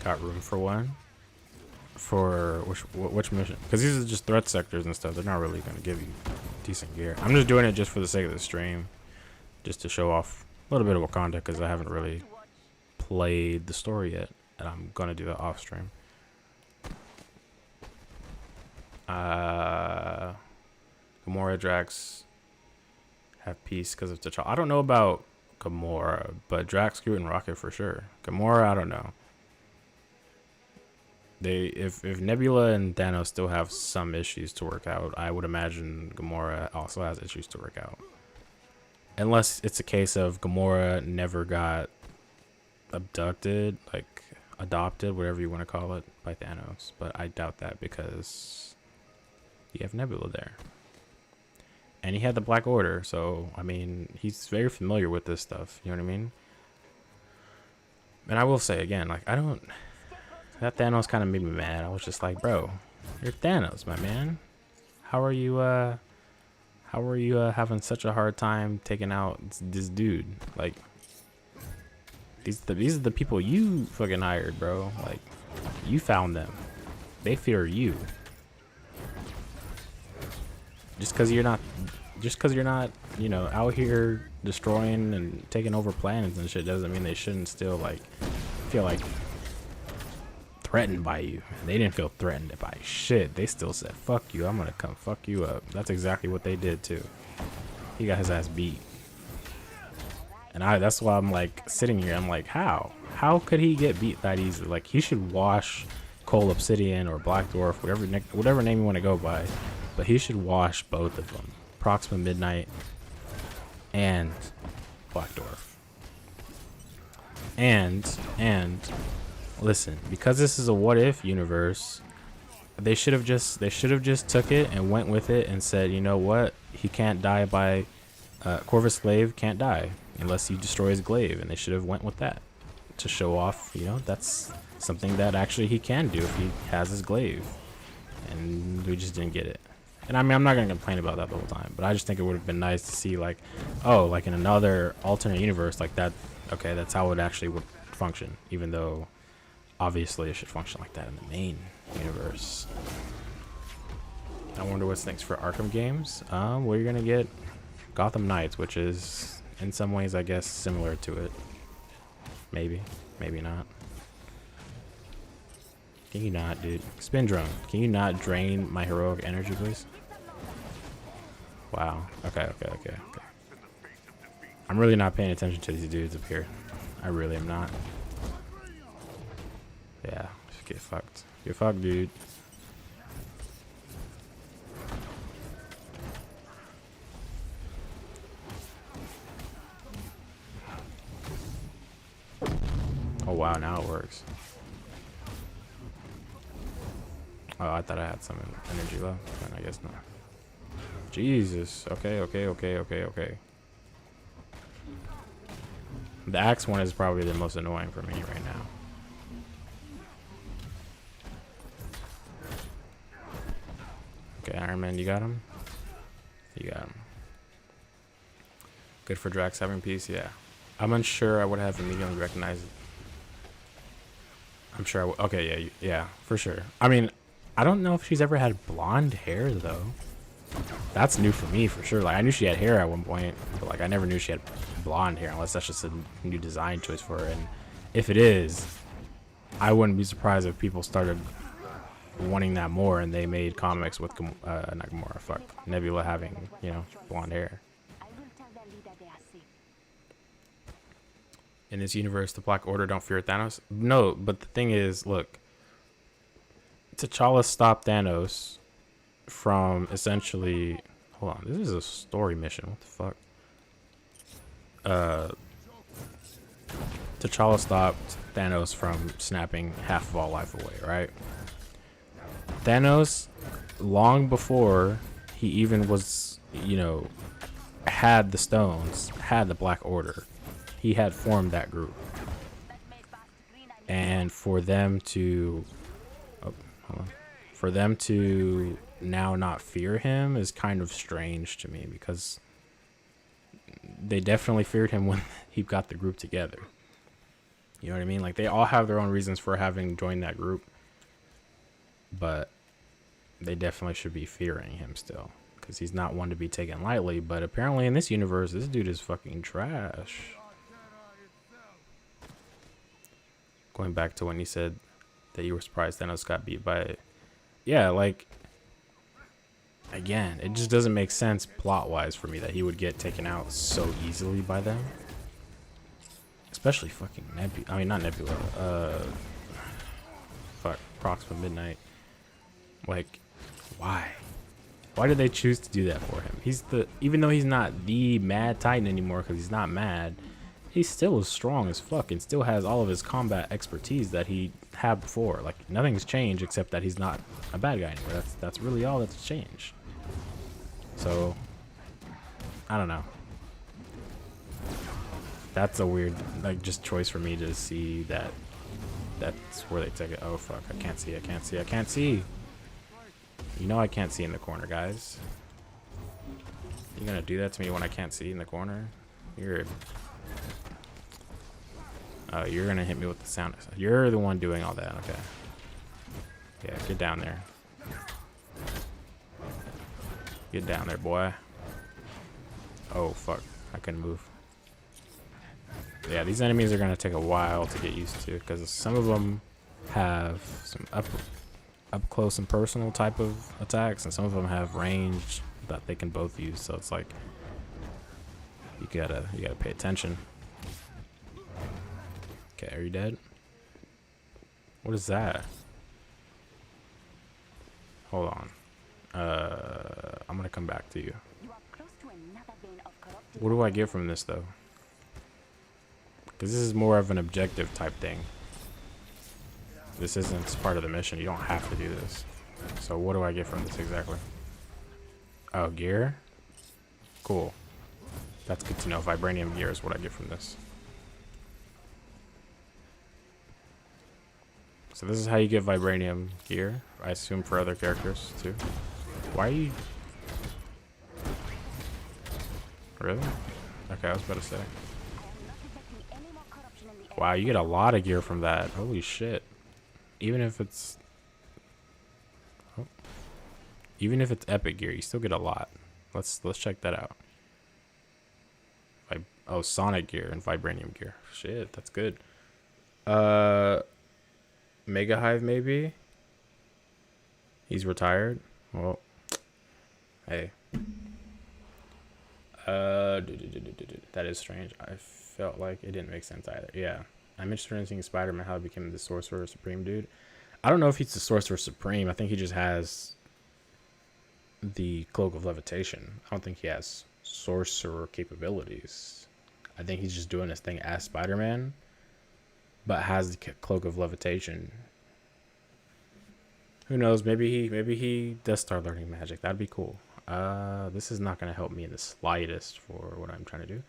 Got room for one. For which mission? Because these are just threat sectors and stuff. They're not really going to give you decent gear. I'm just doing it just for the sake of the stream, just to show off a little bit of Wakanda, because I haven't really played the story yet, and I'm gonna do that off stream. Gamora, Drax have peace because of T'Challa. I don't know about Gamora, but Drax, Groot, and Rocket for sure. Gamora, I don't know. If Nebula and Thanos still have some issues to work out, I would imagine Gamora also has issues to work out. Unless it's a case of Gamora never got abducted, like adopted, whatever you want to call it, by Thanos. But I doubt that because you have Nebula there. And he had the Black Order, so, I mean, he's very familiar with this stuff, you know what I mean? And I will say again, like, that Thanos kind of made me mad. I was just like, bro, you're Thanos, my man. How are you having such a hard time taking out this dude? Like, these are the people you fucking hired, bro. Like, you found them. They fear you. Just because you're not, you know, out here destroying and taking over planets and shit doesn't mean they shouldn't still, like, feel like threatened by you. They didn't feel threatened by shit. They still said, fuck you, I'm gonna come fuck you up. That's exactly what they did too. He got his ass beat. And that's why I'm like sitting here, I'm like, how could he get beat that easily? Like, he should wash Coal Obsidian or Black Dwarf, whatever name you want to go by, but he should wash both of them, Proxima Midnight and Black Dwarf. And listen, because this is a what if universe, they should have just took it and went with it and said, you know what, he can't die by Corvus Glaive can't die unless he destroys Glaive, and they should have went with that to show off, you know, that's something that actually he can do if he has his Glaive, and we just didn't get it. And I mean, I'm not gonna complain about that the whole time, but I just think it would have been nice to see, like, oh, like in another alternate universe like that, okay, that's how it actually would function, even though obviously it should function like that in the main universe. I wonder what's next for Arkham games. Well, you're gonna get Gotham Knights, which is in some ways, I guess, similar to it. Maybe not. Can you not, dude? Spin drone. Can you not drain my heroic energy, please? Wow. Okay. I'm really not paying attention to these dudes up here. I really am not. Yeah, just get fucked. Get fucked, dude. Oh wow, now it works. Oh, I thought I had some energy left, but I guess not. Jesus. Okay. The axe one is probably the most annoying for me right now. Okay, Iron Man, you got him? You got him. Good for Drax having peace, yeah. I'm unsure I would have immediately recognized it. I'm sure I would. Okay, yeah, for sure. I mean, I don't know if she's ever had blonde hair, though. That's new for me, for sure. Like, I knew she had hair at one point, but, like, I never knew she had blonde hair, unless that's just a new design choice for her. And if it is, I wouldn't be surprised if people started wanting that more and they made comics with not Gamora, fuck, Nebula having, you know, blonde hair. In this universe, the Black Order don't fear Thanos? No, but the thing is, look, T'Challa stopped Thanos from essentially, hold on, this is a story mission, what the fuck? T'Challa stopped Thanos from snapping half of all life away, right? Thanos, long before he even was, you know, had the stones, had the Black Order, he had formed that group. And for them to now not fear him is kind of strange to me, because they definitely feared him when he got the group together. You know what I mean? Like, they all have their own reasons for having joined that group, but they definitely should be fearing him still. because he's not one to be taken lightly. But apparently in this universe, this dude is fucking trash. Going back to when you said that you were surprised Thanos got beat by, yeah, like, again, it just doesn't make sense plot-wise for me that he would get taken out so easily by them. Especially fucking Nebula. I mean, not Nebula. Fuck, Proxima Midnight. Like, why? Why did they choose to do that for him? He's the, even though he's not the Mad Titan anymore, because he's not mad, he's still as strong as fuck and still has all of his combat expertise that he had before. Like, nothing's changed except that he's not a bad guy anymore. That's really all that's changed. So, I don't know. That's a weird, like, just choice for me to see that that's where they take it. Oh, fuck. I can't see. I can't see. I can't see. You know I can't see in the corner, guys. You gonna do that to me when I can't see in the corner? You're... Oh, you're gonna hit me with the sound. You're the one doing all that. Okay. Yeah, get down there. Get down there, boy. Oh, fuck. I couldn't move. Yeah, these enemies are going to take a while to get used to, because some of them have some up close and personal type of attacks, and some of them have range that they can both use. So it's like you gotta pay attention. Okay, are you dead? What is that? Hold on. I'm gonna come back to you. What do I get from this though? Because this is more of an objective type thing. This isn't part of the mission. You don't have to do this. So what do I get from this exactly? Oh, gear? Cool. That's good to know. Vibranium gear is what I get from this. So this is how you get vibranium gear. I assume for other characters too. Why are you... Really? Okay, I was about to say. Wow, you get a lot of gear from that. Holy shit. Even if it's... Oh. Even if it's epic gear, you still get a lot. Let's check that out. Oh, Sonic gear and Vibranium gear. Shit, that's good. Mega Hive maybe? He's retired? Well, hey. That is strange. I felt like it didn't make sense either. Yeah. I'm interested in seeing Spider-Man how he became the Sorcerer Supreme dude. I don't know if he's the Sorcerer Supreme. I think he just has the Cloak of Levitation. I don't think he has sorcerer capabilities. I think he's just doing his thing as Spider-Man, but has the Cloak of Levitation. Who knows? Maybe he does start learning magic. That'd be cool. This is not going to help me in the slightest for what I'm trying to do.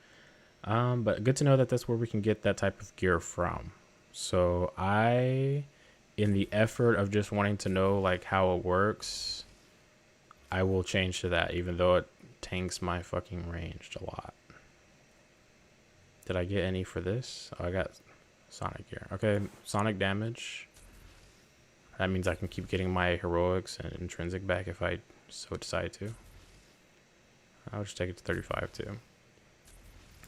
But good to know that that's where we can get that type of gear from. So in the effort of just wanting to know like how it works, I will change to that, even though it tanks my fucking range a lot. Did I get any for this? Oh, I got Sonic gear. Okay, Sonic damage. That means I can keep getting my heroics and intrinsic back if I so decide to. I'll just take it to 35 too.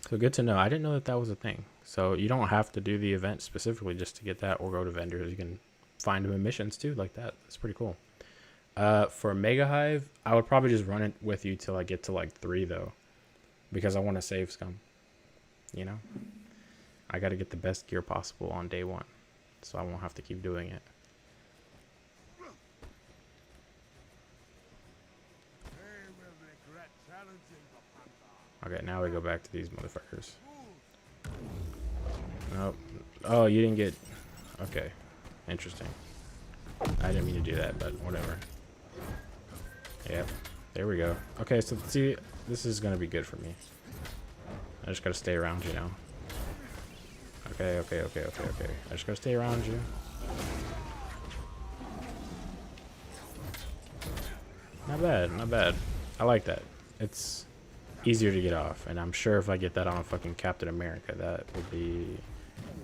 So good to know. I didn't know that was a thing. So you don't have to do the event specifically just to get that or go to vendors. You can find them in missions too like that. That's pretty cool. For Mega Hive, I would probably just run it with you till I get to like 3 though. Because I want to save scum. You know? I got to get the best gear possible on day 1. So I won't have to keep doing it. Okay, now we go back to these motherfuckers. Nope. Oh, you didn't get... Okay. Interesting. I didn't mean to do that, but whatever. Yep. There we go. Okay, so see, this is going to be good for me. I just got to stay around you now. Okay. I just got to stay around you. Not bad. I like that. It's easier to get off, and I'm sure if I get that on a fucking Captain America, that would be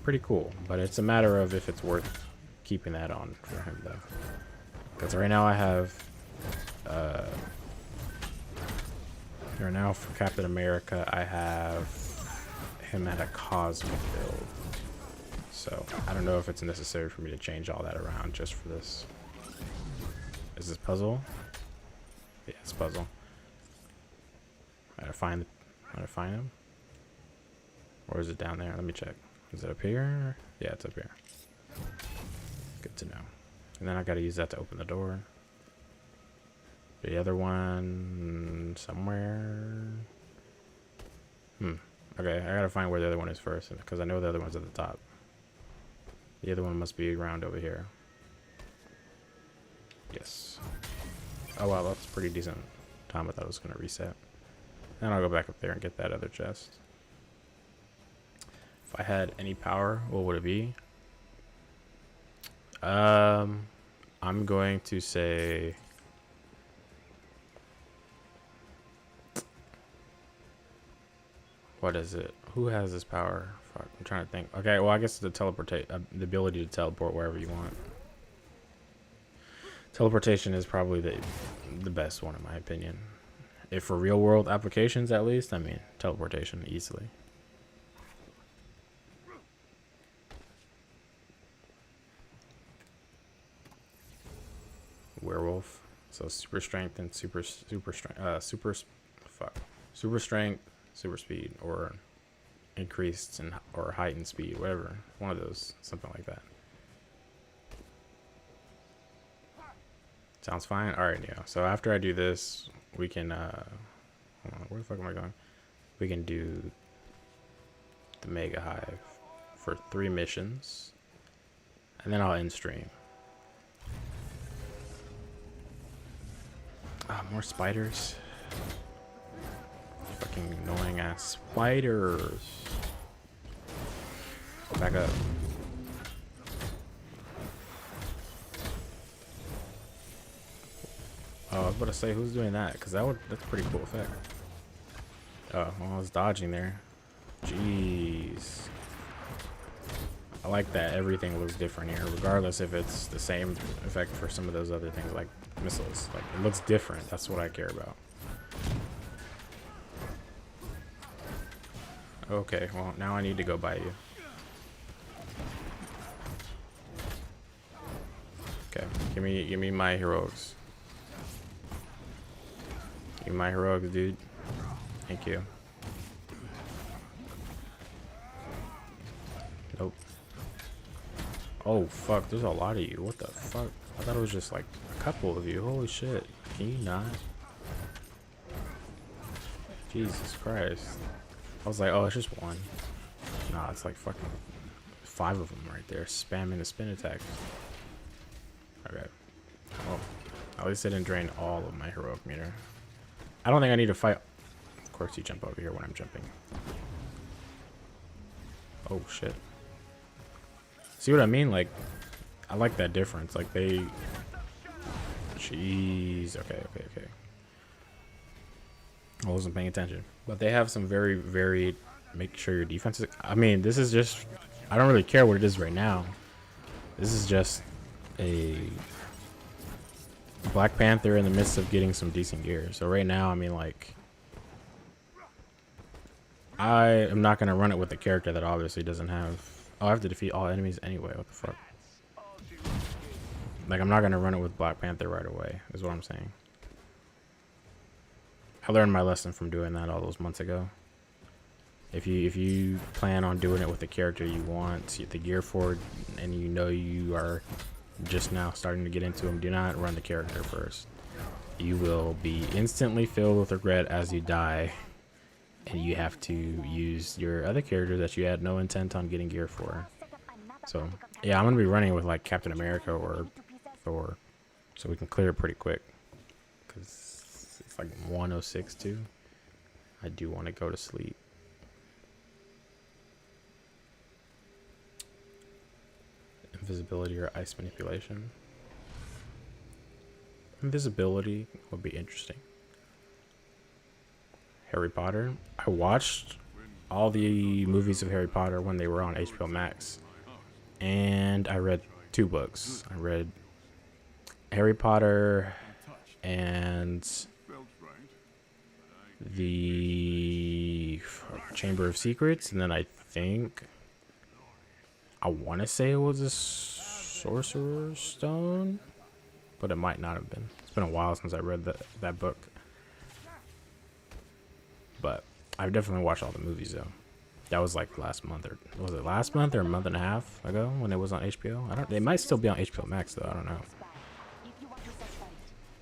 pretty cool. But it's a matter of if it's worth keeping that on for him, though. Because right now I have Right now for Captain America, I have him at a cosmic build. So I don't know if it's necessary for me to change all that around just for this. Is this puzzle? Yeah, it's puzzle. I gotta find him. Or is it down there? Let me check. Is it up here? Yeah, it's up here. Good to know. And then I gotta use that to open the door. The other one somewhere. Okay, I gotta find where the other one is first, because I know the other one's at the top. The other one must be around over here. Yes. Oh wow, that's pretty decent time. I thought it was gonna reset. Then I'll go back up there and get that other chest. If I had any power, what would it be? I'm going to say what is it? Who has this power? Fuck, I'm trying to think. Okay, well I guess the the ability to teleport wherever you want. Teleportation is probably the best one in my opinion. If for real world applications at least, I mean teleportation easily. Werewolf. So super strength and super strength, super strength, super speed, or increased or heightened speed, whatever. One of those, something like that. Sounds fine. All right, yeah. So after I do this, we can hold on, where the fuck am I going? We can do the Mega Hive for 3 missions, and then I'll end stream. More spiders. Fucking annoying ass spiders. Back up. Oh, I was about to say, who's doing that? Because that's a pretty cool effect. Oh, well, I was dodging there. Jeez. I like that everything looks different here, regardless if it's the same effect for some of those other things like missiles. Like, it looks different. That's what I care about. Okay, well, now I need to go by you. Okay, give me my heroics. Give me my heroics, dude. Thank you. Nope. Oh fuck, there's a lot of you. What the fuck? I thought it was just like a couple of you. Holy shit. Can you not? Jesus Christ. I was like, oh, it's just one. Nah, it's like fucking 5 of them right there spamming the spin attack. Okay. Well, at least I didn't drain all of my heroic meter. I don't think I need to fight. Of course you jump over here when I'm jumping. Oh shit. See what I mean? Like, I like that difference. Like they... Jeez. Okay. I wasn't paying attention. But they have some very varied... Make sure your defense is... I mean, this is just... I don't really care what it is right now. This is just a... Black Panther in the midst of getting some decent gear. So right now, I mean, like... I am not going to run it with a character that obviously doesn't have... Oh, I have to defeat all enemies anyway. What the fuck? Like, I'm not going to run it with Black Panther right away, is what I'm saying. I learned my lesson from doing that all those months ago. If you plan on doing it with the character you want the gear for, and you know you are just now starting to get into them, do not run the character first. You will be instantly filled with regret as you die, and you have to use your other character that you had no intent on getting gear for. So yeah, I'm gonna be running with like Captain America or Thor, so we can clear it pretty quick, because it's like 1:06 too. I do want to go to sleep. Invisibility or ice manipulation. Invisibility would be interesting. Harry Potter. I watched all the movies of Harry Potter when they were on HBO Max, and I read 2 books. I read Harry Potter and the Chamber of Secrets, and then I think I want to say it was a Sorcerer's Stone, but it might not have been. It's been a while since I read that book. But I've definitely watched all the movies though. That was like last month, or was it last month or a month and a half ago when it was on HBO? I don't. They might still be on HBO Max though. I don't know.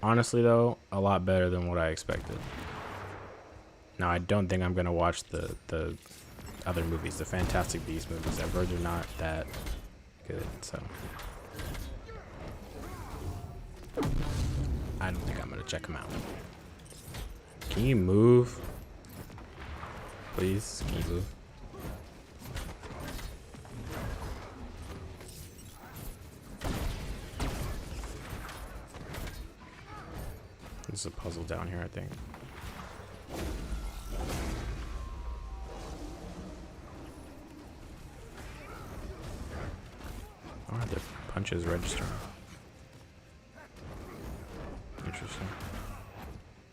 Honestly though, a lot better than what I expected. Now I don't think I'm gonna watch the other movies, the Fantastic Beasts movies. I've heard they're not that good, so I don't think I'm gonna check them out. Can you move? Please, can you move? There's a puzzle down here, I think. Oh, the punches register. Interesting.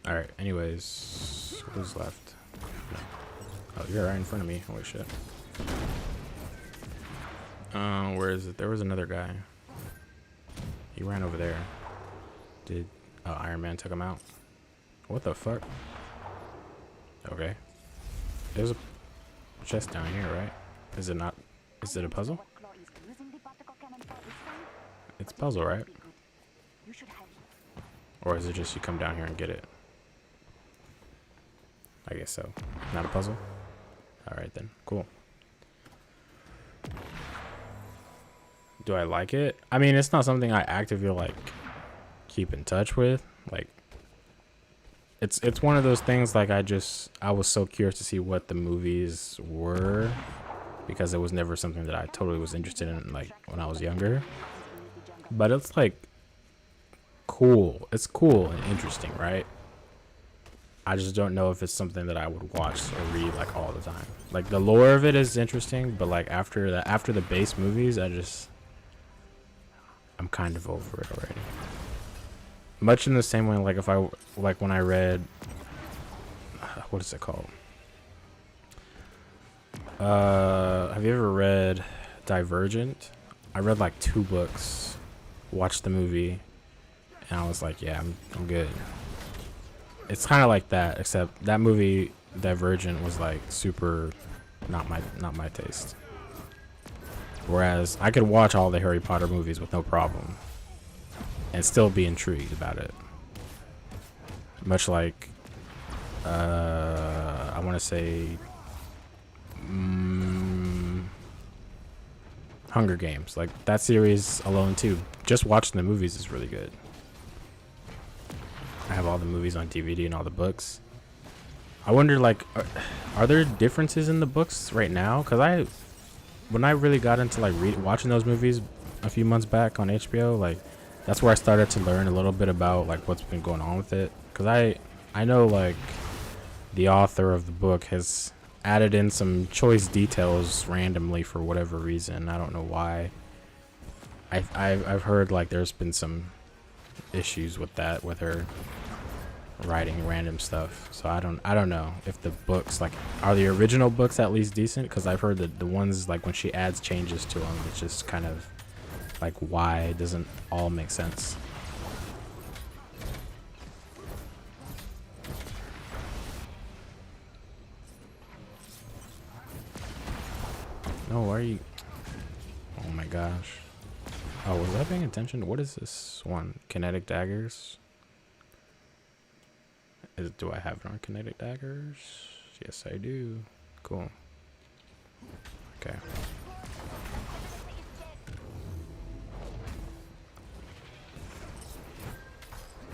Alright, anyways, who's left? No. Oh, you're right in front of me. Holy shit. Where is it? There was another guy. He ran over there. Oh, Iron Man took him out. What the fuck? Okay. There's a chest down here, right? Is it not? Is it a puzzle? It's a puzzle, right? Or is it just you come down here and get it? I guess so. Not a puzzle? Alright then. Cool. Do I like it? I mean, it's not something I actively like keep in touch with. Like, it's one of those things like I was so curious to see what the movies were, because it was never something that I totally was interested in like when I was younger. But it's like cool. It's cool and interesting, right? I just don't know if it's something that I would watch or read like all the time. Like the lore of it is interesting, but like after the base movies, I'm kind of over it already. Much in the same way, like when I read, what is it called? Have you ever read Divergent? I read like 2 books, watched the movie, and I was like, yeah, I'm good. It's kind of like that, except that movie Divergent was like super not my taste. Whereas I could watch all the Harry Potter movies with no problem and still be intrigued about it. Much like I want to say Hunger Games. Like that series alone too, just watching the movies is really good. I have all the movies on DVD and all the books. I wonder, like, are there differences in the books right now? Because when I really got into like watching those movies a few months back on HBO, like that's where I started to learn a little bit about like what's been going on with it. Because I know like the author of the book has added in some choice details randomly for whatever reason. I don't know why. I've heard like there's been some issues with that, with her writing random stuff. So I don't know if the books, like, are the original books at least decent? Because I've heard that the ones like when she adds changes to them, it's just kind of like, why it doesn't all make sense. No, why are you? Oh my gosh. Oh, was I paying attention? What is this one? Kinetic daggers? Do I have it on kinetic daggers? Yes, I do. Cool. Okay.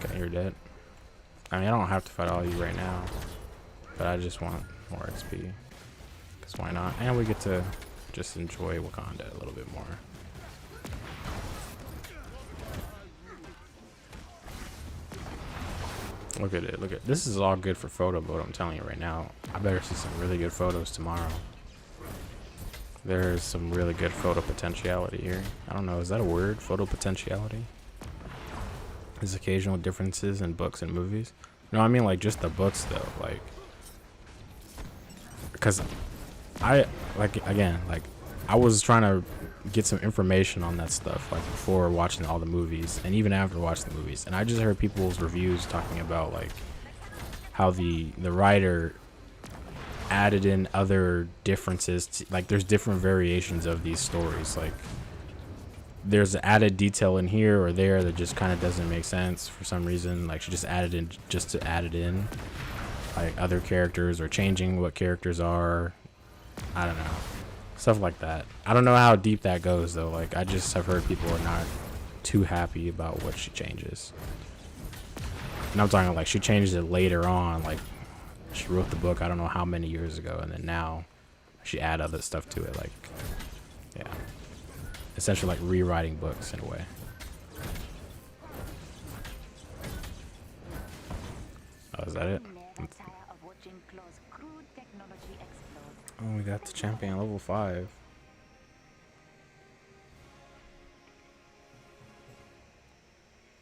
Okay, you're dead. I mean, I don't have to fight all of you right now, but I just want more XP. Because why not? And we get to just enjoy Wakanda a little bit more. Look at it. Look at this. Is all good for photo mode. I'm telling you right now. I better see some really good photos tomorrow. There's some really good photo potentiality here. I don't know. Is that a word? Photo potentiality? There's occasional differences in books and movies. No, I mean like just the books though. Like because I I was trying to get some information on that stuff like before watching all the movies and even after watching the movies, and I just heard people's reviews talking about like how the writer added in other differences like there's different variations of these stories, like there's added detail in here or there that just kind of doesn't make sense for some reason, like she just added in just to add it in, like other characters or changing what characters are, I don't know, stuff like that. I don't know how deep that goes though, like I just have heard people are not too happy about what she changes, and I'm talking like she changed it later on, like she wrote the book I don't know how many years ago, and then now she add other stuff to it, like yeah, essentially like rewriting books in a way. Oh, is that it? Oh, we got the champion level 5.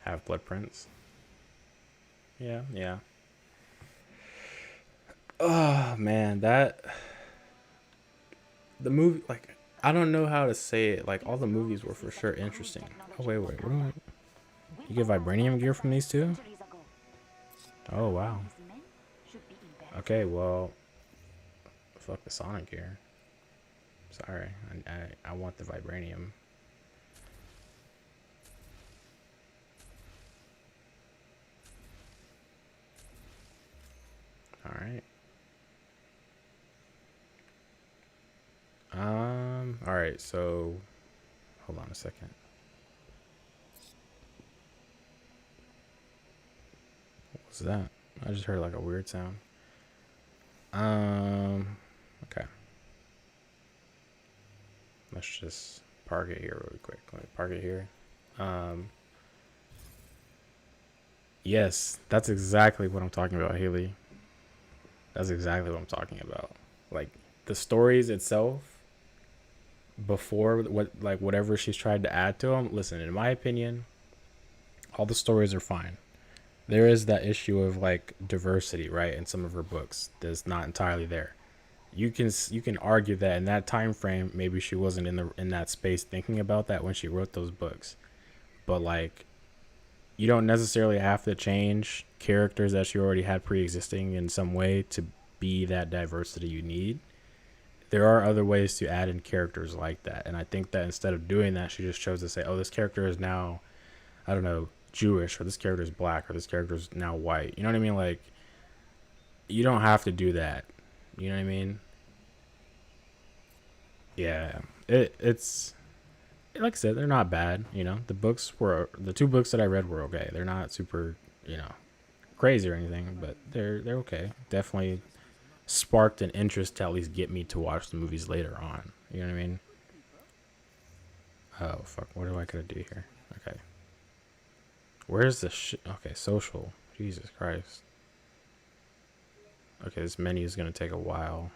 Have blood prints. Yeah, yeah. Oh man, that the movie, like I don't know how to say it. Like all the movies were for sure interesting. Oh wait, what do I, you get vibranium gear from these two? Oh wow. Okay, well, fuck the Sonic gear. Sorry, I want the vibranium. All right. All right. So, hold on a second. What was that? I just heard like a weird sound. Okay. Let's just park it here really quick. Let me park it here. Yes, that's exactly what I'm talking about, Haley. That's exactly what I'm talking about. Like the stories itself before what, like whatever she's tried to add to them. Listen, in my opinion, all the stories are fine. There is that issue of like diversity, right, in some of her books that's not entirely there. You can argue that in that time frame, maybe she wasn't in that space thinking about that when she wrote those books. But like, you don't necessarily have to change characters that she already had pre-existing in some way to be that diversity you need. There are other ways to add in characters like that, and I think that instead of doing that, she just chose to say, oh, this character is now, I don't know, Jewish, or this character is black, or this character is now white. You know what I mean? Like, you don't have to do that. You know what I mean? Yeah, it's like I said, they're not bad. You know, the 2 books that I read were okay. They're not super, you know, crazy or anything, but they're okay. Definitely sparked an interest to at least get me to watch the movies later on. You know what I mean? Oh fuck, what do I gotta do here? Okay, where's the okay, social. Jesus Christ. Okay, this menu is gonna take a while.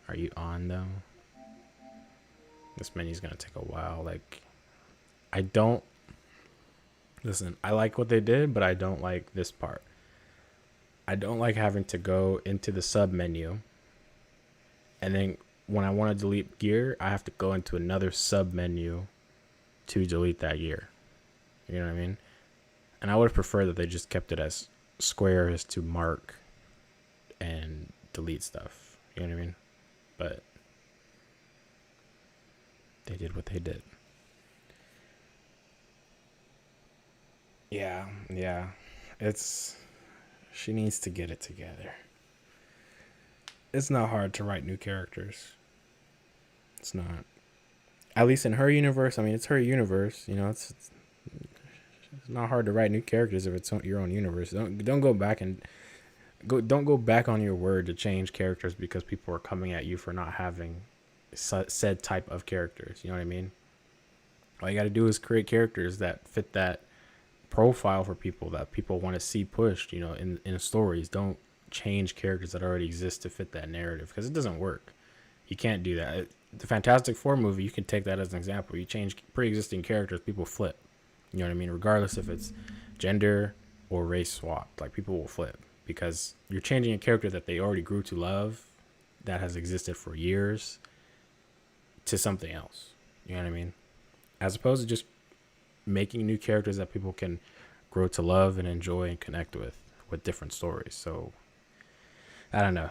Are you on though? This menu's gonna take a while. Like, I don't listen. I like what they did, but I don't like this part. I don't like having to go into the sub menu, and then when I want to delete gear, I have to go into another sub menu to delete that gear. You know what I mean? And I would prefer that they just kept it as squares to mark and delete stuff. You know what I mean? But they did what they did. Yeah. She needs to get it together. It's not hard to write new characters. It's not. At least in her universe. I mean, it's her universe. You know, it's not hard to write new characters if it's your own universe. Don't go back and don't go back on your word to change characters because people are coming at you for not having said type of characters. You know what I mean? All you got to do is create characters that fit that profile for people that people want to see pushed, you know, in stories. Don't change characters that already exist to fit that narrative, because it doesn't work. You can't do that. The Fantastic Four movie, you can take that as an example. You change pre-existing characters, people flip. You know what I mean? Regardless if it's gender or race swap, like people will flip because you're changing a character that they already grew to love that has existed for years to something else. You know what I mean? As opposed to just making new characters that people can grow to love and enjoy and connect with different stories. So I don't know.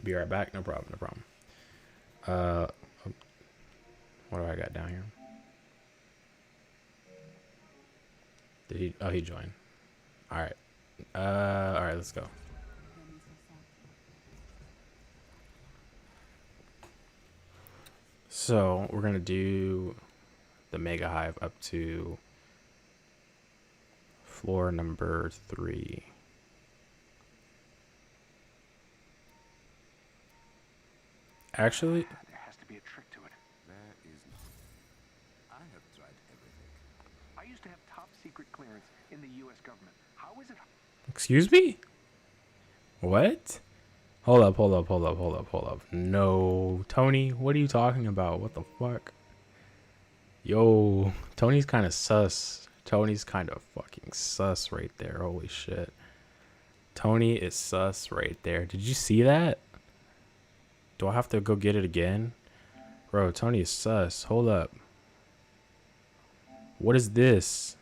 Be right back. No problem. No problem. What do I got down here? Did he? Oh, he joined. All right. All right. Let's go. So we're gonna do the Mega Hive up to floor number 3. Actually, There has to be a trick to it. There isn't. I have tried everything. I used to have top secret clearance in the U.S. government. How is it? excuse me? What? Hold up. No. Tony, what are you talking about? What the fuck? Yo, Tony's kind of sus. Tony's kind of fucking sus right there. Holy shit. Tony is sus right there. Did you see that? Do I have to go get it again? Bro, Tony is sus. Hold up. What is this?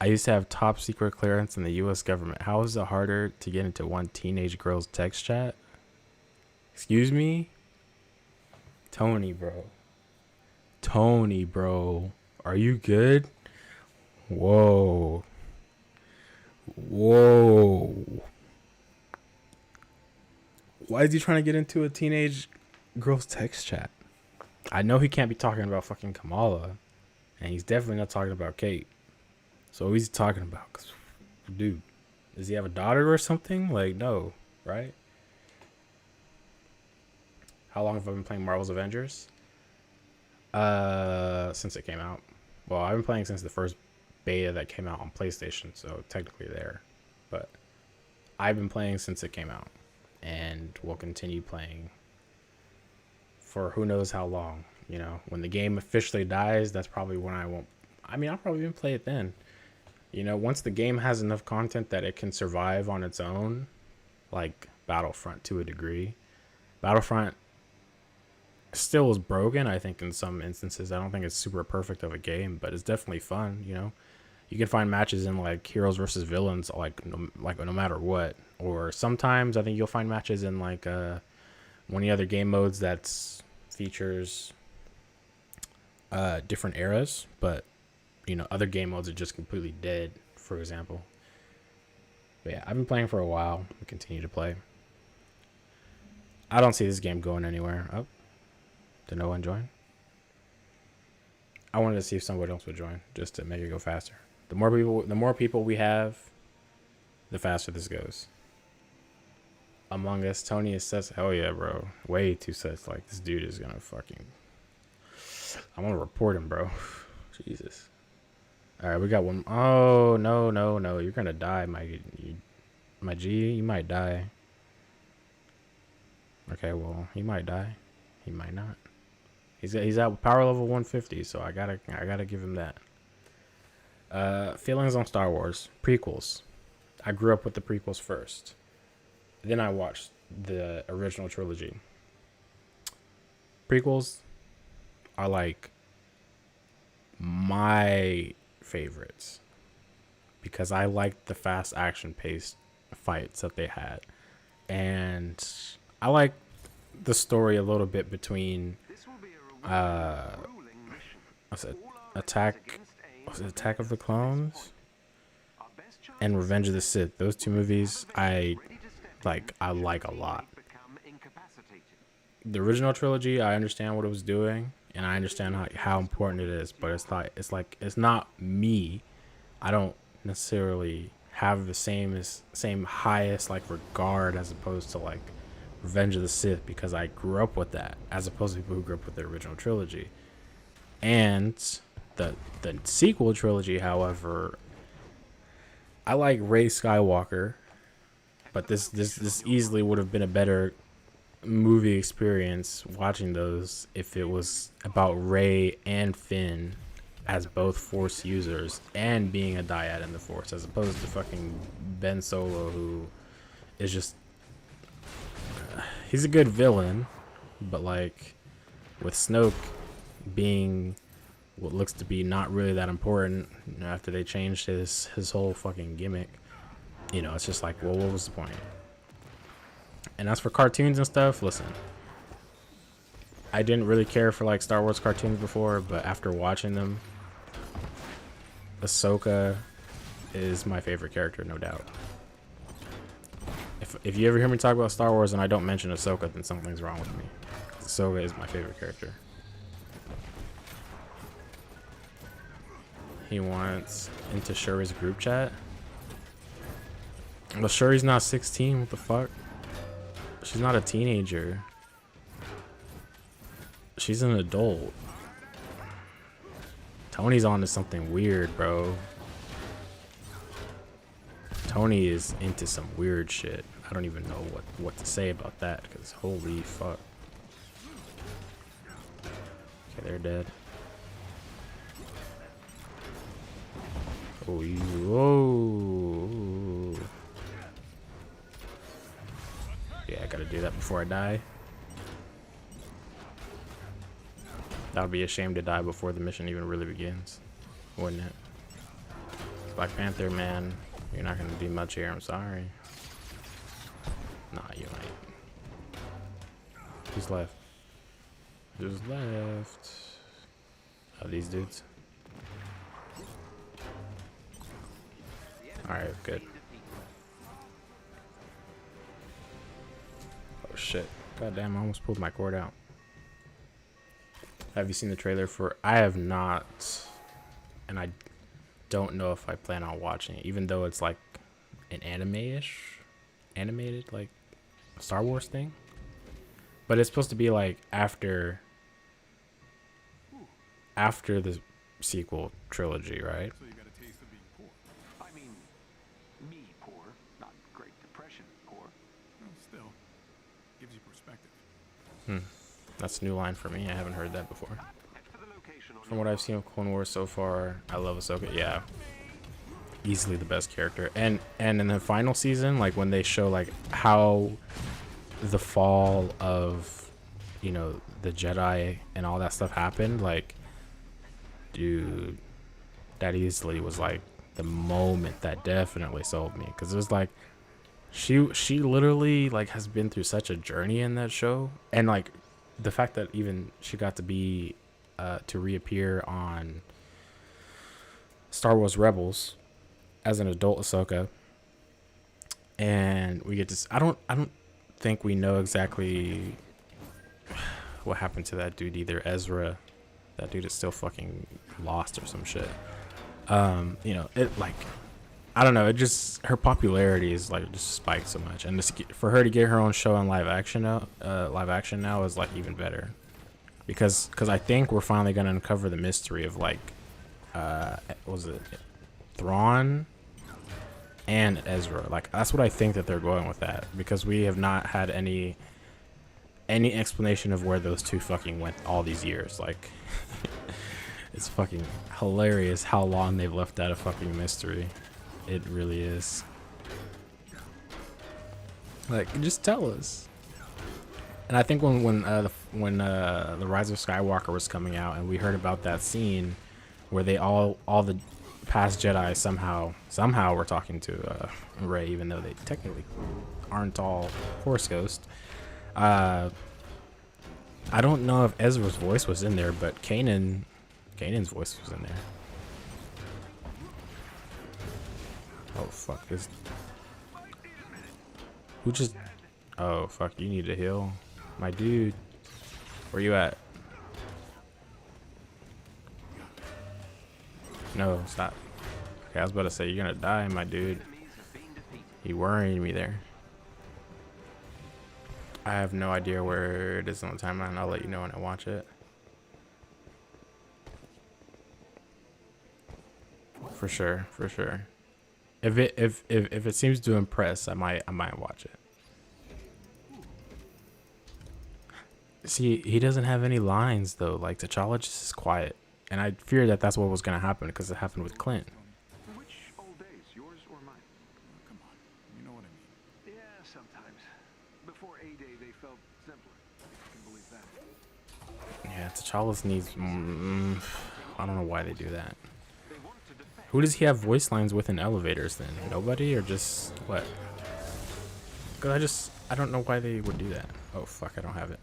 I used to have top secret clearance in the U.S. government. How is it harder to get into one teenage girl's text chat? Excuse me? Tony, bro. Tony, bro. Are you good? Whoa. Why is he trying to get into a teenage girl's text chat? I know he can't be talking about fucking Kamala. And he's definitely not talking about Kate. So who is he talking about? 'Cause, dude, does he have a daughter or something? Like, no, right? How long have I been playing Marvel's Avengers? Since it came out. Well, I've been playing since the first beta that came out on PlayStation, so technically there. But I've been playing since it came out, and will continue playing for who knows how long. You know, when the game officially dies, that's probably when I won't. I mean, I'll probably even play it then. You know, once the game has enough content that it can survive on its own, like Battlefront to a degree. Battlefront still is broken, I think, in some instances. I don't think it's super perfect of a game, but it's definitely fun. You know, you can find matches in like heroes versus villains, like no matter what. Or sometimes I think you'll find matches in like one of the other game modes that's features different eras, but you know, other game modes are just completely dead, for example. But yeah, I've been playing for a while. We continue to play. I don't see this game going anywhere. Oh, did no one join? I wanted to see if somebody else would join, just to make it go faster. The more people we have, the faster this goes. Among Us, Tony is sus. Hell yeah, bro. Way too sus. Like, this dude is gonna fucking... I'm gonna report him, bro. Jesus. Alright, we got one. Oh, no. You're gonna die, my G. You might die. Okay, well, he might die. He might not. He's at power level 150, so I gotta give him that. Feelings on Star Wars. Prequels. I grew up with the prequels first. Then I watched the original trilogy. Prequels are like my favorites because I liked the fast action paced fights that they had, and I like the story a little bit between what's it, Attack of the Clones and Revenge of the Sith. Those two movies I like a lot. The original trilogy, I understand what it was doing, and I understand how important it is, but it's not me. I don't necessarily have the same highest like regard as opposed to like Revenge of the Sith, because I grew up with that, as opposed to people who grew up with the original trilogy. And the sequel trilogy, however, I like Rey Skywalker, but this easily would have been a better movie experience watching those if it was about Rey and Finn as both Force users and being a dyad in the Force, as opposed to fucking Ben Solo, who is just he's a good villain, but like with Snoke being what looks to be not really that important, you know, after they changed his whole fucking gimmick, you know, it's just like, well, what was the point? And as for cartoons and stuff, listen, I didn't really care for like Star Wars cartoons before, but after watching them, Ahsoka is my favorite character, no doubt. If you ever hear me talk about Star Wars and I don't mention Ahsoka, then something's wrong with me. Ahsoka is my favorite character. He wants into Shuri's group chat. Well, Shuri's not 16. What the fuck? She's not a teenager. She's an adult. Tony's on to something weird, bro. Tony is into some weird shit. I don't even know what to say about that, because holy fuck. Okay, they're dead. Oh, you. Whoa. Yeah, I gotta do that before I die. That would be a shame to die before the mission even really begins, wouldn't it? Black Panther, man, you're not gonna do much here. I'm sorry. Nah, you ain't. Who's left? Who's left? Oh, these dudes. Alright, good. Oh shit. God damn, I almost pulled my cord out. Have you seen the trailer for... I have not. And I don't know if I plan on watching it. Even though it's like an anime-ish. Animated, like, Star Wars thing. But it's supposed to be like after the sequel trilogy, right? So you got a taste of being poor. I mean, me poor, not Great Depression poor. Well, still, gives you perspective. That's a new line for me. I haven't heard that before. Head for the location on From what I've seen of Clone Wars so far, I love Ahsoka. Yeah, easily the best character. And in the final season, like when they show like how the fall of, you know, the Jedi and all that stuff happened, like, dude, that easily was like the moment that definitely sold me, because it was like she literally like has been through such a journey in that show, and like the fact that even she got to be to reappear on Star Wars Rebels as an adult Ahsoka, and we get to I don't think we know exactly what happened to that dude either. Ezra, that dude is still fucking lost or some shit. You know, it like, I don't know, it just, her popularity is like just spiked so much, and for her to get her own show on live action now is like even better, because I think we're finally gonna uncover the mystery of like was it Thrawn and Ezra. Like, that's what I think that they're going with that, because we have not had any explanation of where those two fucking went all these years. Like, it's fucking hilarious how long they've left that a fucking mystery. It really is. Like, just tell us. And I think when the Rise of Skywalker was coming out, and we heard about that scene where they all the past Jedi somehow were talking to Rey, even though they technically aren't all Force Ghost. I don't know if Ezra's voice was in there, but Kanan's voice was in there. Oh fuck this. Who just? Oh fuck! You need to heal, my dude. Where you at? No, stop. Okay, I was about to say, you're gonna die, my dude. You worrying me there. I have no idea where it is on the timeline. I'll let you know when I watch it. For sure, for sure. If it seems to impress, I might watch it. See, he doesn't have any lines though. Like, T'Challa just is quiet, and I fear that that's what was gonna happen, because it happened with Clint. Which old days, yours or mine? Come on, you know what I mean. Yes, T'Challa's needs. I don't know why they do that. Who does he have voice lines with in elevators then? Nobody, or just what? Cause I don't know why they would do that. Oh fuck, I don't have it.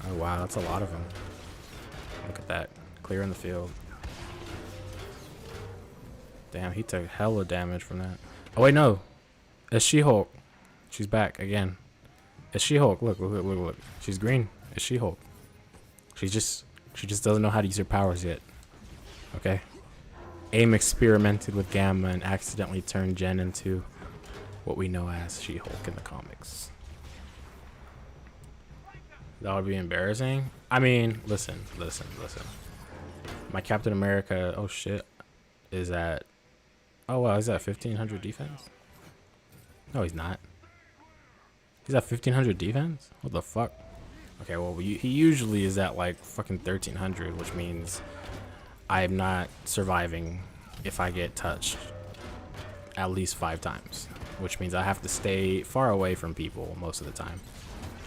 Oh wow, that's a lot of them. Look at that, clearing the field. Damn, he took hella damage from that. Oh wait, no, it's She-Hulk. She's back again. It's She-Hulk. Look, look, look, look. She's green. It's She-Hulk. She just doesn't know how to use her powers yet. Okay. AIM experimented with Gamma and accidentally turned Jen into what we know as She-Hulk in the comics. That would be embarrassing. I mean, listen. My Captain America, oh shit, is at, oh wow, he's at 1500 defense? No, he's not. He's at 1500 defense? What the fuck? Okay, well, he usually is at like fucking 1300, which means I'm not surviving if I get touched at least 5 times, which means I have to stay far away from people most of the time.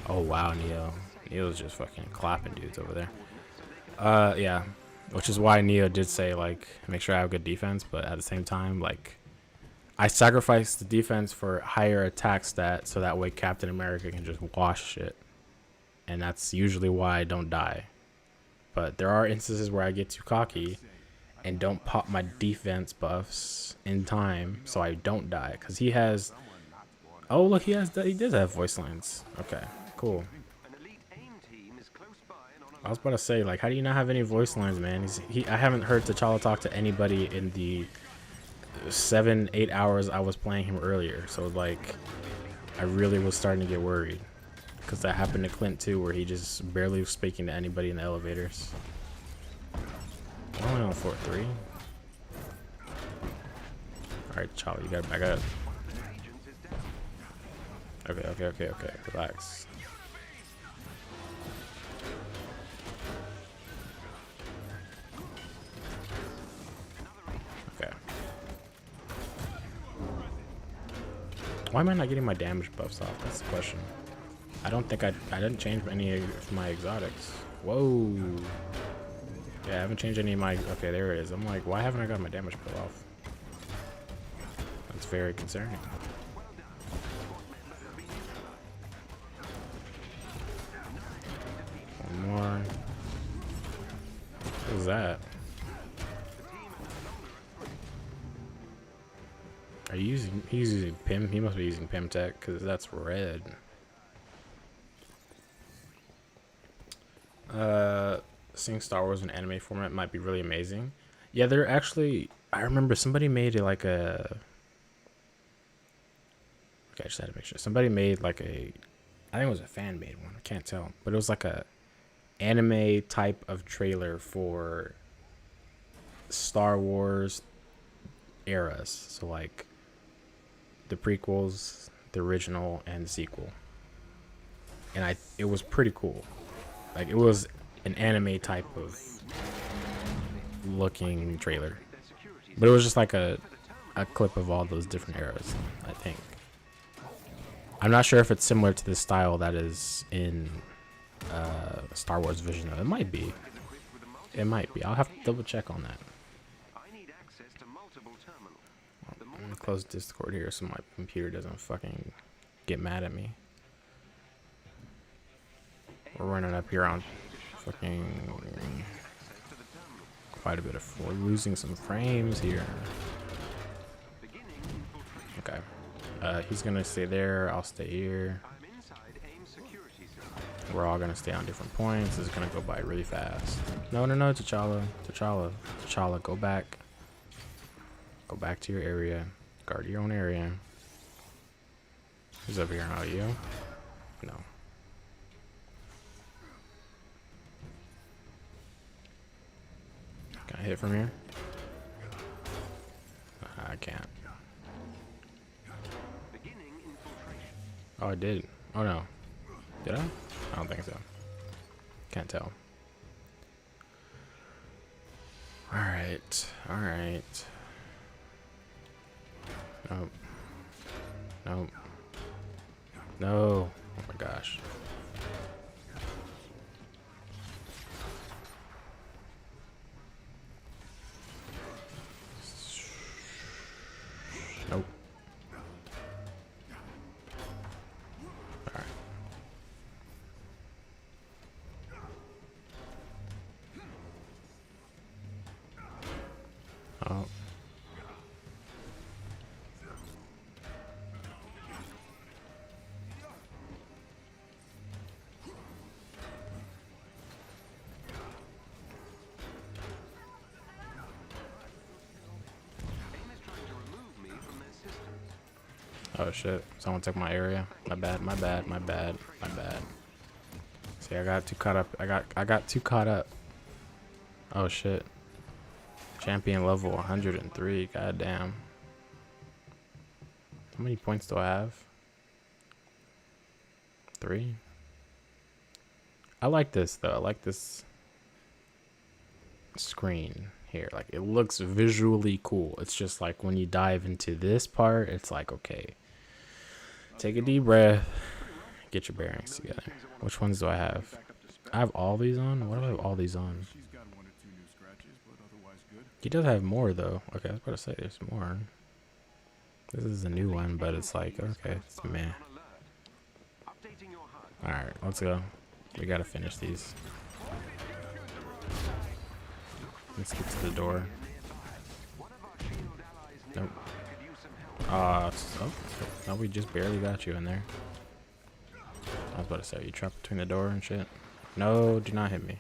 Oh wow, Neo. Neo's just fucking clapping dudes over there. Yeah, which is why Neo did say like make sure I have good defense, but at the same time, like, I sacrificed the defense for higher attack stat so that way Captain America can just wash shit. And that's usually why I don't die. But there are instances where I get too cocky and don't pop my defense buffs in time so I don't die. Because he has... Oh, look, he does have voice lines. Okay, cool. I was about to say, like, how do you not have any voice lines, man? I haven't heard T'Challa talk to anybody in the 7-8 hours I was playing him earlier. So, like, I really was starting to get worried. Because that happened to Clint too, where he just barely was speaking to anybody in the elevators. We're only on Fort 3. Alright, Charlie, you gotta back up. Okay. Relax. Okay. Why am I not getting my damage buffs off? That's the question. I don't think I didn't change any of my exotics. Whoa. Yeah, I haven't changed any of my... Okay, there it is. I'm like, why haven't I got my damage pull off? That's very concerning. One more. What was that? Are you using... He's using Pim? He must be using Pim Tech, because that's red. Seeing Star Wars in anime format might be really amazing. Yeah, they're actually... I remember somebody made like a... Okay, I just had to make sure. Somebody made like a... I think it was a fan-made one. I can't tell. But it was like a anime type of trailer for Star Wars eras. So like the prequels, the original, and the sequel. And it was pretty cool. Like, it was an anime type of looking trailer. But it was just like a clip of all those different eras, I think. I'm not sure if it's similar to the style that is in Star Wars Vision. It might be. It might be. I'll have to double check on that. I'm gonna close Discord here so my computer doesn't fucking get mad at me. We're running up here on fucking quite a bit of... We're losing some frames here. Okay. He's gonna stay there. I'll stay here. We're all gonna stay on different points. This is gonna go by really fast. No, T'Challa, go back. Go back to your area. Guard your own area. Who's over here? Oh, you? No. Can I hit from here? I can't. Oh, I did. Oh no. Did I? I don't think so. Can't tell. Alright. Alright. Nope. Nope. No. Oh my gosh. Oh shit! Someone took my area. My bad. My bad. My bad. My bad. See, I got too caught up. I got too caught up. Oh shit! Champion level 103. Goddamn. How many points do I have? 3. I like this though. I like this screen here. Like it looks visually cool. It's just like when you dive into this part, it's like, okay, take a deep breath, get your bearings together. Which ones do I have? I have all these on? What do I have all these on? She's got 1 or 2 new scratches, but otherwise good. He does have more though. Okay, I was about to say there's more. This is a new one, but it's like, okay, it's meh. Alright, let's go. We gotta finish these. Let's get to the door. Nope. Oh, no, we just barely got you in there. I was about to say, are you trapped between the door and shit? No, do not hit me.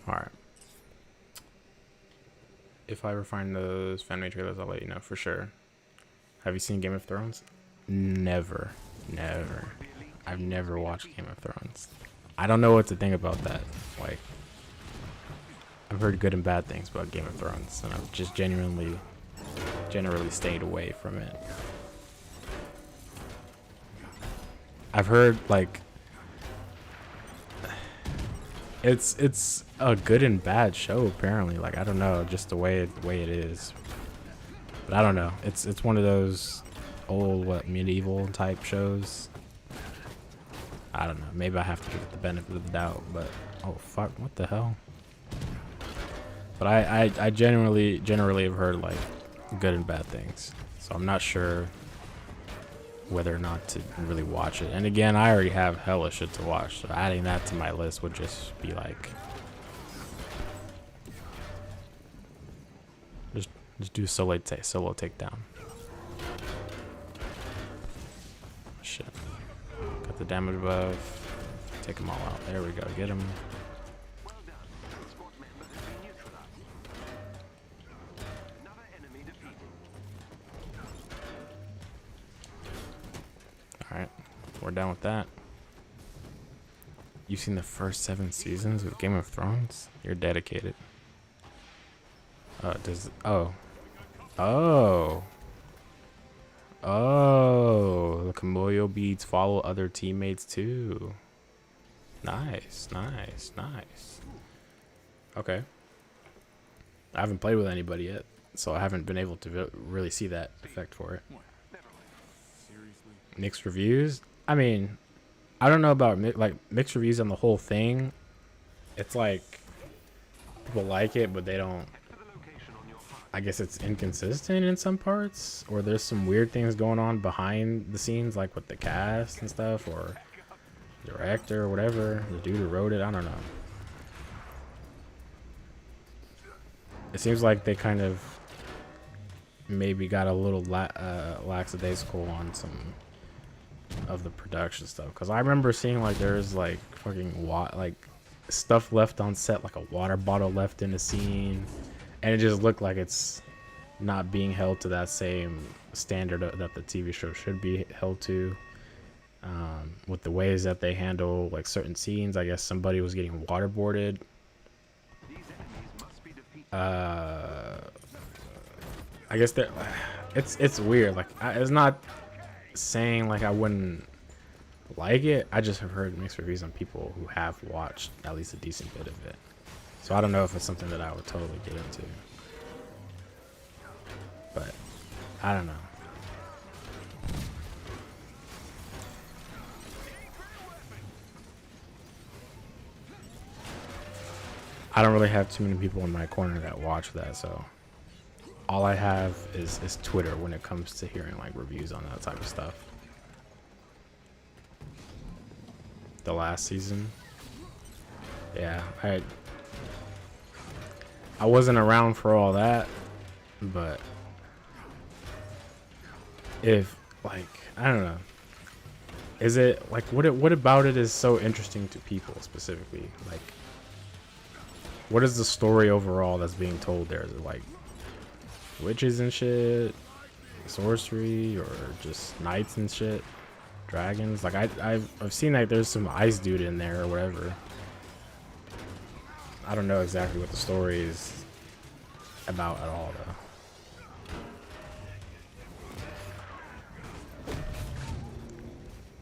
Alright. If I ever find those family trailers, I'll let you know for sure. Have you seen Game of Thrones? Never. Never. I've never watched Game of Thrones. I don't know what to think about that. Like, I've heard good and bad things about Game of Thrones, and I've just generally stayed away from it. I've heard, like, it's a good and bad show apparently. Like, I don't know, just the way it is. But I don't know. It's one of those old medieval type shows. I don't know. Maybe I have to give it the benefit of the doubt. But oh fuck, what the hell? But I generally have heard like good and bad things. So I'm not sure whether or not to really watch it. And again, I already have hella shit to watch, so adding that to my list would just be like, just do solo takedown. Shit. Got the damage buff. Take them all out. There we go. Get them. Alright, we're done with that. You've seen the first 7 seasons of Game of Thrones? You're dedicated. Oh, the Kamoyo beads follow other teammates too. Nice. Okay. I haven't played with anybody yet, so I haven't been able to really see that effect for it. Mixed reviews? I mean, I don't know about mixed reviews on the whole thing. It's like people like it, but they don't. I guess it's inconsistent in some parts, or there's some weird things going on behind the scenes, like with the cast and stuff, or director or whatever, the dude who wrote it. I don't know. It seems like they kind of maybe got a little lackadaisical on some of the production stuff, because I remember seeing like there's like fucking like stuff left on set, like a water bottle left in the scene, and it just looked like it's not being held to that same standard that the TV show should be held to. With the ways that they handle like certain scenes, I guess somebody was getting waterboarded. I guess that it's weird. Like it's not saying like I wouldn't like it. I just have heard mixed reviews on people who have watched at least a decent bit of it. So I don't know if it's something that I would totally get into. But I don't know. I don't really have too many people in my corner that watch that, so all I have is Twitter when it comes to hearing like reviews on that type of stuff. The last season, yeah, I wasn't around for all that, but if like I don't know, Is it like what about it is so interesting to people specifically? Like, what is the story overall that's being told there? Is it like witches and shit, sorcery, or just knights and shit, dragons? Like I've seen like there's some ice dude in there or whatever. I don't know exactly what the story is about at all though.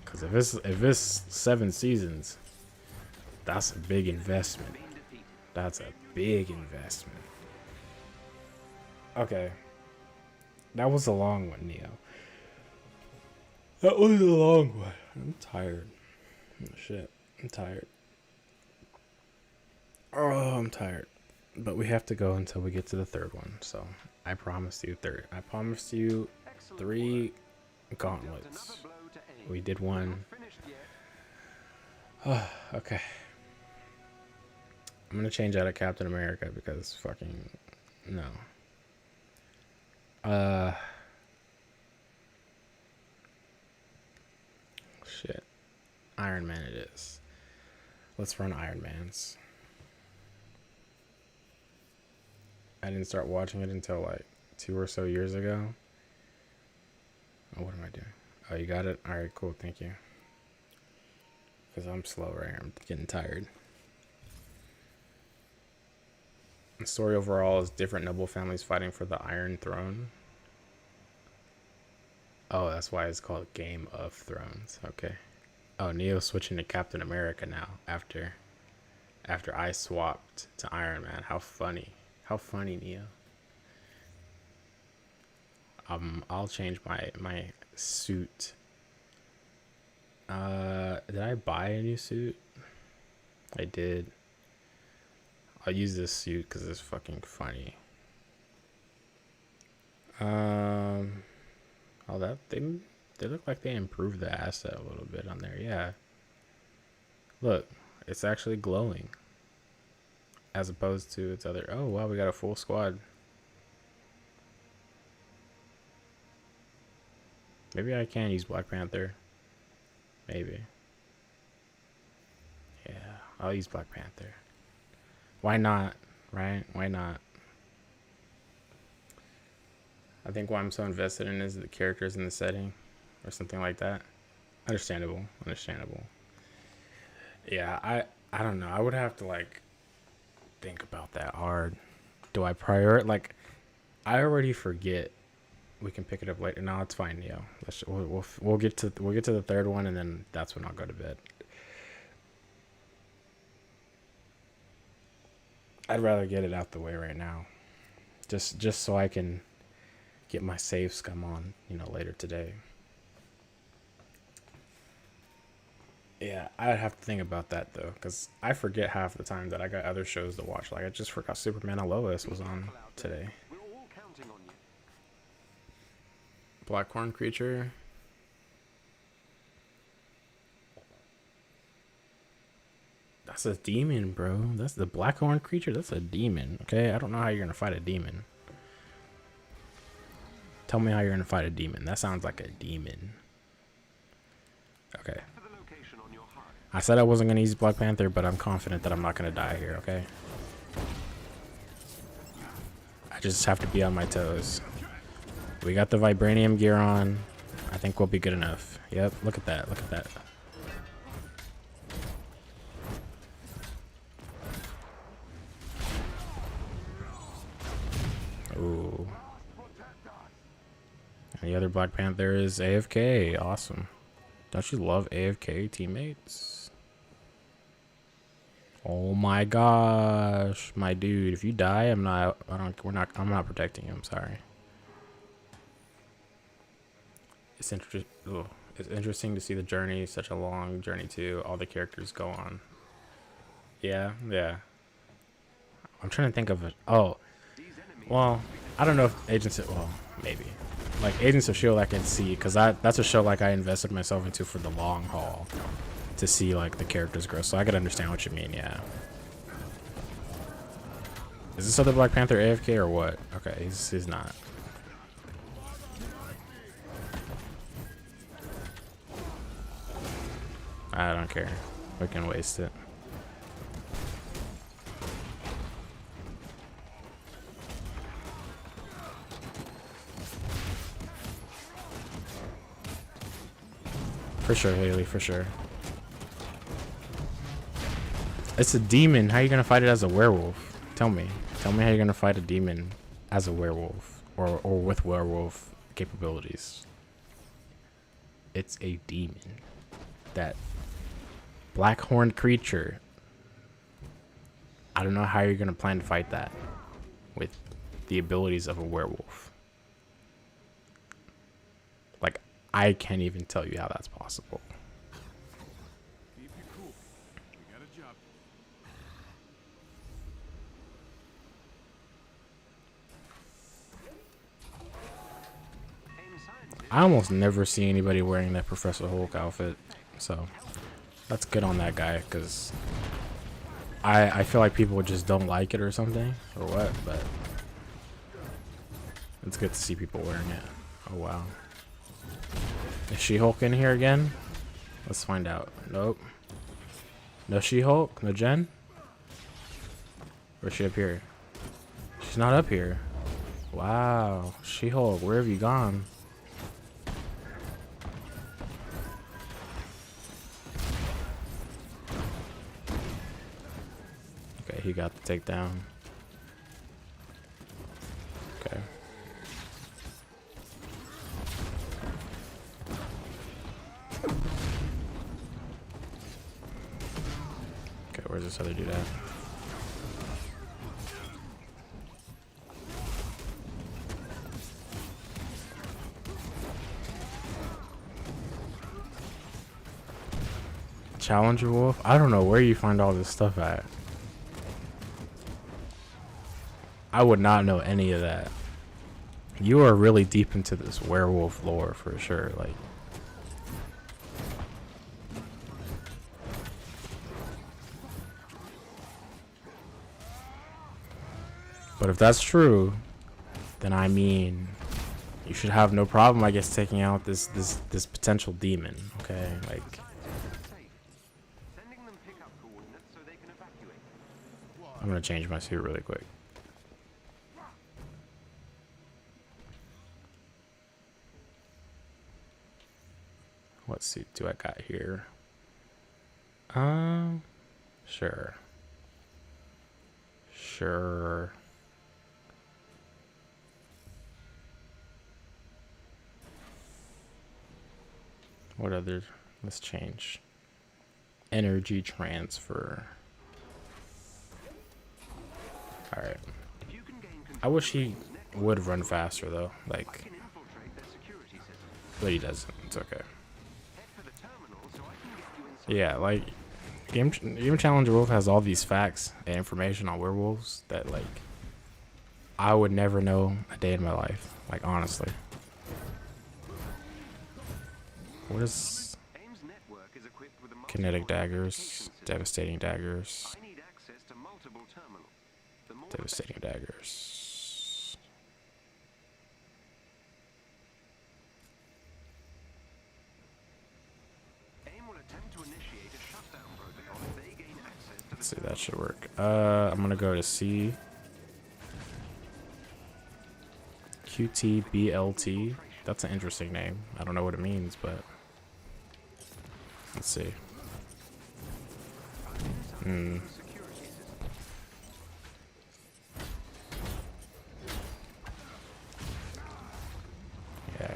Because if it's 7 seasons, that's a big investment. That's a big investment. Okay. That was a long one, Neo. That was a long one. I'm tired. Oh, shit. I'm tired. Oh, I'm tired. But we have to go until we get to the 3rd one. So I promised you 3 gauntlets. We did 1. Oh, okay. I'm gonna change out of Captain America because fucking no. Shit. Iron Man it is. Let's run Iron Man's. I didn't start watching it until like 2 or so years ago. Oh, what am I doing? Oh, you got it? Alright, cool, thank you. Because I'm slow right here. I'm getting tired. The story overall is different noble families fighting for the Iron Throne. Oh, that's why it's called Game of Thrones. Okay. Oh, Neo's switching to Captain America now after I swapped to Iron Man. How funny. How funny, Neo. I'll change my suit. Did I buy a new suit? I did. I'll use this suit because it's fucking funny. Oh, that they look like they improved the asset a little bit on there. Yeah. Look, it's actually glowing. As opposed to its other. Oh wow, we got a full squad. Maybe I can use Black Panther. Maybe. Yeah, I'll use Black Panther. Why not? Right? Why not? I think why I'm so invested in is the characters in the setting. Or something like that. Understandable. Understandable. Yeah, I don't know. I would have to like think about that hard. Do I prioritize? Like, I already forget. We can pick it up later. No, it's fine, Neo. We'll get to the 3rd one, and then that's when I'll go to bed. I'd rather get it out the way right now, just so I can get my save scum on, later today. Yeah, I'd have to think about that though, because I forget half the time that I got other shows to watch. Like I just forgot Superman and Lois was on today. Blackhorn creature. That's a demon, bro. That's the Blackhorn creature. That's a demon. Okay, I don't know how you're gonna fight a demon. Tell me how you're gonna fight a demon. That sounds like a demon. Okay. I said I wasn't gonna use Black Panther, but I'm confident that I'm not gonna die here. Okay. I just have to be on my toes. We got the vibranium gear on. I think we'll be good enough. Yep, look at that. Look at that. Ooh. And the other Black Panther is AFK. Awesome. Don't you love AFK teammates? Oh my gosh. My dude, if you die, I'm not protecting you. I'm sorry. It's interesting to see the journey, such a long journey too. All the characters go on. Yeah. I'm trying to think of it. Oh, well, I don't know if Agents of, well, maybe. Like Agents of S.H.I.E.L.D. I can see, because that's a show like I invested myself into for the long haul. To see like the characters grow. So I could understand what you mean, yeah. Is this other Black Panther AFK or what? Okay, he's not. I don't care. We can waste it. For sure, Haley, for sure. It's a demon. How are you gonna fight it as a werewolf? Tell me. Tell me how you're gonna fight a demon as a werewolf or with werewolf capabilities. It's a demon. That black horned creature. I don't know how you're gonna plan to fight that with the abilities of a werewolf. Like, I can't even tell you how that's possible. Keep you cool. We got a job. I almost never see anybody wearing that Professor Hulk outfit, so that's good on that guy, because I feel like people just don't like it or something, or what, but it's good to see people wearing it. Oh, wow. Is She-Hulk in here again? Let's find out. Nope. No She-Hulk? No Jen? Or is she up here? She's not up here. Wow. She-Hulk, where have you gone? Okay, he got the takedown. Okay. Okay, where's this other dude at? Challenger Wolf? I don't know where you find all this stuff at. I would not know any of that. You are really deep into this werewolf lore for sure. Like, but if that's true, then I mean, you should have no problem, I guess, taking out this potential demon. Okay, like. Sending them pickup coordinates so they can evacuate. I'm gonna change my suit really quick. What suit do I got here? Sure. Sure. What other? Let's change. Energy transfer. Alright. If you can gain I wish he would run faster though. Like, can infiltrate their security system. but he doesn't. It's okay. Head for the terminal so I can get you inside. Yeah, like Game Challenger Wolf has all these facts and information on werewolves that like I would never know a day in my life. Like, honestly. What is AIM's network is equipped with a kinetic multiple daggers, communication system. devastating daggers, I need access to multiple terminals. The more the devastating daggers. better. AIM will attempt to initiate a shutdown protocol if they gain access to the Let's see, that should work. I'm gonna go to C. QTBLT. That's an interesting name. I don't know what it means, but let's see. Hmm. security system. Yeah.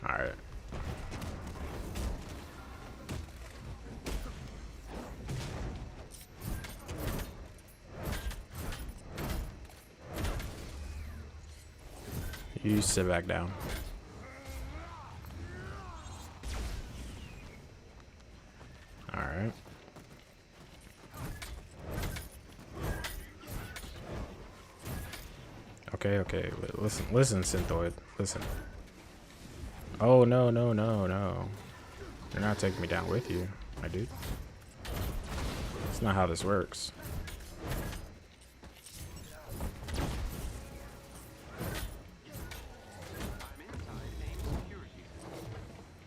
All right. You sit back down. All right. Okay, okay. Listen, Synthoid. Listen. Oh, no, no, no, no. You're not taking me down with you, my dude. not how this works.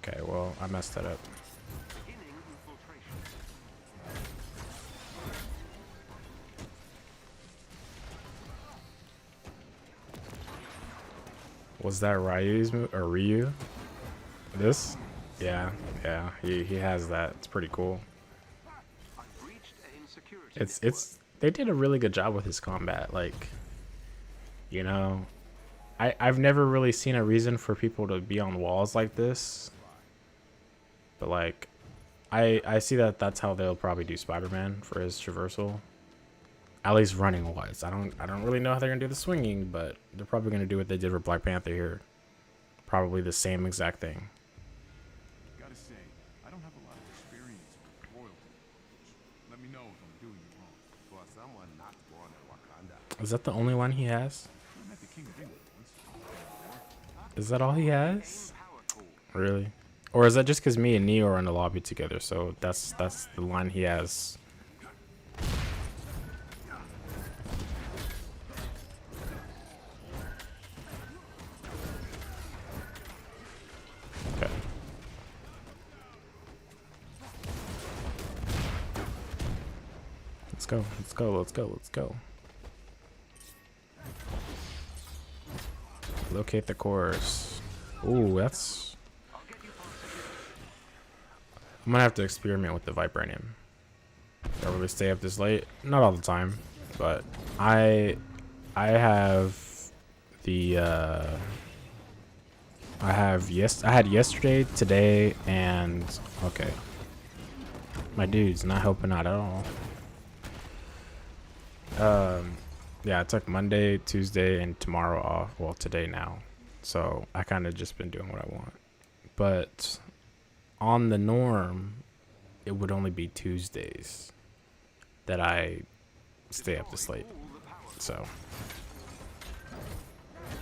Okay, well, I messed that up. Was that Ryu's move or Ryu? This? Yeah, yeah, he has that. It's pretty cool. It's they did a really good job with his combat. Like, you know, I've never really seen a reason for people to be on walls like this. But like, I see that that's how they'll probably do Spider-Man for his traversal. At least running wise. I don't really know how they're gonna do the swinging, but they're probably gonna do what they did for Black Panther here. Probably the same exact thing. Gotta say, I don't have a lot of experience with royalty. Let me know if I'm doing it wrong. For someone not born in Wakanda. Is that the only one he has? I met the King of England once. Is that all he has? Really? Or is that just because me and Neo are in the lobby together? So that's the line he has. Okay. Let's go. Let's go. Let's go. Let's go. Locate the course. Ooh, that's... I'm gonna have to experiment with the Vibranium. Do I really stay up this late? Not all the time, but I have the I had yesterday, today, and okay. My dude's not helping out at all. Yeah, I took Monday, Tuesday, and tomorrow off. Well, today now. So I kind of just been doing what I want. But on the norm, it would only be Tuesdays that I stay up this late. So,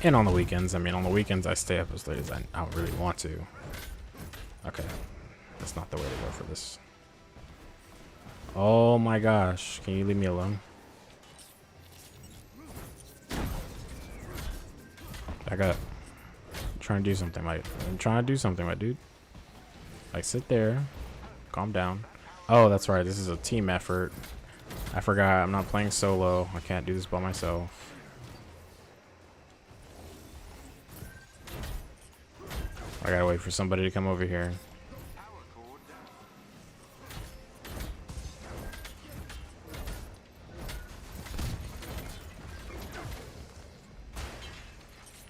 and on the weekends. I mean, on the weekends I stay up as late as I really want to. Okay, that's not the way to go for this. Oh my gosh, can you leave me alone? Back up. I'm trying to do something, my dude. Like, sit there. Calm down. Oh, that's right. This is a team effort. I forgot. I'm not playing solo. I can't do this by myself. I gotta wait for somebody to come over here.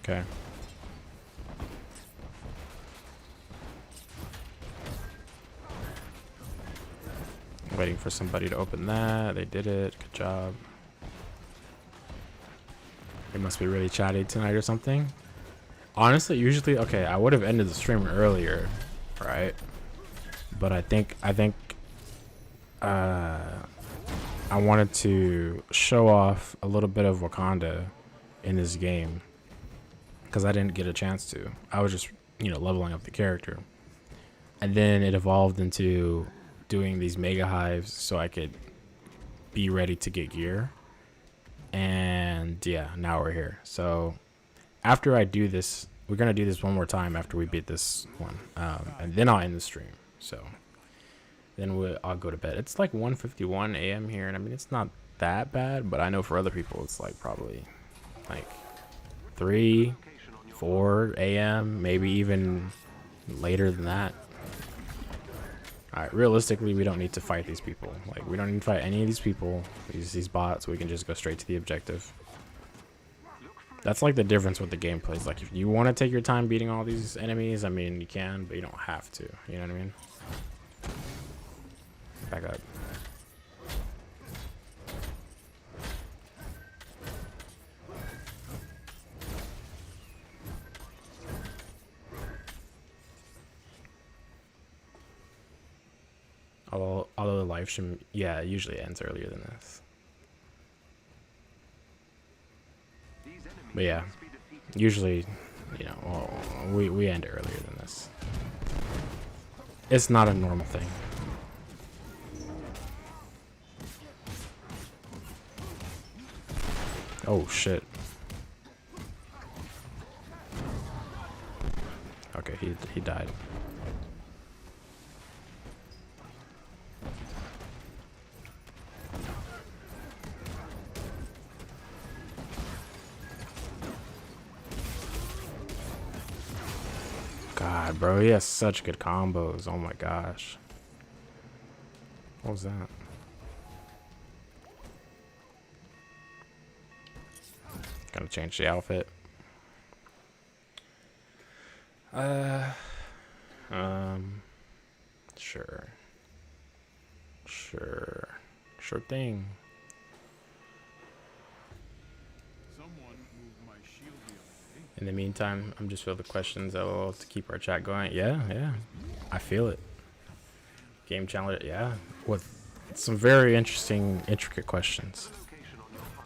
Okay. Waiting for somebody to open that. They did it. Good job. They must be really chatty tonight or something. Honestly, usually, okay, I would have ended the stream earlier, right? But I think I wanted to show off a little bit of Wakanda in this game because I didn't get a chance to. I was just, you know, leveling up the character. And then it evolved into doing these mega hives so I could be ready to get gear. And yeah, now we're here. So after I do this, we're gonna do this one more time after we beat this one, and then I'll end the stream. So then I'll go to bed. It's like 1:51 a.m. here, and I mean it's not that bad, but I know for other people it's like probably like 3, 4 a.m., maybe even later than that. Alright, realistically, we don't need to fight these people. Like, we don't need to fight any of these people, these bots. We can just go straight to the objective. That's like the difference with the gameplay. It's like, if you want to take your time beating all these enemies, I mean, you can, but you don't have to. You know what I mean? Back up. Although the live stream, yeah, it usually ends earlier than this. But yeah, usually, you know, well, we end earlier than this. It's not a normal thing. Oh shit. Okay, he died. God, bro, he has such good combos. Oh my gosh. What was that? Gonna change the outfit. Sure. Sure thing. Someone moved my shield the other day. In the meantime, I'm just filled with questions to keep our chat going. Yeah. I feel it. Game challenge, yeah. With some very interesting, intricate questions. Location on your pod.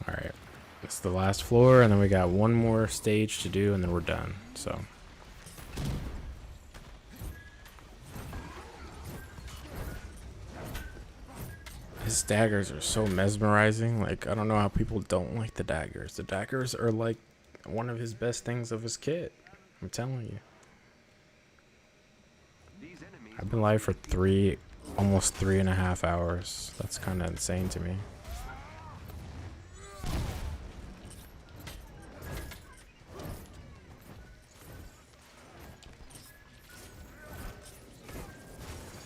Alright. It's the last floor, and then we got one more stage to do, and then we're done. So. His daggers are so mesmerizing. Like, I don't know how people don't like the daggers. The daggers are like one of his best things of his kit. I'm telling you. These enemies I've been live for almost 3.5 hours. That's kind of insane to me.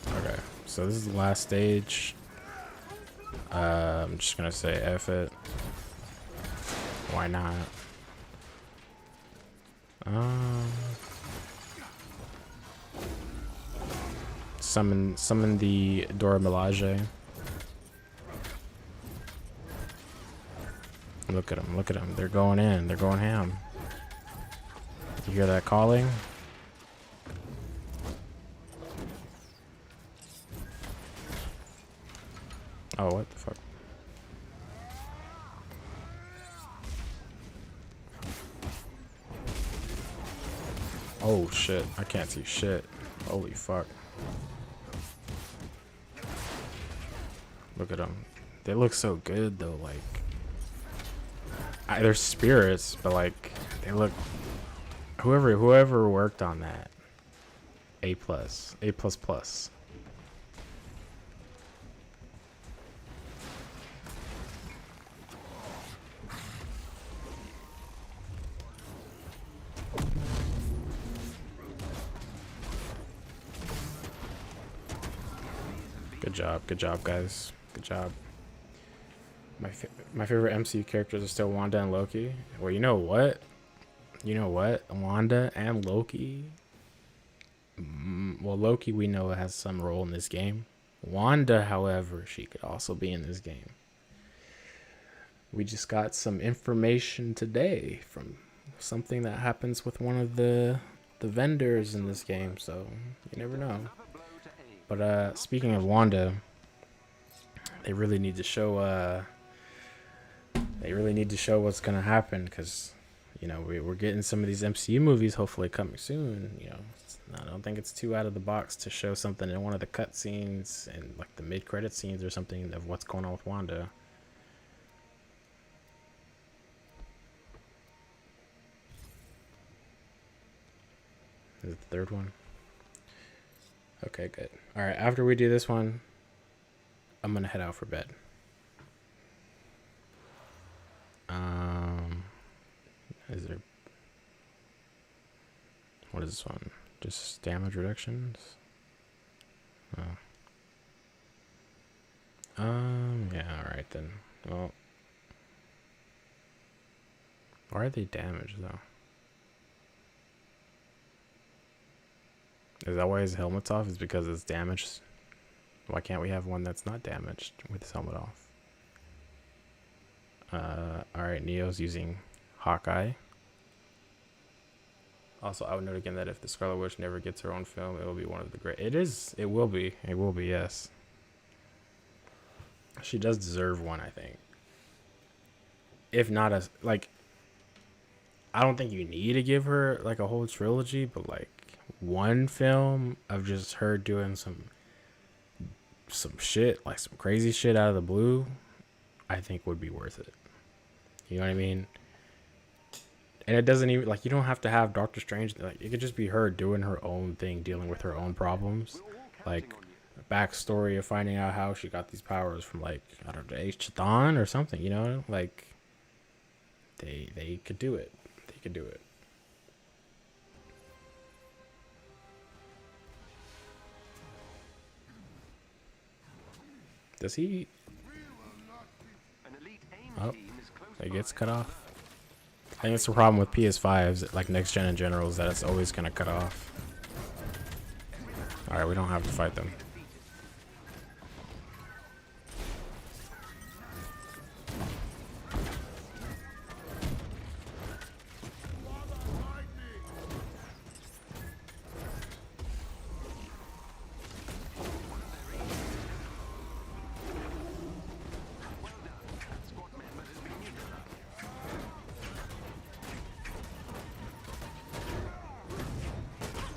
Okay, so this is the last stage. I'm just gonna say F it. Why not? Summon the Dora Milaje. Look at them. They're going in. They're going ham. You hear that calling? Oh, what the fuck? Oh shit, I can't see shit. Holy fuck. Look at them. They look so good though, like they're spirits, but like they look, whoever worked on that, A+. Good job, guys. Good job. My favorite MCU characters are still Wanda and Loki. Well, you know what? Wanda and Loki. Well, Loki we know has some role in this game. Wanda, however, she could also be in this game. We just got some information today from something that happens with one of the vendors in this game, so you never know. But speaking of Wanda, they really need to show what's gonna happen, because you know we're getting some of these MCU movies hopefully coming soon. You know, I don't think it's too out of the box to show something in one of the cutscenes and like the mid-credit scenes or something of what's going on with Wanda. Is it the third one? Okay, good. All right, after we do this one, I'm gonna head out for bed. Is there? What is this one? Just damage reductions? Oh. Yeah. All right then. Well, why are they damaged though? Is that why his helmet's off? Is because it's damaged? Why can't we have one that's not damaged with his helmet off? Alright, Neo's using Hawkeye. Also, I would note again that if the Scarlet Witch never gets her own film, it will be one of the great... It will be, yes. She does deserve one, I think. If not, I don't think you need to give her like a whole trilogy, but like one film of just her doing some shit, like some crazy shit out of the blue, I think would be worth it. You know what I mean? And it doesn't even like, you don't have to have Doctor Strange. Like, it could just be her doing her own thing, dealing with her own problems. Like a backstory of finding out how she got these powers from, like, I don't know, Chthon or something. You know, like they could do it. They could do it. Does he? Oh, it gets cut off. I think it's the problem with PS5s, like next gen in general, is that it's always gonna cut off. All right, we don't have to fight them.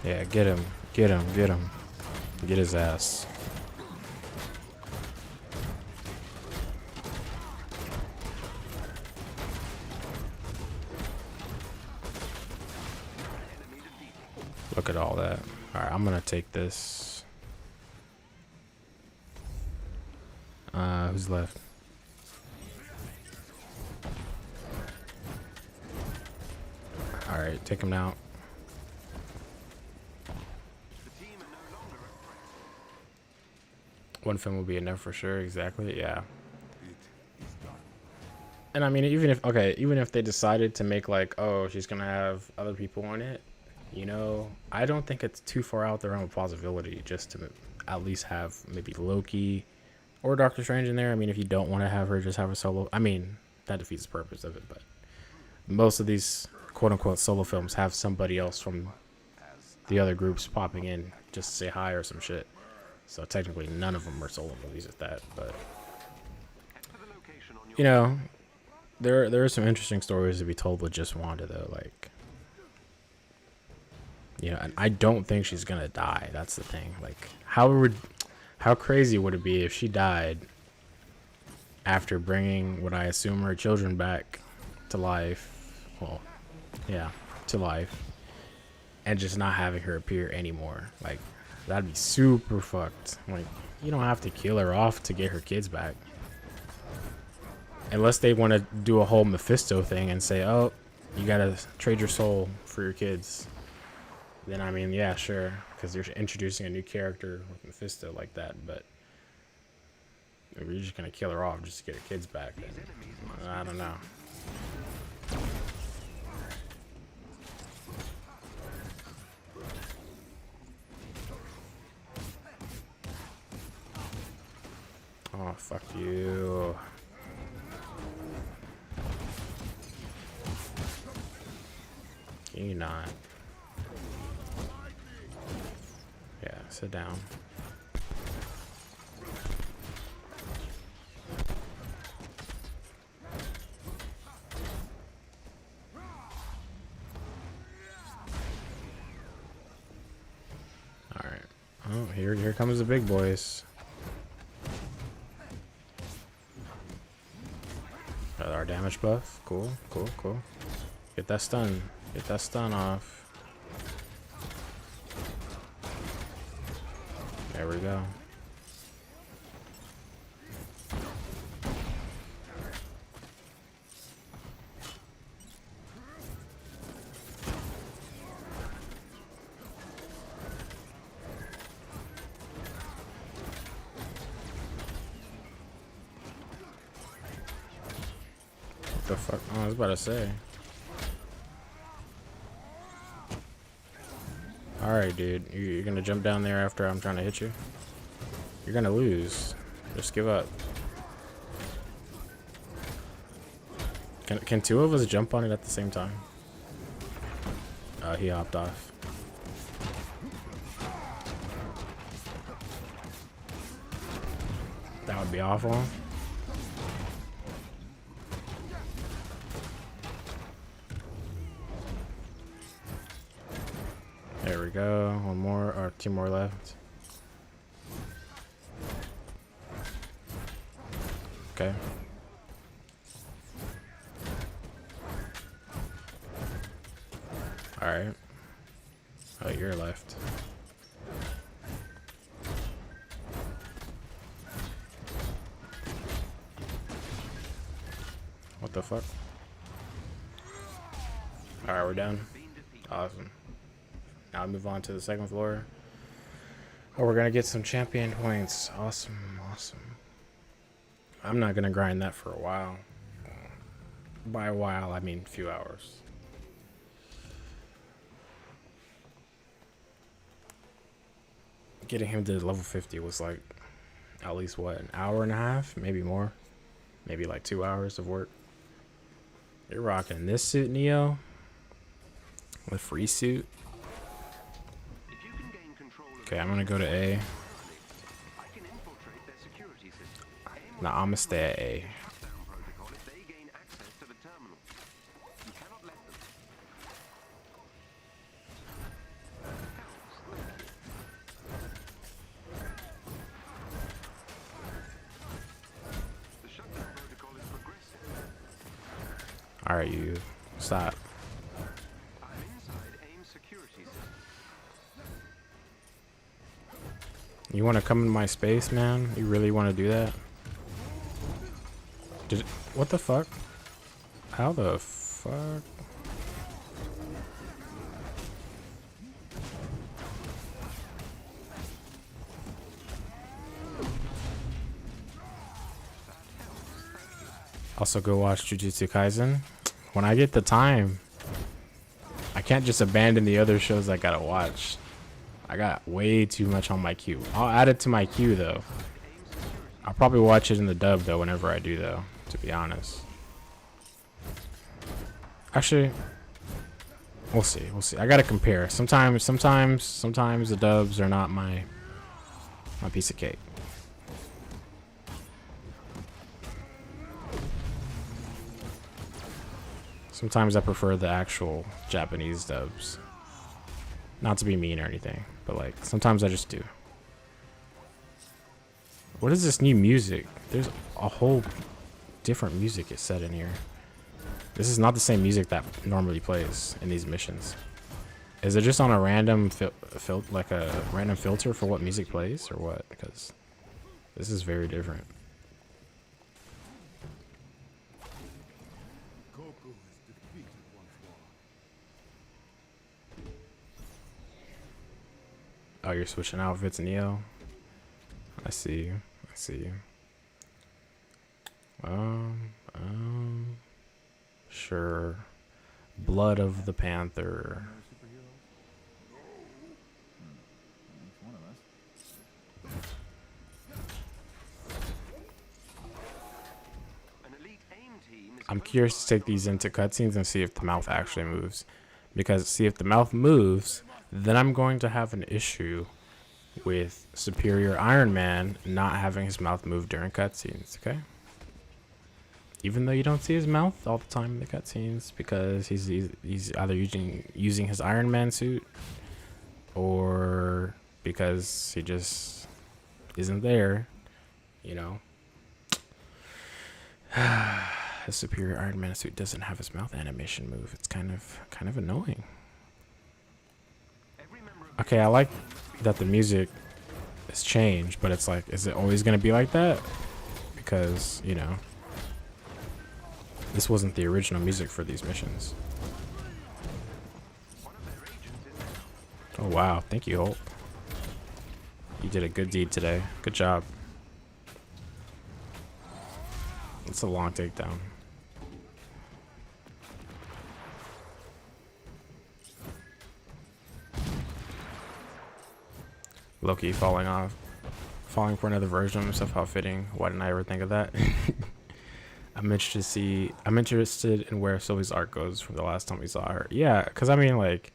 Yeah, get him, get him, get him. Get his ass. Look at all that. Alright, I'm gonna take this. Who's left? Alright, take him out. One film will be enough for sure, exactly, yeah. And I mean, even if they decided to make like, oh, she's gonna have other people in it, you know, I don't think it's too far out the realm of possibility just to at least have maybe Loki or Doctor Strange in there. I mean, if you don't want to have her just have a solo, I mean, that defeats the purpose of it, but most of these quote-unquote solo films have somebody else from the other groups popping in just to say hi or some shit. So technically none of them are solo movies at that, but you know, there are some interesting stories to be told with just Wanda though, like, you know, and I don't think she's gonna die. That's the thing. Like, how crazy would it be if she died after bringing what I assume her children back to life? Well, yeah, to life, and just not having her appear anymore. Like, that'd be super fucked. Like, you don't have to kill her off to get her kids back. Unless they want to do a whole Mephisto thing and say, oh, you gotta trade your soul for your kids. Then, I mean, yeah, sure. Because you're introducing a new character with Mephisto like that. But if you're just gonna kill her off just to get her kids back, then I don't know. Oh, fuck you. Can you not? Yeah, sit down. Alright. Oh, here comes the big boys. Our damage buff. Cool, cool, cool. Get that stun. Get that stun off. There we go. What the fuck? Oh, I was about to say. Alright, dude. You're gonna jump down there after I'm trying to hit you? You're gonna lose. Just give up. Can two of us jump on it at the same time? He hopped off. That would be awful. go. One more, or two more left. Okay. Alright. Oh, you're left. What the fuck? Alright, we're done. Awesome. Now we move on to the second floor. Oh, we're gonna get some champion points. Awesome, awesome. I'm not gonna grind that for a while. By a while, I mean a few hours. Getting him to level 50 was like at least what, an hour and a half, maybe more, maybe like 2 hours of work. You're rocking this suit, Neo, with free suit. If you can gain control of Okay, I'm gonna go to A. I can infiltrate their security system. Nah, I'm gonna stay at A. Shutdown protocol if they gain access to the terminal. You cannot let them. The shutdown protocol is progressive. All right, you stop. I'm inside AIM's security system. You want to come in my space, man? You really want to do that? What the fuck? How the fuck? Also, go watch Jujutsu Kaisen. When I get the time, I can't just abandon the other shows I gotta watch. I got way too much on my queue. I'll add it to my queue though. I'll probably watch it in the dub though whenever I do though, to be honest. Actually, we'll see. We'll see. I gotta compare. Sometimes the dubs are not my piece of cake. Sometimes I prefer the actual Japanese dubs. Not to be mean or anything, but like sometimes I just do. What is this new music? There's a whole different music is set in here. This is not the same music that normally plays in these missions. Is it just on a random random filter for what music plays or what? Because this is very different. Oh, you're switching outfits, Neo. I see you. I see you. Sure. Blood of the Panther. An elite AIM team is I'm curious to take these into cutscenes and see if the mouth actually moves. Because see if the mouth moves, then I'm going to have an issue with Superior Iron Man not having his mouth move during cutscenes, okay? Even though you don't see his mouth all the time in the cutscenes because he's either using his Iron Man suit or because he just isn't there, you know. His Superior Iron Man suit doesn't have his mouth animation move. It's kind of annoying. Okay, I like that the music has changed, but it's like, is it always gonna be like that? Because, you know, this wasn't the original music for these missions. Oh wow, thank you, Holt. You did a good deed today. Good job. It's a long takedown. Loki falling for another version of himself. How fitting. Why didn't I ever think of that? I'm interested in where Sylvie's arc goes from the last time we saw her. Yeah, because I mean, like,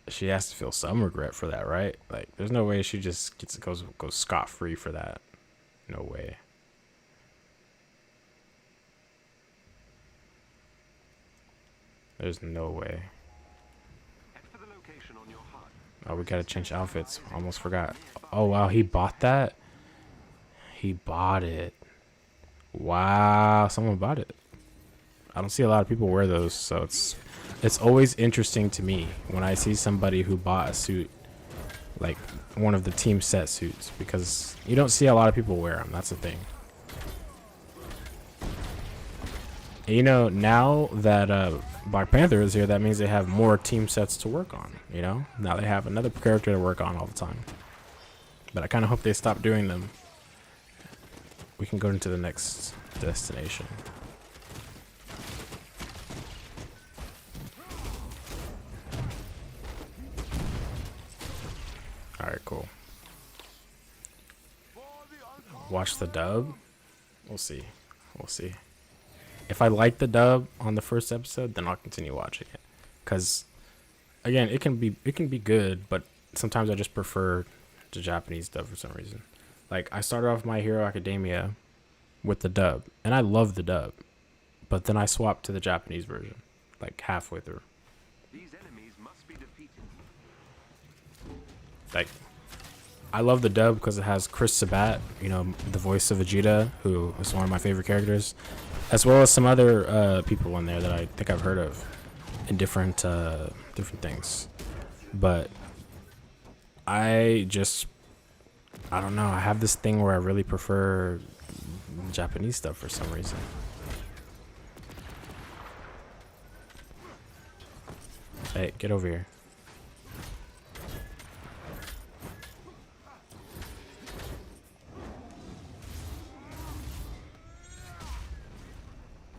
she has to feel some regret for that, right? Like, there's no way she just goes scot-free for that. No way. There's no way. Head for the location on your HUD. Oh, we gotta change outfits. Almost forgot. Oh wow, he bought that. He bought it. Wow, someone bought it. I don't see a lot of people wear those, so it's always interesting to me when I see somebody who bought a suit, like one of the team set suits, because you don't see a lot of people wear them. That's the thing. And, you know, now that Black Panther is here, that means they have more team sets to work on. You know, now they have another character to work on all the time. But I kind of hope they stop doing them. We can go into the next destination. Alright, cool. Watch the dub. We'll see. We'll see. If I like the dub on the first episode, then I'll continue watching it. Cause again, it can be good, but sometimes I just prefer the Japanese dub for some reason. Like I started off My Hero Academia with the dub, and I love the dub, but then I swapped to the Japanese version, like halfway through. These enemies must be defeated. Like, I love the dub because it has Chris Sabat, you know, the voice of Vegeta, who is one of my favorite characters, as well as some other people in there that I think I've heard of in different things. But I don't know. I have this thing where I really prefer Japanese stuff for some reason. Hey, get over here.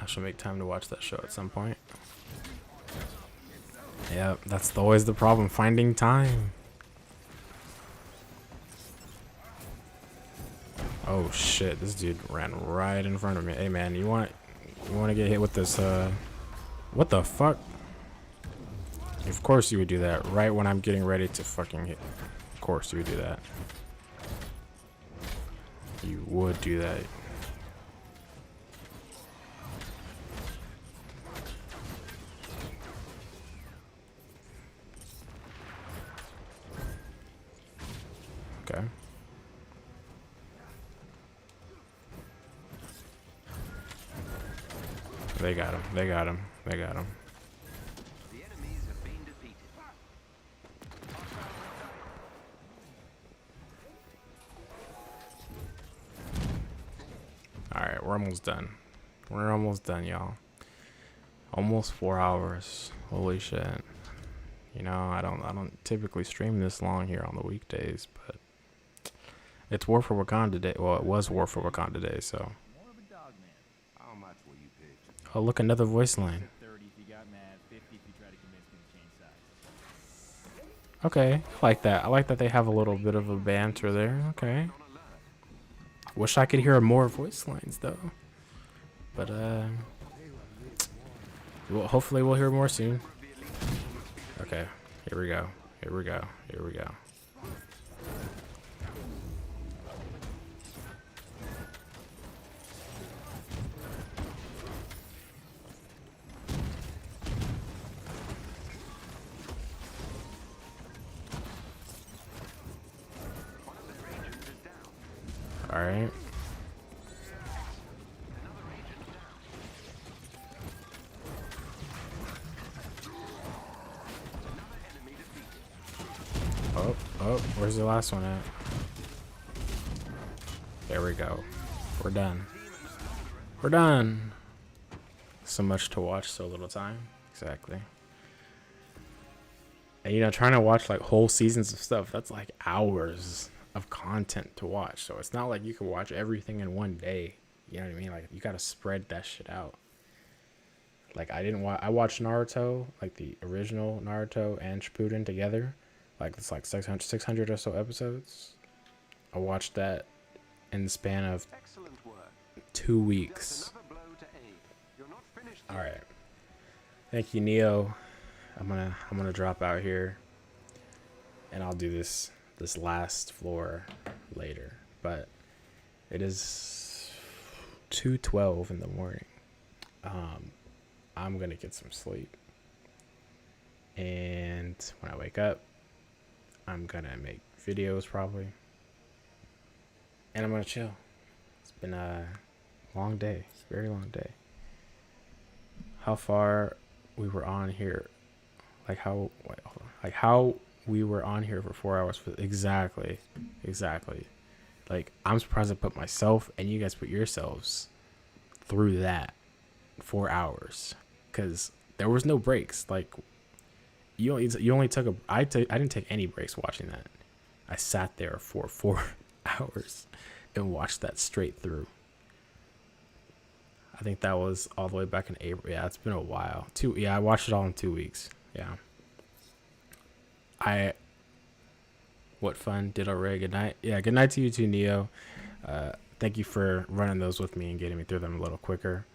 I should make time to watch that show at some point. Yeah, that's always the problem, finding time. Oh shit, this dude ran right in front of me. Hey man, you want to get hit with this what the fuck? Of course you would do that right when I'm getting ready to fucking hit. Of course you would do that. You would do that. Okay. They got him. They got him. They got him. The enemies have been defeated. Alright, we're almost done. We're almost done, y'all. Almost 4 hours. Holy shit. You know, I don't typically stream this long here on the weekdays, but it's War for Wakanda Day. Well, it was War for Wakanda Day, so. More of a dog man. How much will you pay? Oh, look, another voice line. 30 if you got mad, 50 if you try to convince me to change sides. Okay, I like that. I like that they have a little bit of a banter there. Okay. Wish I could hear more voice lines, though. But, well, hopefully we'll hear more soon. Okay, here we go. Here we go. Here we go. All right. Oh, where's the last one at? There we go. We're done. We're done. So much to watch, so little time. Exactly. And you know, trying to watch like whole seasons of stuff, that's like hours of content to watch. So it's not like you can watch everything in one day. You know what I mean? Like you gotta spread that shit out. Like I watched Naruto, like the original Naruto and Shippuden together. Like it's like 600 or so episodes. I watched that in the span of 2 weeks. All right. Thank you, Neo. I'm gonna drop out here, and I'll do this last floor later. But it is 2:12 in the morning. I'm gonna get some sleep, and when I wake up, I'm gonna make videos probably, and I'm gonna chill. It's been a long day, very long day. How far we were on here, like how, wait, hold on. Like how we were on here for 4 hours for exactly. Like I'm surprised I put myself and you guys put yourselves through that 4 hours, because there was no breaks. Like you only took a I didn't take any breaks watching that. I sat there for 4 hours and watched that straight through. I think that was all the way back in April. Yeah, it's been a while. I watched it all in 2 weeks. Yeah. What fun. Ditto Ray. Good night. Yeah, good night to you too, Neo. Thank you for running those with me and getting me through them a little quicker.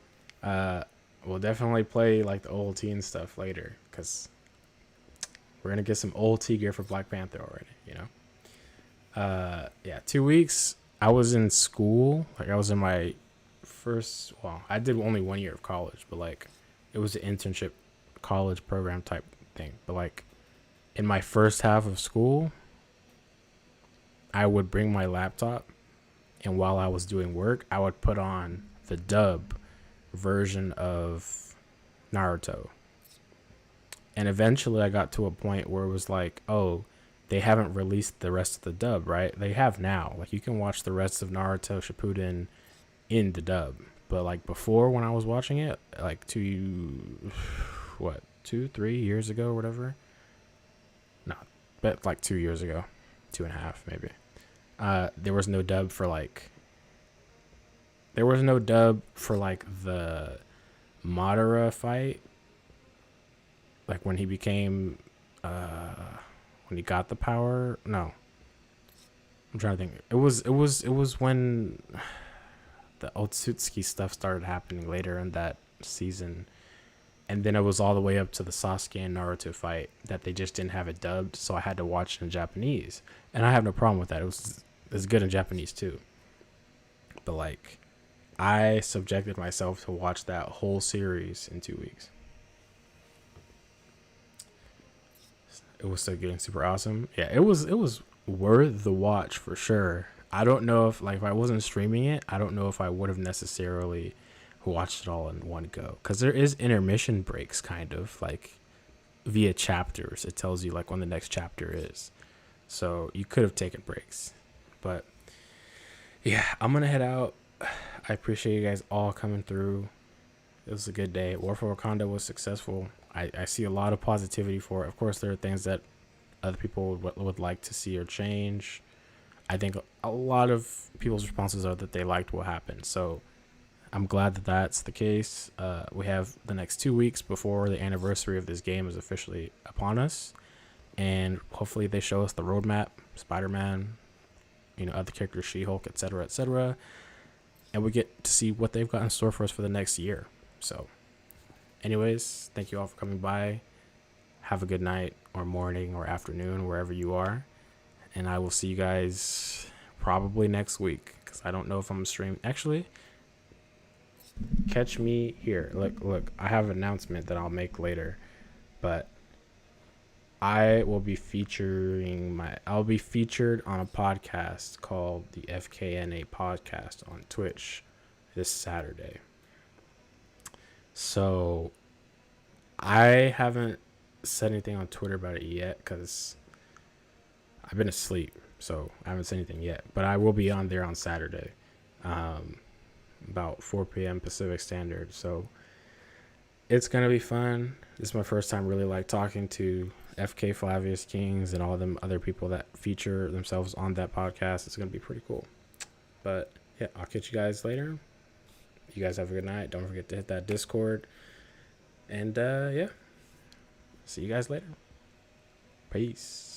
We'll definitely play like the old teen stuff later, because we're gonna get some old T gear for Black Panther already, you know. Yeah, 2 weeks. I was in school. Like I was in my first. Well, I did only 1 year of college, but like it was an internship college program type thing. But like in my first half of school, I would bring my laptop, and while I was doing work, I would put on the dub version of Naruto. And eventually I got to a point where it was like, oh, they haven't released the rest of the dub, right? They have now. Like you can watch the rest of Naruto Shippuden in the dub. But like before, when I was watching it, like 2-3 years ago or whatever. No, but like 2 years ago, 2.5 maybe. There was no dub for like the Madara fight. Like when he became when he got the power. No. I'm trying to think. It was when the Otsutsuki stuff started happening later in that season. And then it was all the way up to the Sasuke and Naruto fight that they just didn't have it dubbed, so I had to watch it in Japanese. And I have no problem with that. It was good in Japanese too. But like I subjected myself to watch that whole series in 2 weeks. It was so good and super awesome. Yeah, it was worth the watch for sure. I don't know if like if I wasn't streaming it, I don't know if I would have necessarily watched it all in one go, because there is intermission breaks kind of like via chapters. It tells you like when the next chapter is, so you could have taken breaks. But yeah, I'm gonna head out. I appreciate you guys all coming through. It was a good day. War for Wakanda was successful. I see a lot of positivity for it. Of course, there are things that other people would like to see or change. I think a lot of people's responses are that they liked what happened. So I'm glad that that's the case. We have the next 2 weeks before the anniversary of this game is officially upon us. And hopefully they show us the roadmap, Spider-Man, other characters, She-Hulk, etc., etc. And we get to see what they've got in store for us for the next year. So anyways, thank you all for coming by. Have a good night or morning or afternoon, wherever you are. And I will see you guys probably next week, because I don't know if I'm streaming. Actually, catch me here. Look, I have an announcement that I'll make later, but I'll be featured on a podcast called the FKNA podcast on Twitch this Saturday. So I haven't said anything on Twitter about it yet, because I've been asleep, so I haven't said anything yet. But I will be on there on Saturday, about 4 p.m. Pacific Standard. So it's gonna be fun. This is my first time really like talking to FK Flavius Kings and all them other people that feature themselves on that podcast. It's gonna be pretty cool. But yeah, I'll catch you guys later. You guys have a good night. Don't forget to hit that Discord. And yeah, see you guys later. Peace.